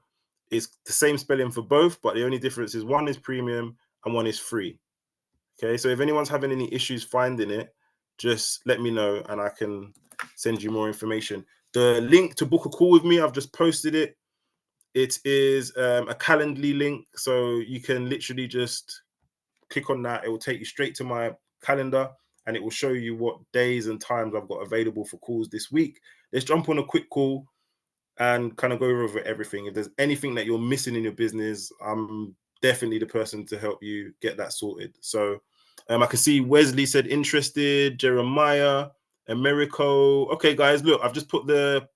It's the same spelling for both, but the only difference is one is premium and one is free. Okay, so if anyone's having any issues finding it, just let me know and I can send you more information. The link to book a call with me, I've just posted it. It is a Calendly link, so you can literally just click on that. It will take you straight to my calendar, and it will show you what days and times I've got available for calls this week. Let's jump on a quick call and kind of go over everything. If there's anything that you're missing in your business, I'm definitely the person to help you get that sorted. So I can see Wesley said interested, Jeremiah, Americo. Okay, guys, look, I've just put the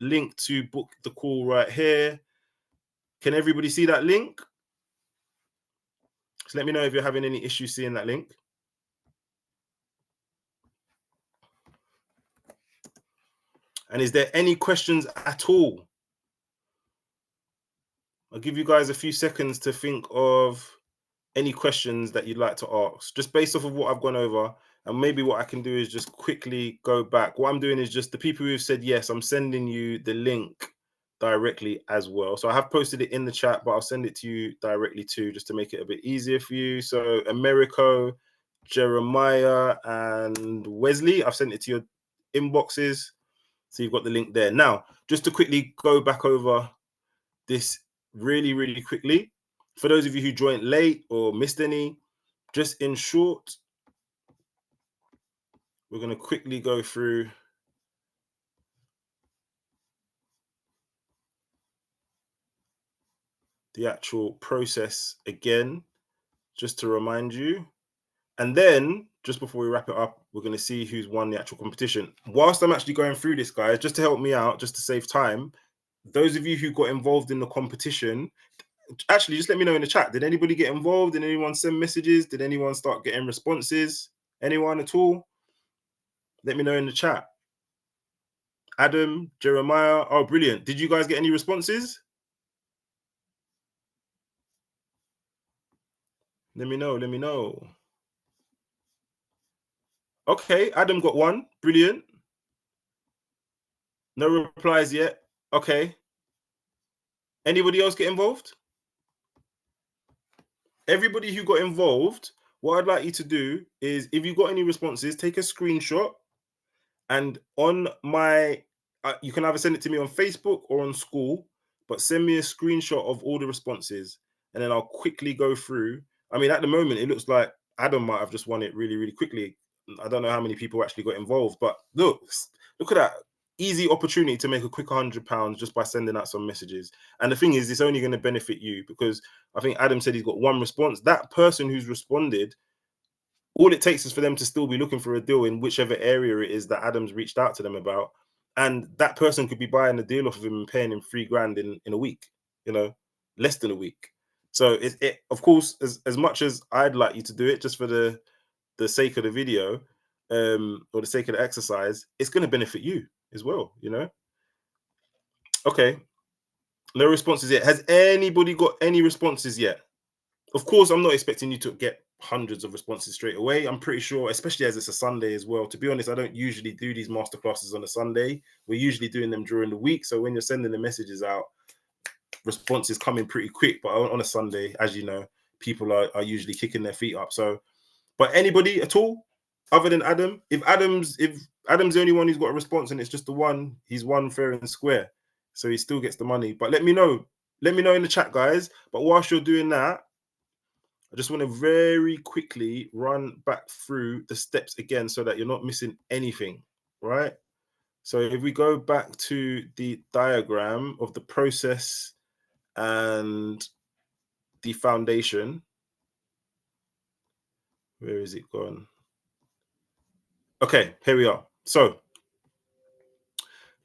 link to book the call right here. Can everybody see that link? So let me know if you're having any issues seeing that link. And is there any questions at all? I'll give you guys a few seconds to think of any questions that you'd like to ask, just based off of what I've gone over. And maybe what I can do is just quickly go back. What I'm doing is just the people who've said yes, I'm sending you the link directly as well. So I have posted it in the chat, but I'll send it to you directly too, just to make it a bit easier for you. So Americo, Jeremiah, and Wesley, I've sent it to your inboxes. So you've got the link there. Now, just to quickly go back over this really, really quickly. For those of you who joined late or missed any, just in short, we're going to quickly go through the actual process again, just to remind you. And then, just before we wrap it up, we're going to see who's won the actual competition. Whilst I'm actually going through this, guys, just to help me out, just to save time, those of you who got involved in the competition, actually, just let me know in the chat. Did anybody get involved? Did anyone send messages? Did anyone start getting responses? Anyone at all? Let me know in the chat. Adam, Jeremiah. Oh, brilliant. Did you guys get any responses? Let me know. Let me know. Okay, Adam got one. Brilliant. No replies yet. Okay. Anybody else get involved? Everybody who got involved, what I'd like you to do is, if you got any responses, take a screenshot, and on my, you can either send it to me on Facebook or on school, but send me a screenshot of all the responses, and then I'll quickly go through. I mean, at the moment, it looks like Adam might have just won it really, really quickly. I don't know how many people actually got involved, but look at that easy opportunity to make a quick £100 just by sending out some messages. And the thing is, it's only going to benefit you, because I think Adam said he's got one response. That person who's responded, all it takes is for them to still be looking for a deal in whichever area it is that Adam's reached out to them about. And that person could be buying a deal off of him and paying him £3,000 in a week, less than a week. So it of course, as much as I'd like you to do it just for the sake of the video, or the sake of the exercise, it's going to benefit you as well, Okay, no responses yet. Has anybody got any responses yet? Of course, I'm not expecting you to get hundreds of responses straight away. I'm pretty sure, especially as it's a Sunday as well. To be honest, I don't usually do these masterclasses on a Sunday. We're usually doing them during the week. So when you're sending the messages out, responses come in pretty quick. But on a Sunday, as you know, people are usually kicking their feet up. So, but anybody at all, other than Adam, if Adam's the only one who's got a response and it's just the one, he's won fair and square. So he still gets the money. But let me know. Let me know in the chat, guys. But whilst you're doing that, I just want to very quickly run back through the steps again so that you're not missing anything, right? So if we go back to the diagram of the process and the foundation, where is it gone? Okay, here we are. So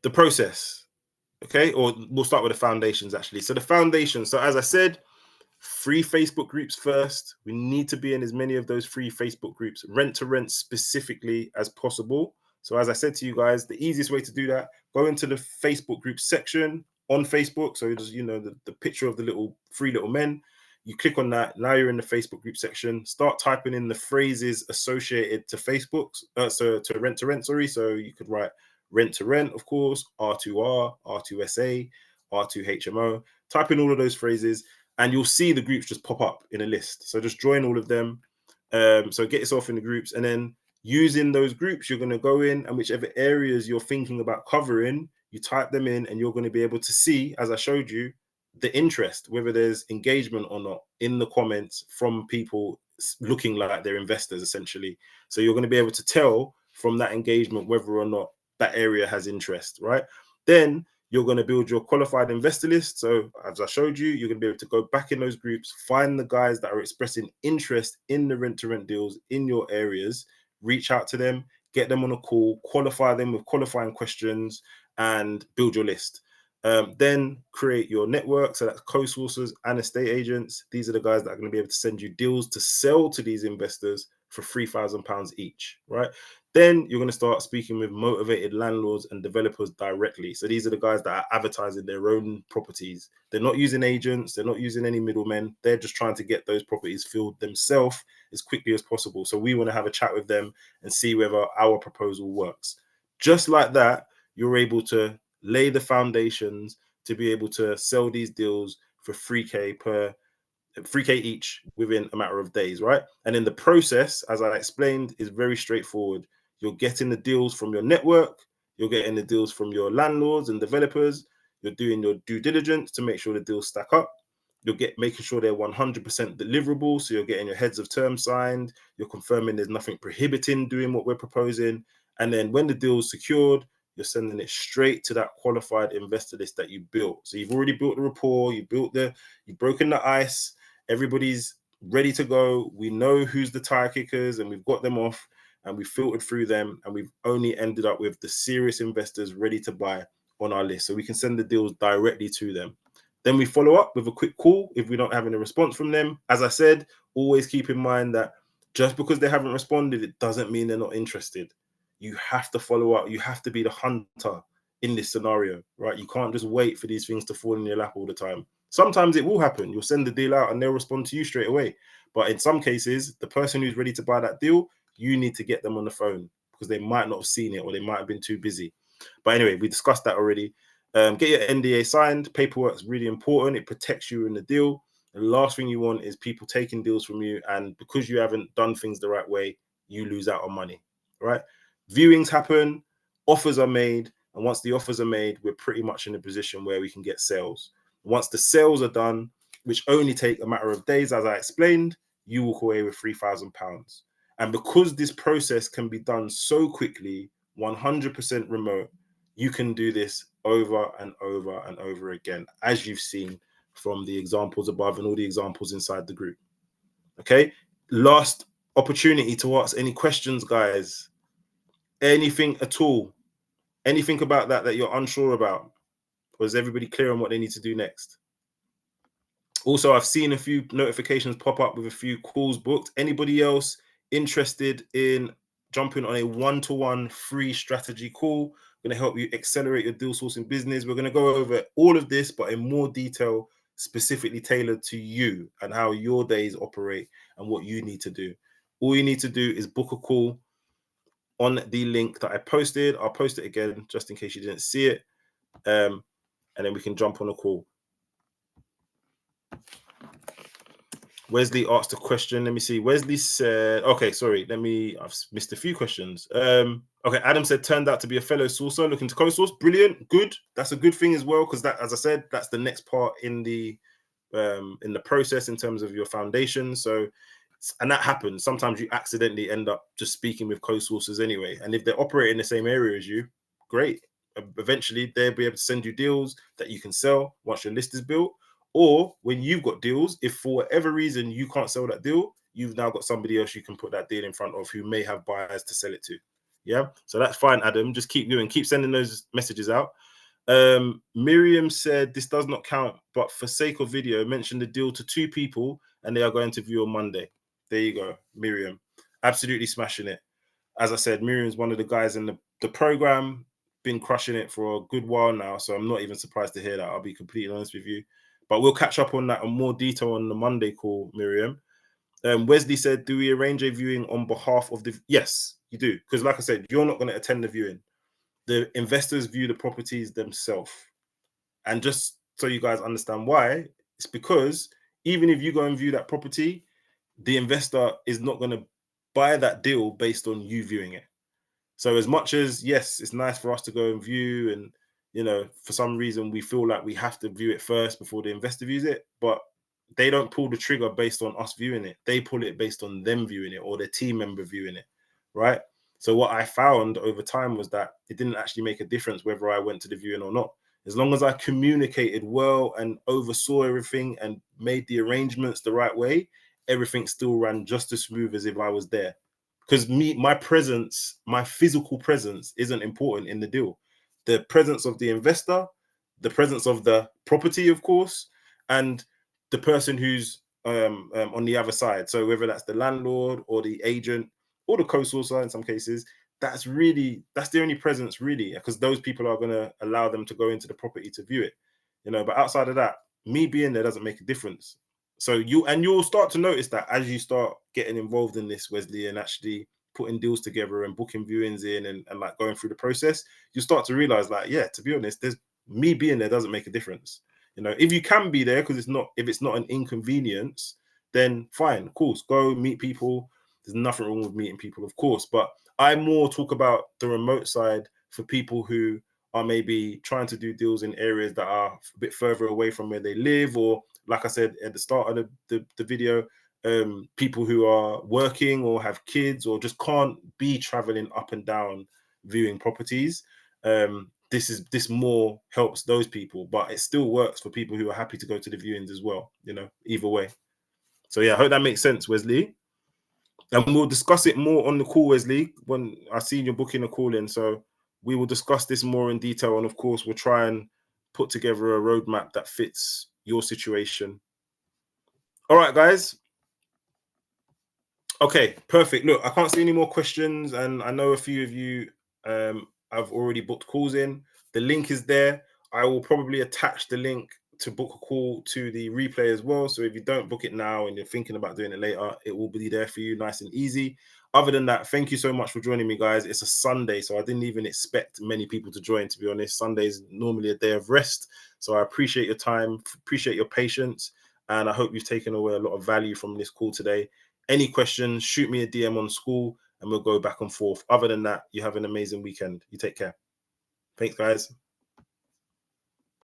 the process, okay, or we'll start with the foundations actually. So the foundation, so as I said, free Facebook groups first. We need to be in as many of those free Facebook groups, rent to rent specifically, as possible. So as I said to you guys, the easiest way to do that, go into the Facebook group section on Facebook. So just, the picture of the three little men. You click on that. Now you're in the Facebook group section. Start typing in the phrases associated to Facebook, so to rent to rent, sorry. So you could write rent to rent, of course, R2R, R2SA, R2HMO. Type in all of those phrases, and you'll see the groups just pop up in a list. So just join all of them. So get yourself in the groups, and then using those groups, you're going to go in, and whichever areas you're thinking about covering, you type them in, and you're going to be able to see, as I showed you, the interest, whether there's engagement or not in the comments from people looking like they're investors essentially. So you're going to be able to tell from that engagement whether or not that area has interest, right? Then you're going to build your qualified investor list. So as I showed you, you're going to be able to go back in those groups, find the guys that are expressing interest in the rent to rent deals in your areas, reach out to them, get them on a call, qualify them with qualifying questions, and build your list. Then create your network. So that's co-sourcers and estate agents. These are the guys that are going to be able to send you deals to sell to these investors for £3,000 each, right? Then you're going to start speaking with motivated landlords and developers directly. So these are the guys that are advertising their own properties. They're not using agents. They're not using any middlemen. They're just trying to get those properties filled themselves as quickly as possible. So we want to have a chat with them and see whether our proposal works. Just like that, you're able to lay the foundations to be able to sell these deals for 3K each within a matter of days, right? And in the process, as I explained, is very straightforward. You're getting the deals from your network, you're getting the deals from your landlords and developers, you're doing your due diligence to make sure the deals stack up. You'll get making sure they're 100% deliverable. So you're getting your heads of terms signed, you're confirming there's nothing prohibiting doing what we're proposing. And then when the deal's secured, you're sending it straight to that qualified investor list that you built. So you've already built the rapport, you've broken the ice, everybody's ready to go. We know who's the tire kickers and we've got them off and we've filtered through them and we've only ended up with the serious investors ready to buy on our list. So we can send the deals directly to them. Then we follow up with a quick call if we don't have any response from them. As I said, always keep in mind that just because they haven't responded, it doesn't mean they're not interested. You have to follow up. You have to be the hunter in this scenario, right? You can't just wait for these things to fall in your lap all the time. Sometimes it will happen. You'll send the deal out and they'll respond to you straight away. But in some cases, the person who's ready to buy that deal, you need to get them on the phone because they might not have seen it or they might have been too busy. But anyway, we discussed that already. Get your NDA signed. Paperwork is really important. It protects you in the deal. The last thing you want is people taking deals from you, and because you haven't done things the right way, you lose out on money, right? Viewings happen, offers are made, and once the offers are made, we're pretty much in a position where we can get sales. Once the sales are done, which only take a matter of days, as I explained, you walk away with £3,000. And because this process can be done so quickly, 100% remote, you can do this over and over and over again, as you've seen from the examples above and all the examples inside the group. Okay, last opportunity to ask any questions, guys. Anything at all? Anything about that you're unsure about? Or is everybody clear on what they need to do next? Also, I've seen a few notifications pop up with a few calls booked. Anybody else interested in jumping on a one-to-one free strategy call? Going to help you accelerate your deal sourcing business. We're going to go over all of this, but in more detail, specifically tailored to you and how your days operate and what you need to do. All you need to do is book a call on the link that I posted. I'll post it again just in case you didn't see it. And then we can jump on a call. Wesley asked a question. Let me see. Wesley said, okay, sorry. I've missed a few questions. Okay, Adam said, turned out to be a fellow sourcer looking to co-source. Brilliant. Good. That's a good thing as well, because that, as I said, that's the next part in the process in terms of your foundation. So, and that happens. Sometimes you accidentally end up just speaking with co-sourcers anyway. And if they operate in the same area as you, great. Eventually, they'll be able to send you deals that you can sell once your list is built. Or when you've got deals, if for whatever reason you can't sell that deal, you've now got somebody else you can put that deal in front of who may have buyers to sell it to. Yeah, so that's fine, Adam. Just keep doing, keep sending those messages out. Miriam said this does not count, but for sake of video, mention the deal to 2 people and they are going to view on Monday. There you go, Miriam. Absolutely smashing it. As I said, Miriam's one of the guys in the program, been crushing it for a good while now. So I'm not even surprised to hear that. I'll be completely honest with you. But we'll catch up on that in more detail on the Monday call, Miriam. Wesley said, do we arrange a viewing on behalf of the... Yes, you do. Because like I said, you're not going to attend the viewing. The investors view the properties themselves. And just so you guys understand why, it's because even if you go and view that property, the investor is not going to buy that deal based on you viewing it. So as much as, yes, it's nice for us to go and view and, you know, for some reason we feel like we have to view it first before the investor views it, but they don't pull the trigger based on us viewing it. They pull it based on them viewing it or their team member viewing it, right? So what I found over time was that it didn't actually make a difference whether I went to the viewing or not. As long as I communicated well and oversaw everything and made the arrangements the right way, everything still ran just as smooth as if I was there. Because my presence, my physical presence isn't important in the deal. The presence of the investor, the presence of the property, of course, and the person who's on the other side. So whether that's the landlord or the agent or the co-sourcer in some cases, that's the only presence really, because those people are going to allow them to go into the property to view it, but outside of that, me being there doesn't make a difference. So you'll start to notice that as you start getting involved in this, Wesley, and actually putting deals together and booking viewings in and like going through the process, you start to realize, like, yeah, to be honest, there's me being there doesn't make a difference. If you can be there because if it's not an inconvenience, then fine, of course, go meet people. There's nothing wrong with meeting people, of course, but I more talk about the remote side for people who are maybe trying to do deals in areas that are a bit further away from where they live, or like I said at the start of the video, people who are working or have kids or just can't be traveling up and down viewing properties. This more helps those people, but it still works for people who are happy to go to the viewings as well, either way. So yeah, I hope that makes sense, Wesley. And we'll discuss it more on the call, Wesley, when I see you're booking a call in. So we will discuss this more in detail. And of course, we'll try and put together a roadmap that fits your situation. All right, guys. Okay, perfect. Look, I can't see any more questions. And I know a few of you have already booked calls in. The link is there. I will probably attach the link to book a call to the replay as well. So if you don't book it now and you're thinking about doing it later, it will be there for you nice and easy. Other than that, thank you so much for joining me, guys. It's a Sunday, so I didn't even expect many people to join, to be honest. Sunday is normally a day of rest. So I appreciate your time, appreciate your patience, and I hope you've taken away a lot of value from this call today. Any questions, shoot me a DM on school and we'll go back and forth. Other than that, you have an amazing weekend. You take care. Thanks, guys.